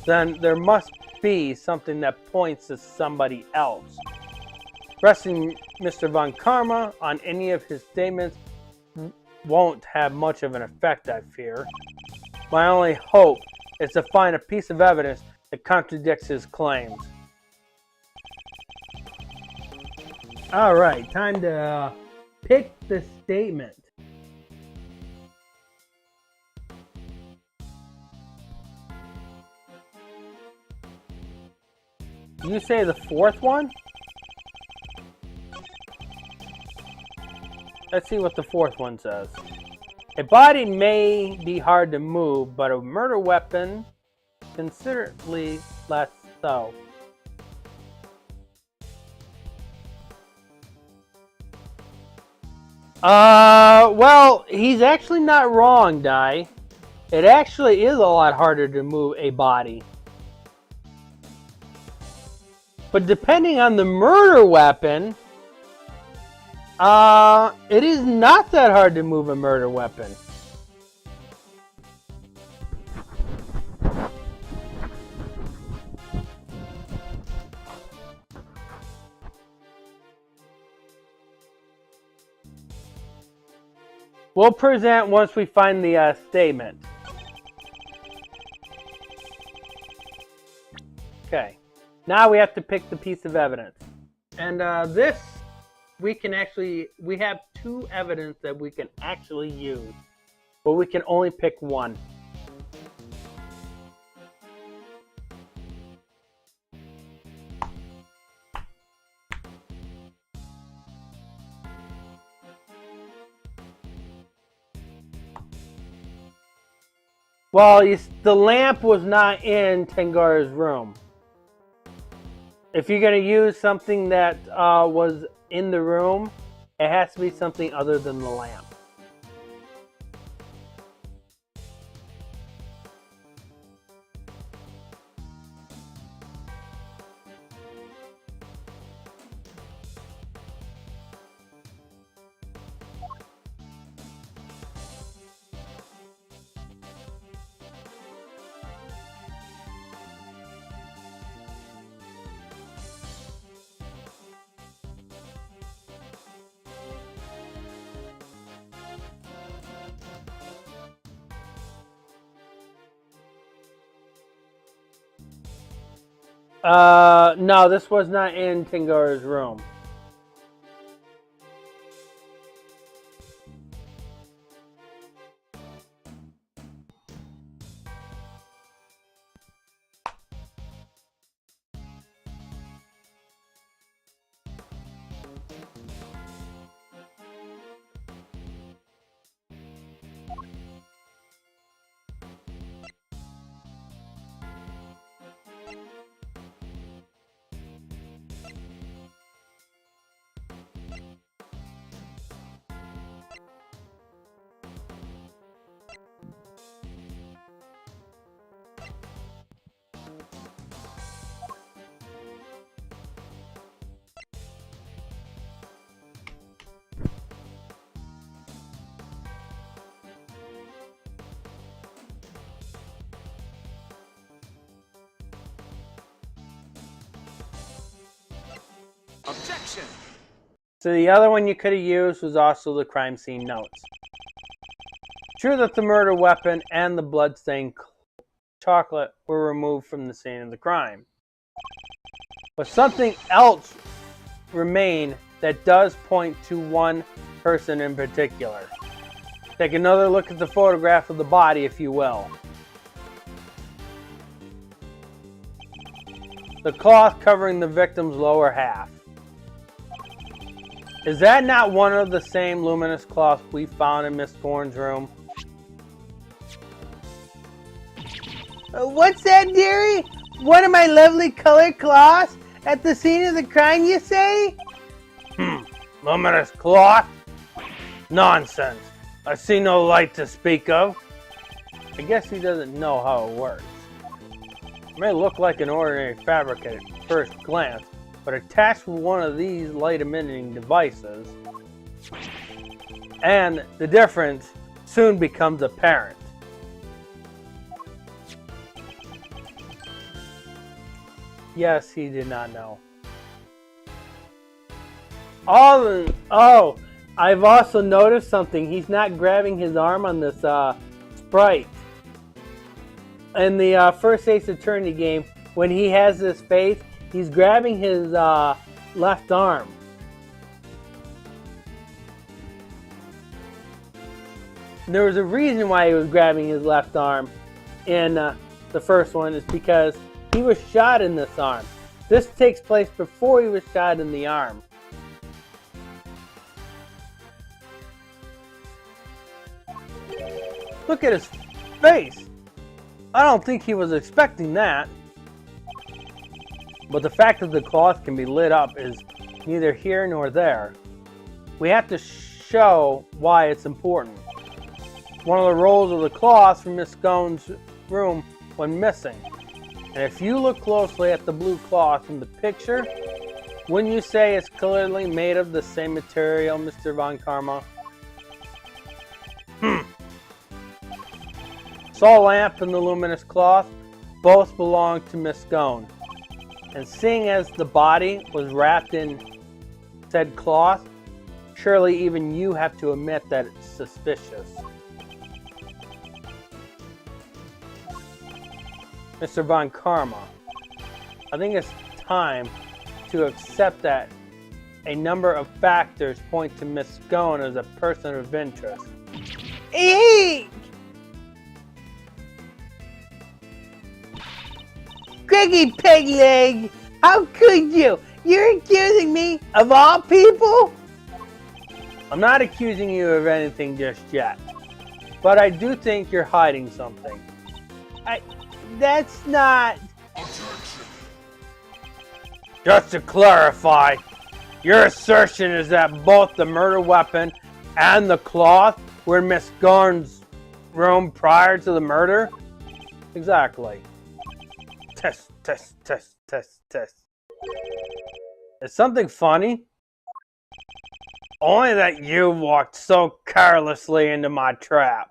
then there must be something that points to somebody else. Pressing Mr. Von Karma on any of his statements won't have much of an effect, I fear. My only hope is to find a piece of evidence that contradicts his claims. Alright, time to pick the statement. You say the fourth one? Let's see what the fourth one says. A body may be hard to move, but a murder weapon considerably less so. Well, he's actually not wrong, Dai. It actually is a lot harder to move a body. But depending on the murder weapon, it is not that hard to move a murder weapon. We'll present once we find the statement. Okay. Now we have to pick the piece of evidence. And this, we have 2 evidence that we can actually use. But we can only pick one. Well, the lamp was not in Tengara's room. If you're going to use something that was in the room, it has to be something other than the lamp. No, this was not in Tengara's room. Objection! So the other one you could have used was also the crime scene notes. True that the murder weapon and the bloodstained chocolate were removed from the scene of the crime. But something else remained that does point to one person in particular. Take another look at the photograph of the body, if you will. The cloth covering the victim's lower half. Is that not one of the same luminous cloths we found in Miss Thorne's room? What's that, dearie? One of my lovely colored cloths at the scene of the crime, you say? Luminous cloth? Nonsense. I see no light to speak of. I guess he doesn't know how it works. It may look like an ordinary fabric at first glance, but attached with one of these light-emitting devices, and the difference soon becomes apparent. Yes, he did not know. Oh, I've also noticed something. He's not grabbing his arm on this sprite. In the first Ace Attorney game, when he has this face, he's grabbing his left arm. And there was a reason why he was grabbing his left arm in the first one, is because he was shot in this arm. This takes place before he was shot in the arm. Look at his face. I don't think he was expecting that. But the fact that the cloth can be lit up is neither here nor there. We have to show why it's important. One of the rolls of the cloth from Miss Scone's room went missing. And if you look closely at the blue cloth in the picture, wouldn't you say it's clearly made of the same material, Mr. Von Karma? Saw lamp and the luminous cloth both belong to Miss Scone. And seeing as the body was wrapped in said cloth, Surely even you have to admit that it's suspicious. Mr. Von Karma, I think it's time to accept that a number of factors point to Miss Scone as a person of interest. Eek! Craigie Pegleg, how could you? You're accusing me of all people? I'm not accusing you of anything just yet, but I do think you're hiding something. That's not... Just to clarify, your assertion is that both the murder weapon and the cloth were in Miss Scone's room prior to the murder? Exactly. Test, test, test, test, test. Is something funny? Only that you walked so carelessly into my trap.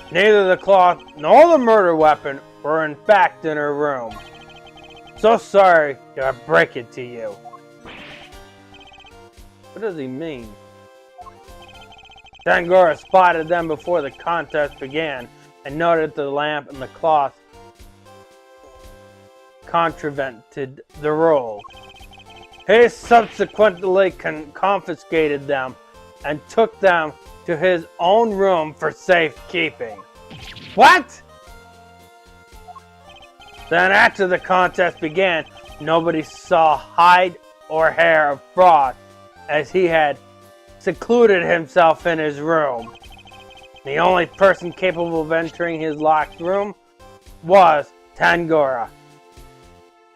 Neither the cloth nor the murder weapon were in fact in her room. So sorry to break it to you. What does he mean? Tangora spotted them before the contest began and noted the lamp and the cloth contravened the rules. He subsequently confiscated them and took them to his own room for safekeeping. What? Then after the contest began, nobody saw hide or hair of Frost as he had secluded himself in his room. The only person capable of entering his locked room was Tangora,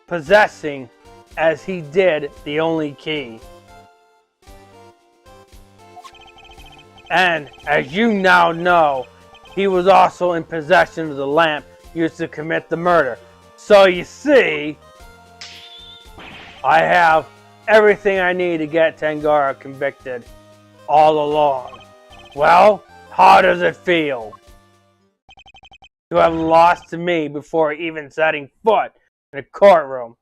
possessing, as he did, the only key. And, as you now know, he was also in possession of the lamp used to commit the murder. So you see, I have everything I need to get Tangora convicted all along. Well, how does it feel to have lost to me before even setting foot in a courtroom?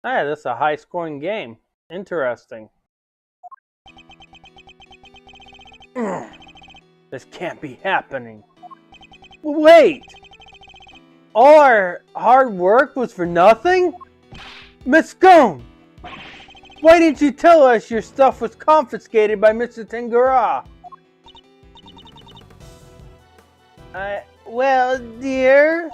Hey, this is a high-scoring game. Interesting. This can't be happening. Wait! All our hard work was for nothing? Miss Scone! Why didn't you tell us your stuff was confiscated by Mr. Tangora? Well, dear,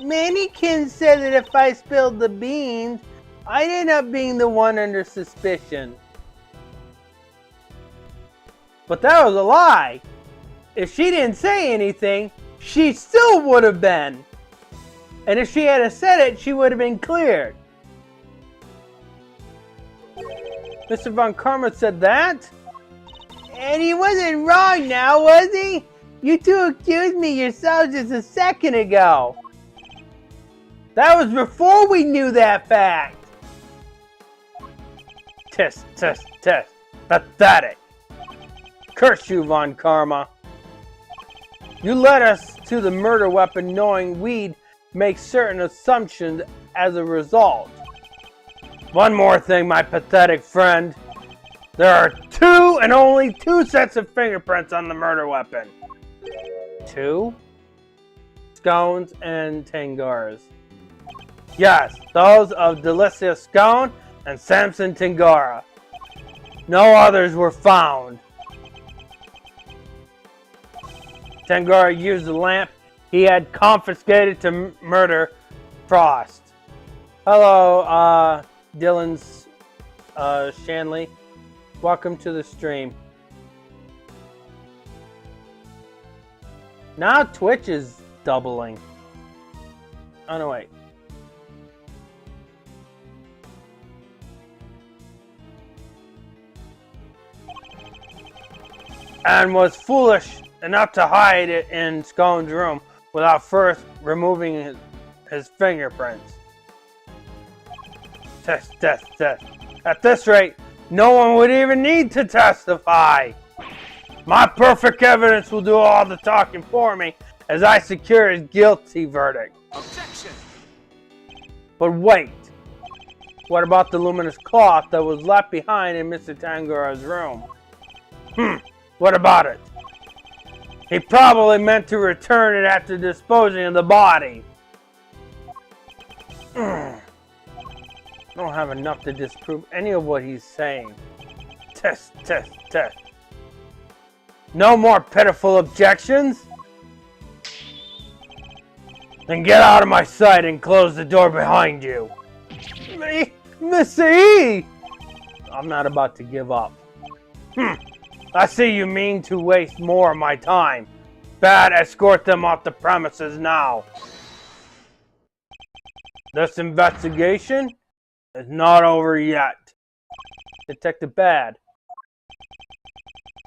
Mannequin said that if I spilled the beans, I'd end up being the one under suspicion. But that was a lie. If she didn't say anything, she still would have been. And if she had said it, she would have been cleared. Mr. Von Karma said that? And he wasn't wrong now, was he? You two accused me yourselves just a second ago. That was before we knew that fact. Test, test, test. Pathetic. Curse you, Von Karma. You led us to the murder weapon knowing we'd make certain assumptions as a result. One more thing, my pathetic friend. There are two and only two sets of fingerprints on the murder weapon. Two? Scone's and Tangora's. Yes, those of Delicia Scone and Samson Tangora. No others were found. Tangora used the lamp he had confiscated to murder Frost. Hello, Dylan Shanley. Welcome to the stream. Now Twitch is doubling. Oh no, wait. And was foolish enough to hide it in Scone's room without first removing his fingerprints. Test, test, test. At this rate, no one would even need to testify. My perfect evidence will do all the talking for me as I secure his guilty verdict. Objection! But wait! What about the luminous cloth that was left behind in Mr. Tangara's room? What about it? He probably meant to return it after disposing of the body. I don't have enough to disprove any of what he's saying. Test, test, test. No more pitiful objections? Then get out of my sight and close the door behind you. Missy! I'm not about to give up. I see you mean to waste more of my time. Bad, escort them off the premises now. This investigation is not over yet. Detective Bad.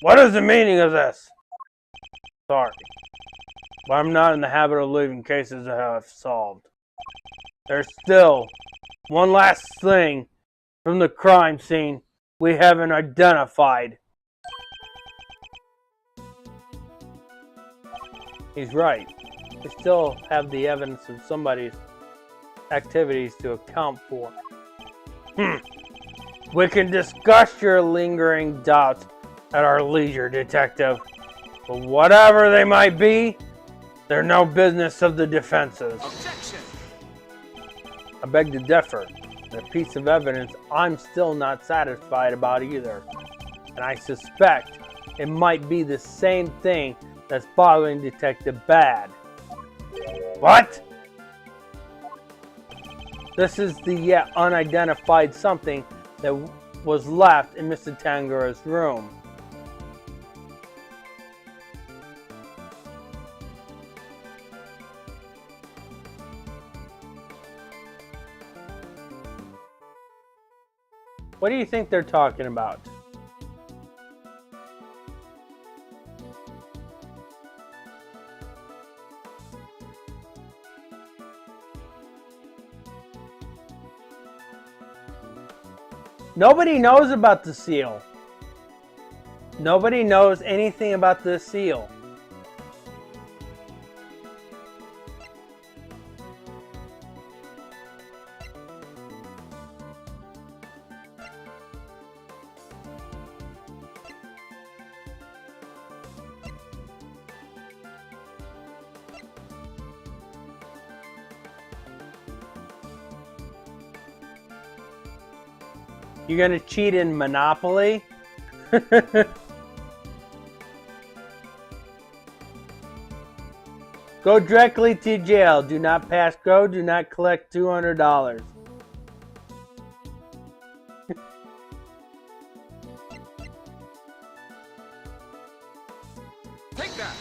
What is the meaning of this? Sorry, but I'm not in the habit of leaving cases I have solved. There's still one last thing from the crime scene we haven't identified. He's right. We still have the evidence of somebody's activities to account for. We can discuss your lingering doubts at our leisure, Detective. But whatever they might be, they're no business of the defense's. Objection! I beg to differ. The piece of evidence I'm still not satisfied about either. And I suspect it might be the same thing that's bothering Detective Bad. What? This is the yet unidentified something that was left in Mr. Tangara's room. What do you think they're talking about? Nobody knows about the seal. Nobody knows anything about the seal. You're gonna cheat in Monopoly? Go directly to jail. Do not pass go. Do not collect $200. Take that!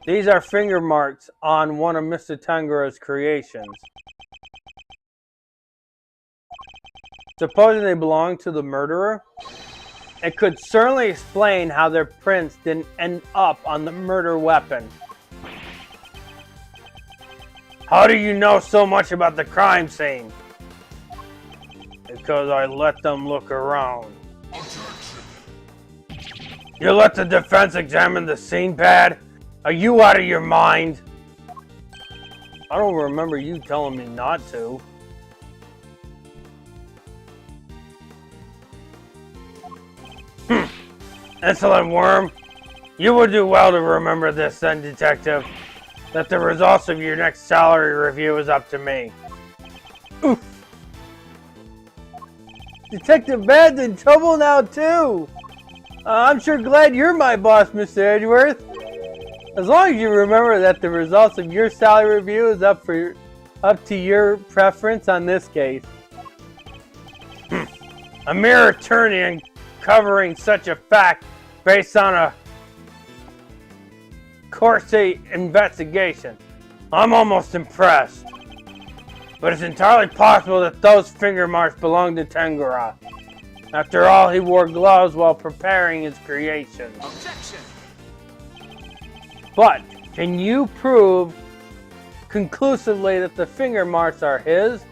These are finger marks on one of Mr. Tangara's creations. Supposing they belong to the murderer, it could certainly explain how their prints didn't end up on the murder weapon. How do you know so much about the crime scene? Because I let them look around. You let the defense examine the scene pad? Are you out of your mind? I don't remember you telling me not to. Insolent worm, you would do well to remember this then, Detective, that the results of your next salary review is up to me. Oof. Detective Bad's in trouble now too. I'm sure glad you're my boss, Mr. Edgeworth. As long as you remember that the results of your salary review is up to your preference on this case. A mere attorney uncovering such a fact based on a Corsi investigation. I'm almost impressed. But it's entirely possible that those finger marks belong to Tangara. After all, he wore gloves while preparing his creations. Objection! But can you prove conclusively that the finger marks are his?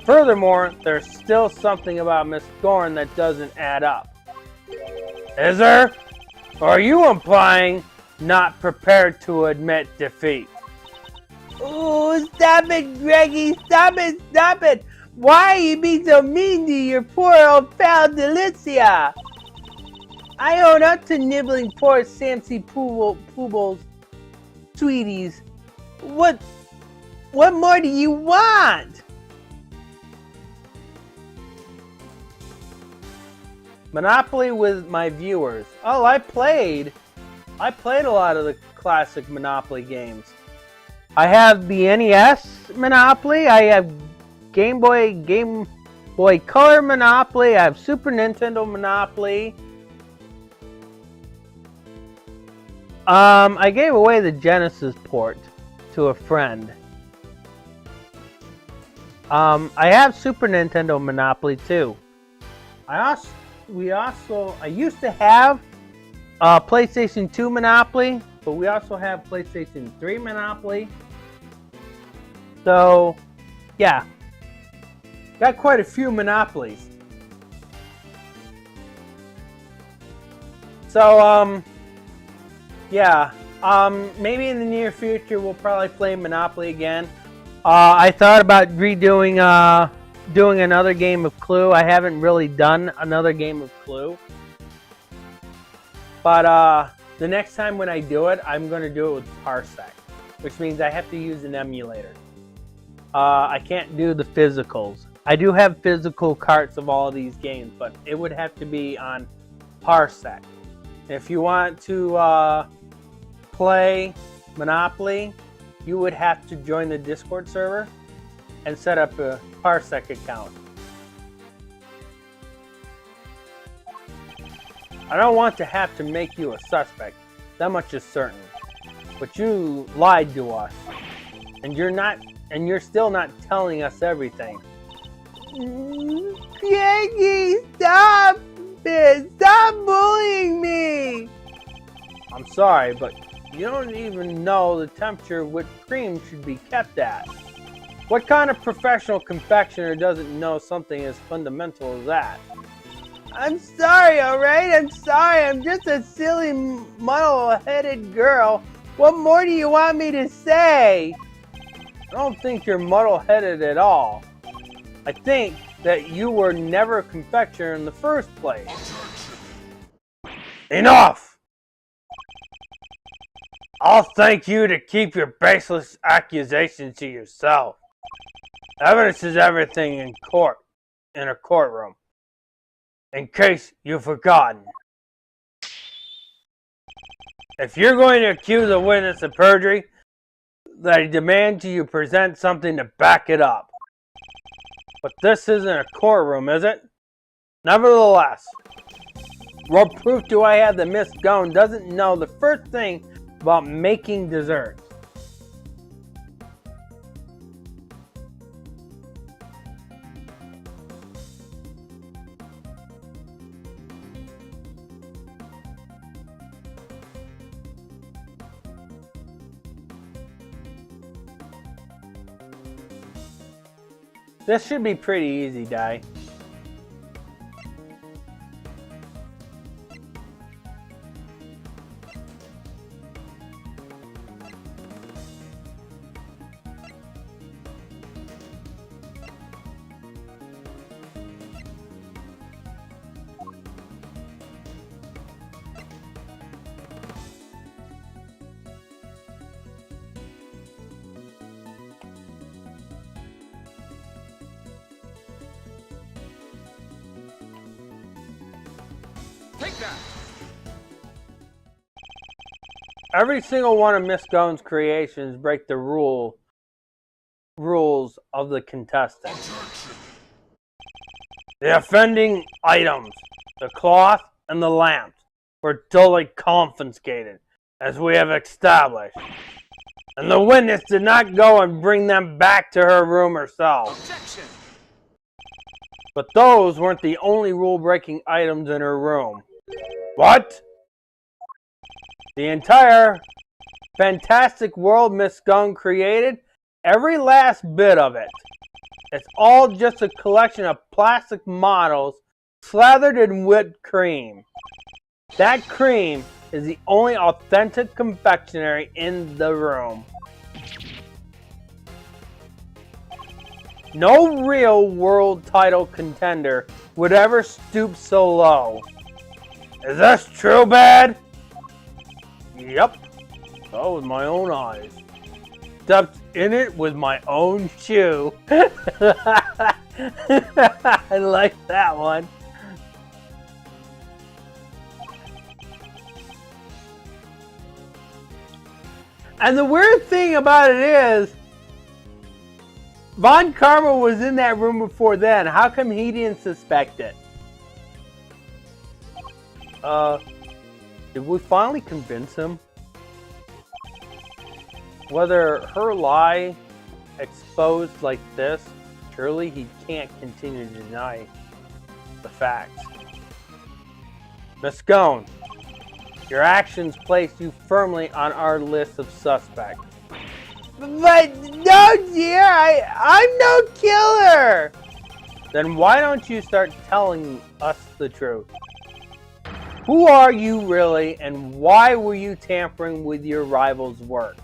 Furthermore, there's still something about Miss Thorne that doesn't add up. Is there? Or are you implying not prepared to admit defeat? Oh, stop it, Greggy! Stop it! Stop it! Why are you being so mean to your poor old pal Delicia? I own up to nibbling poor Samsy Poobles, sweeties. What more do you want? Monopoly with my viewers. Oh, I played a lot of the classic Monopoly games. I have the NES Monopoly. I have Game Boy Color Monopoly. I have Super Nintendo Monopoly. I gave away the Genesis port to a friend. I have Super Nintendo Monopoly too. I used to have PlayStation 2 Monopoly, but we also have PlayStation 3 Monopoly. So, yeah. Got quite a few Monopolies. So, yeah. Maybe in the near future we'll probably play Monopoly again. I thought about redoing, doing another game of Clue. I haven't really done another game of Clue. But, the next time when I do it, I'm going to do it with Parsec, which means I have to use an emulator. I can't do the physicals. I do have physical carts of all of these games, but it would have to be on Parsec. If you want to play Monopoly, you would have to join the Discord server and set up a Parsec account. I don't want to have to make you a suspect, that much is certain. But you lied to us, and you're still not telling us everything. Greggy, stop it! Stop bullying me! I'm sorry, but you don't even know the temperature whipped cream should be kept at. What kind of professional confectioner doesn't know something as fundamental as that? I'm sorry, alright? I'm sorry. I'm just a silly, muddle-headed girl. What more do you want me to say? I don't think you're muddle-headed at all. I think that you were never a confectioner in the first place. Enough! I'll thank you to keep your baseless accusations to yourself. Evidence is everything in a courtroom. In case you've forgotten. If you're going to accuse a witness of perjury, then I demand you present something to back it up. But this isn't a courtroom, is it? Nevertheless, what proof do I have that Miss Gone doesn't know the first thing about making desserts? This should be pretty easy, Di. Take that! Every single one of Miss Gone's creations break the rules of the contestant. The offending items, the cloth and the lamps, were duly confiscated, as we have established. And the witness did not go and bring them back to her room herself. Objection! But those weren't the only rule-breaking items in her room. What? The entire fantastic world Miss Gone created, every last bit of it. It's all just a collection of plastic models slathered in whipped cream. That cream is the only authentic confectionery in the room. No real world title contender would ever stoop so low. Is this true, Bad? Yep. Saw with my own eyes. Stepped in it with my own shoe. I like that one. And the weird thing about it is, Von Karma was in that room before then. How come he didn't suspect it? Did we finally convince him? Whether her lie exposed like this, surely he can't continue to deny the facts. Miss Scone, your actions place you firmly on our list of suspects. But no, dear, I'm no killer! Then why don't you start telling us the truth? Who are you really, and why were you tampering with your rival's work?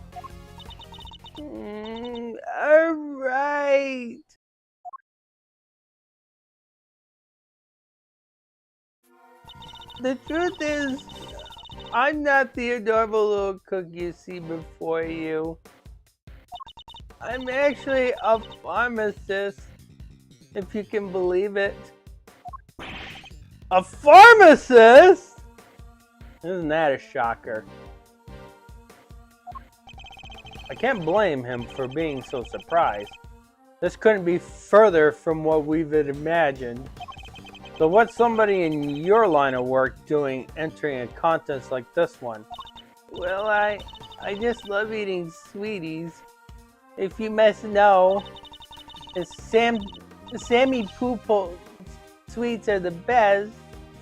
Alright. The truth is, I'm not the adorable little cook you see before you. I'm actually a pharmacist, if you can believe it. A pharmacist? Isn't that a shocker? I can't blame him for being so surprised. This couldn't be further from what we've imagined. So what's somebody in your line of work doing entering a contest like this one? Well, I just love eating sweeties. If you must know, Sammy Poople sweets are the best,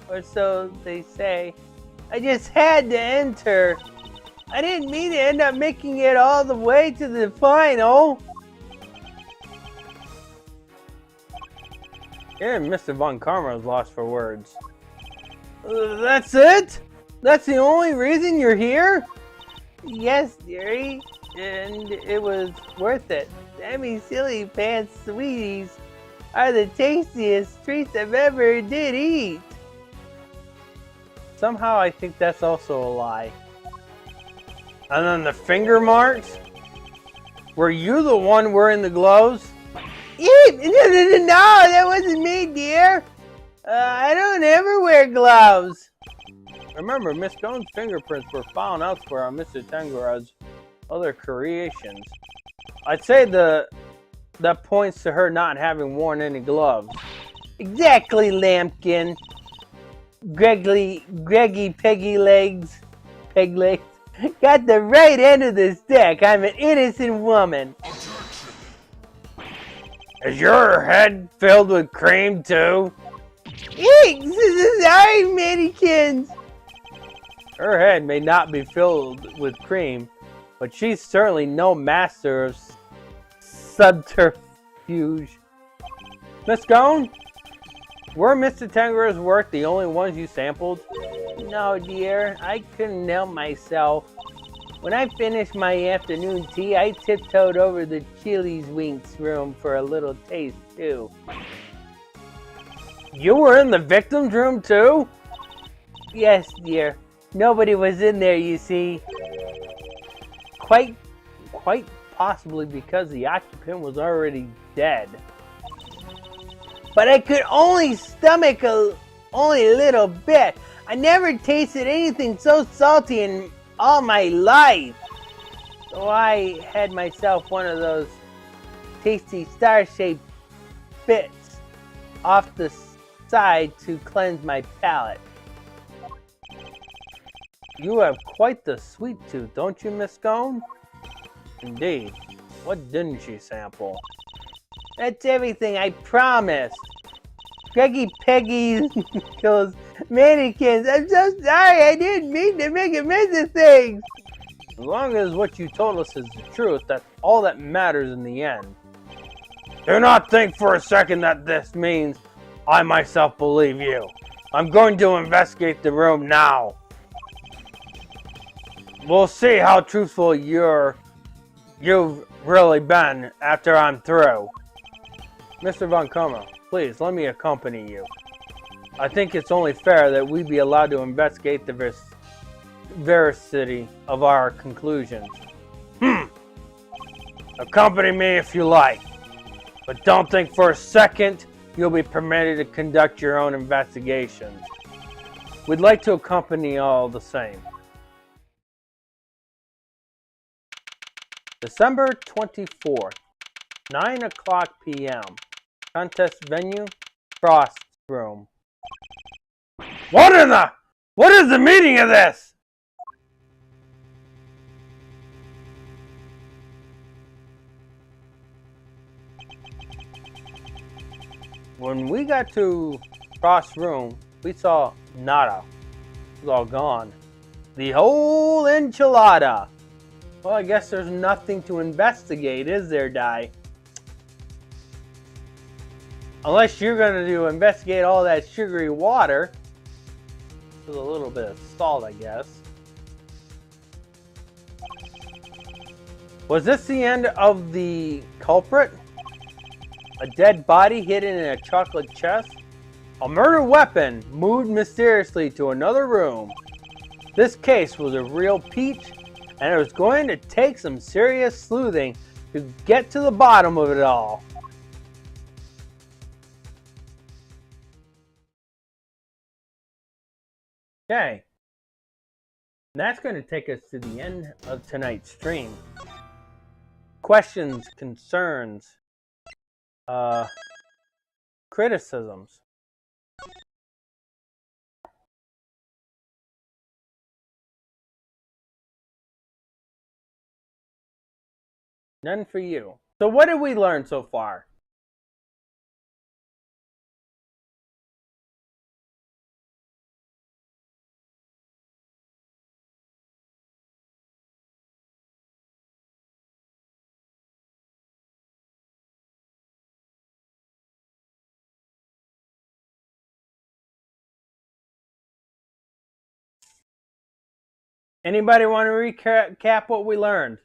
or so they say. I just had to enter. I didn't mean to end up making it all the way to the final. And Mr. Von Karma is lost for words. That's it? That's the only reason you're here? Yes, dearie. And it was worth it. Sammy Silly Pants Sweeties are the tastiest treats I've ever did eat. Somehow I think that's also a lie. And then the finger marks? Were you the one wearing the gloves? No, that wasn't me, dear. I don't ever wear gloves. Remember, Miss Stone's fingerprints were found elsewhere on Mr. Tangara's other creations. I'd say that points to her not having worn any gloves. Exactly, Lampkin. Greggy Peggy Legs. Peg Legs. Got the right end of the stick. I'm an innocent woman. Is your head filled with cream too? Eeks! Sorry, mannequins! Her head may not be filled with cream, but she's certainly no master of subterfuge. Miss Scone? Were Mr. Tangara's work the only ones you sampled? No, dear. I couldn't help myself. When I finished my afternoon tea, I tiptoed over the Chili's Winks room for a little taste, too. You were in the victim's room, too? Yes, dear. Nobody was in there, you see. Quite possibly because the occupant was already dead. But I could only stomach only a little bit. I never tasted anything so salty in all my life. So I had myself one of those tasty star-shaped bits off the side to cleanse my palate. You have quite the sweet tooth, don't you, Miss Scone? Indeed. What didn't she sample? That's everything, I promised. Greggy Peggy kills mannequins. I'm so sorry, I didn't mean to make a mess of things. As long as what you told us is the truth, that's all that matters in the end. Do not think for a second that this means I myself believe you. I'm going to investigate the room now. We'll see how truthful you've really been after I'm through. Mr. Von Como, please let me accompany you. I think it's only fair that we be allowed to investigate the veracity of our conclusions. Accompany me if you like, but don't think for a second you'll be permitted to conduct your own investigations. We'd like to accompany you all the same. December 24th, 9 o'clock p.m. Contest venue, Frost Room. What is the meaning of this? When we got to Frost Room, we saw nada. It was all gone. The whole enchilada. Well, I guess there's nothing to investigate, is there, Di? Unless you're going to investigate all that sugary water. With a little bit of salt, I guess. Was this the end of the culprit? A dead body hidden in a chocolate chest? A murder weapon moved mysteriously to another room. This case was a real peach, and it was going to take some serious sleuthing to get to the bottom of it all. Okay. That's going to take us to the end of tonight's stream. Questions, concerns, criticisms. None for you. So what did we learn so far? Anybody want to recap what we learned?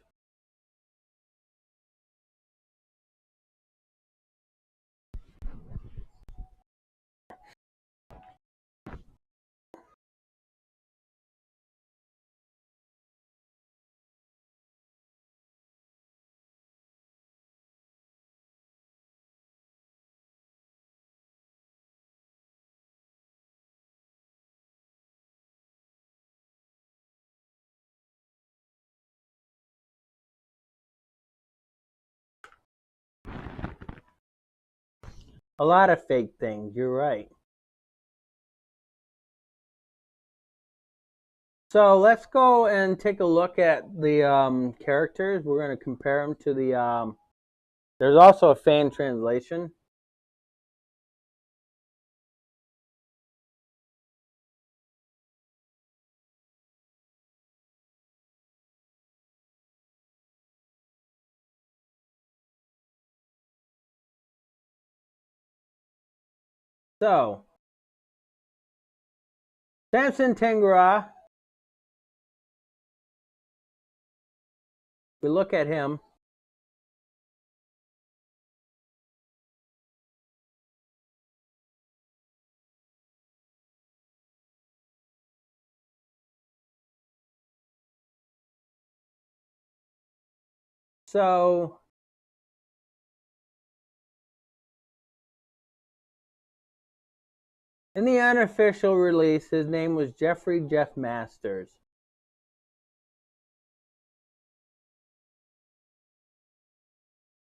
A lot of fake things, you're right. So let's go and take a look at the characters. We're going to compare them to the... there's also a fan translation. So, Samson Tangara, we look at him. So, in the unofficial release, his name was Jeffrey Jeff Masters.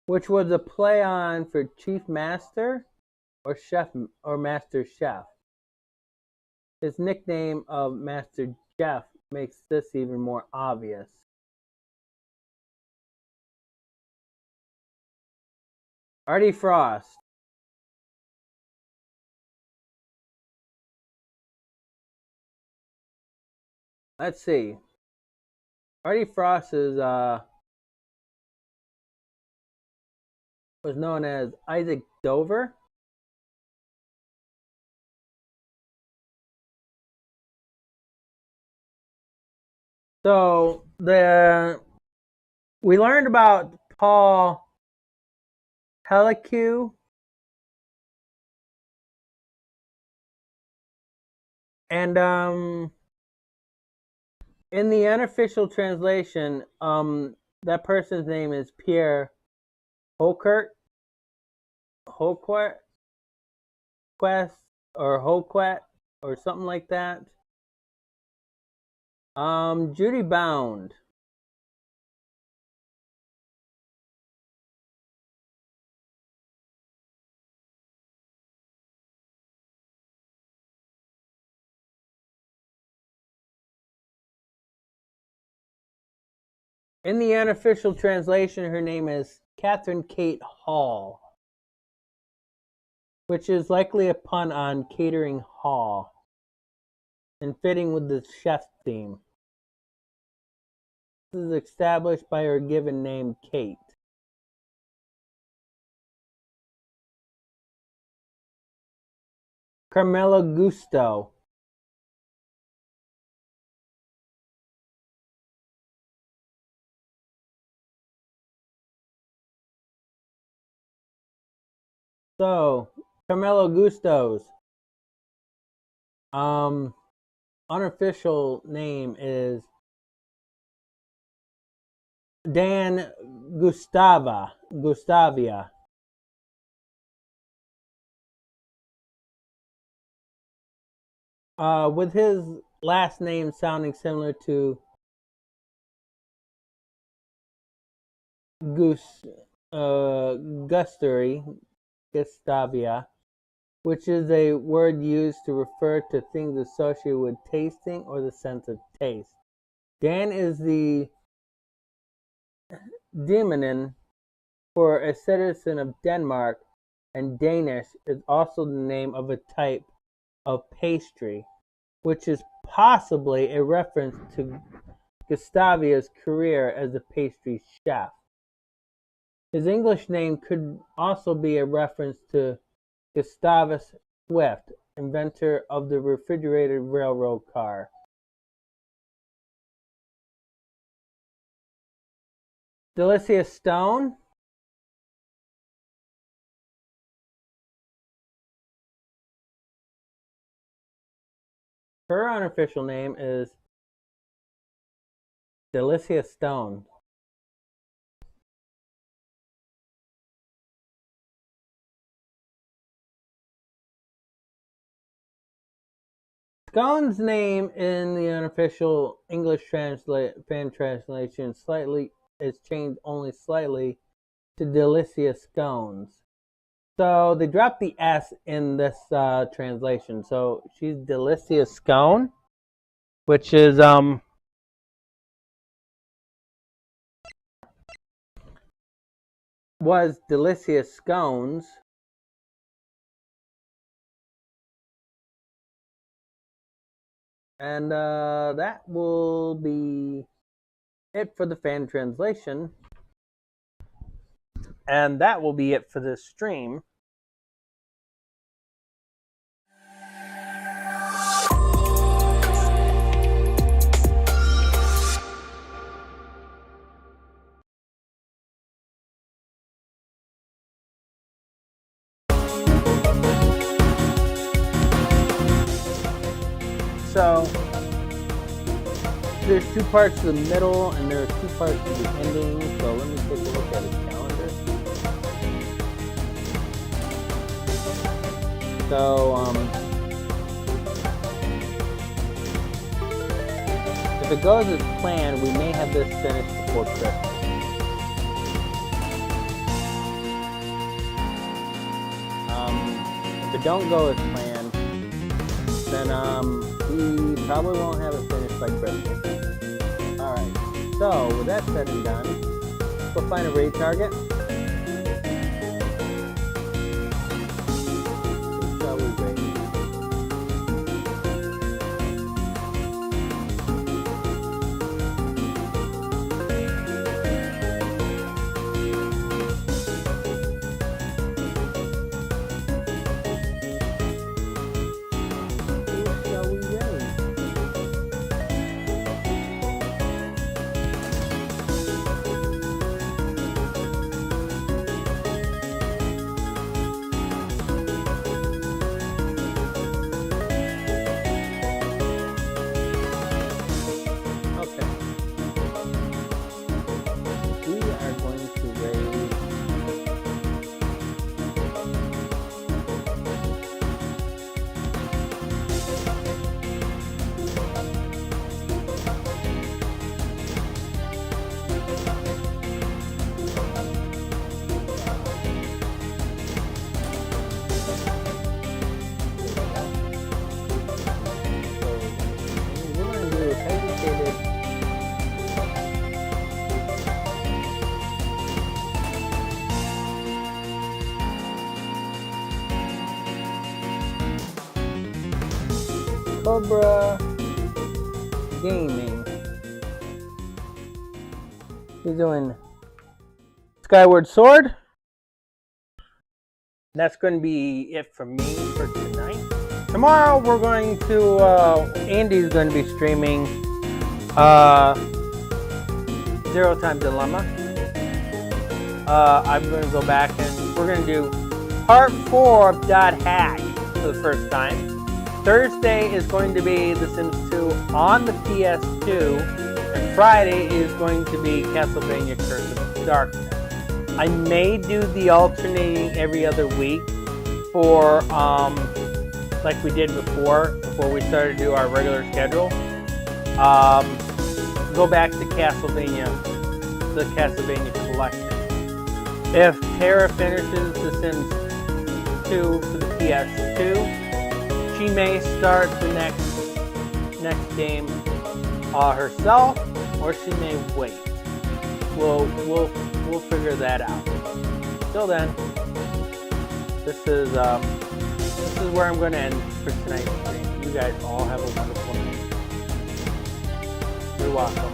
Which was a play on for Chief Master or Chef or Master Chef. His nickname of Master Jeff makes this even more obvious. Artie Frost. Let's see. Artie Frost is was known as Isaac Dover. So we learned about Paul Hellique, And in the unofficial translation, that person's name is Pierre Holquet, or something like that. Judy Bound. In the unofficial translation, her name is Catherine Kate Hall, which is likely a pun on catering hall and fitting with the chef theme. This is established by her given name, Kate. Carmela Gusto. So, Carmelo Gustos. Unofficial name is Dan Gustavia. With his last name sounding similar to Gustavia, which is a word used to refer to things associated with tasting or the sense of taste. Dan is the demonym for a citizen of Denmark, and Danish is also the name of a type of pastry, which is possibly a reference to Gustavia's career as a pastry chef. His English name could also be a reference to Gustavus Swift, inventor of the refrigerated railroad car. Delicia Stone. Her unofficial name is Delicia Stone. Scone's name in the unofficial English fan translation is changed only slightly to Delicia Scones. So they dropped the S in this translation. So she's Delicia Scone, which is was Delicia Scones. And that will be it for the fan translation. And that will be it for this stream. So there's two parts to the middle and there are two parts to the ending. So let me take a look at his calendar. So if it goes as planned, we may have this finished before Christmas. If it don't go as planned, then we probably won't have it finished by Christmas. Alright, so with that said and done, we'll find a raid target. Who shall we raid? Cobra Gaming. He's doing Skyward Sword. That's going to be it for me for tonight. Tomorrow we're going to, Andy's going to be streaming Zero Time Dilemma. I'm going to go back and we're going to do part 4 of Dot Hack for the first time. Thursday is going to be The Sims 2 on the PS2, and Friday is going to be Castlevania Curse of Darkness. I may do the alternating every other week for, like we did before we started to do our regular schedule. Go back to Castlevania, the Castlevania collection. If Tara finishes The Sims 2 for the PS2, she may start the next game herself, or she may wait. We'll figure that out. Till then, this is where I'm going to end for tonight's stream. You guys all have a wonderful night. You're welcome.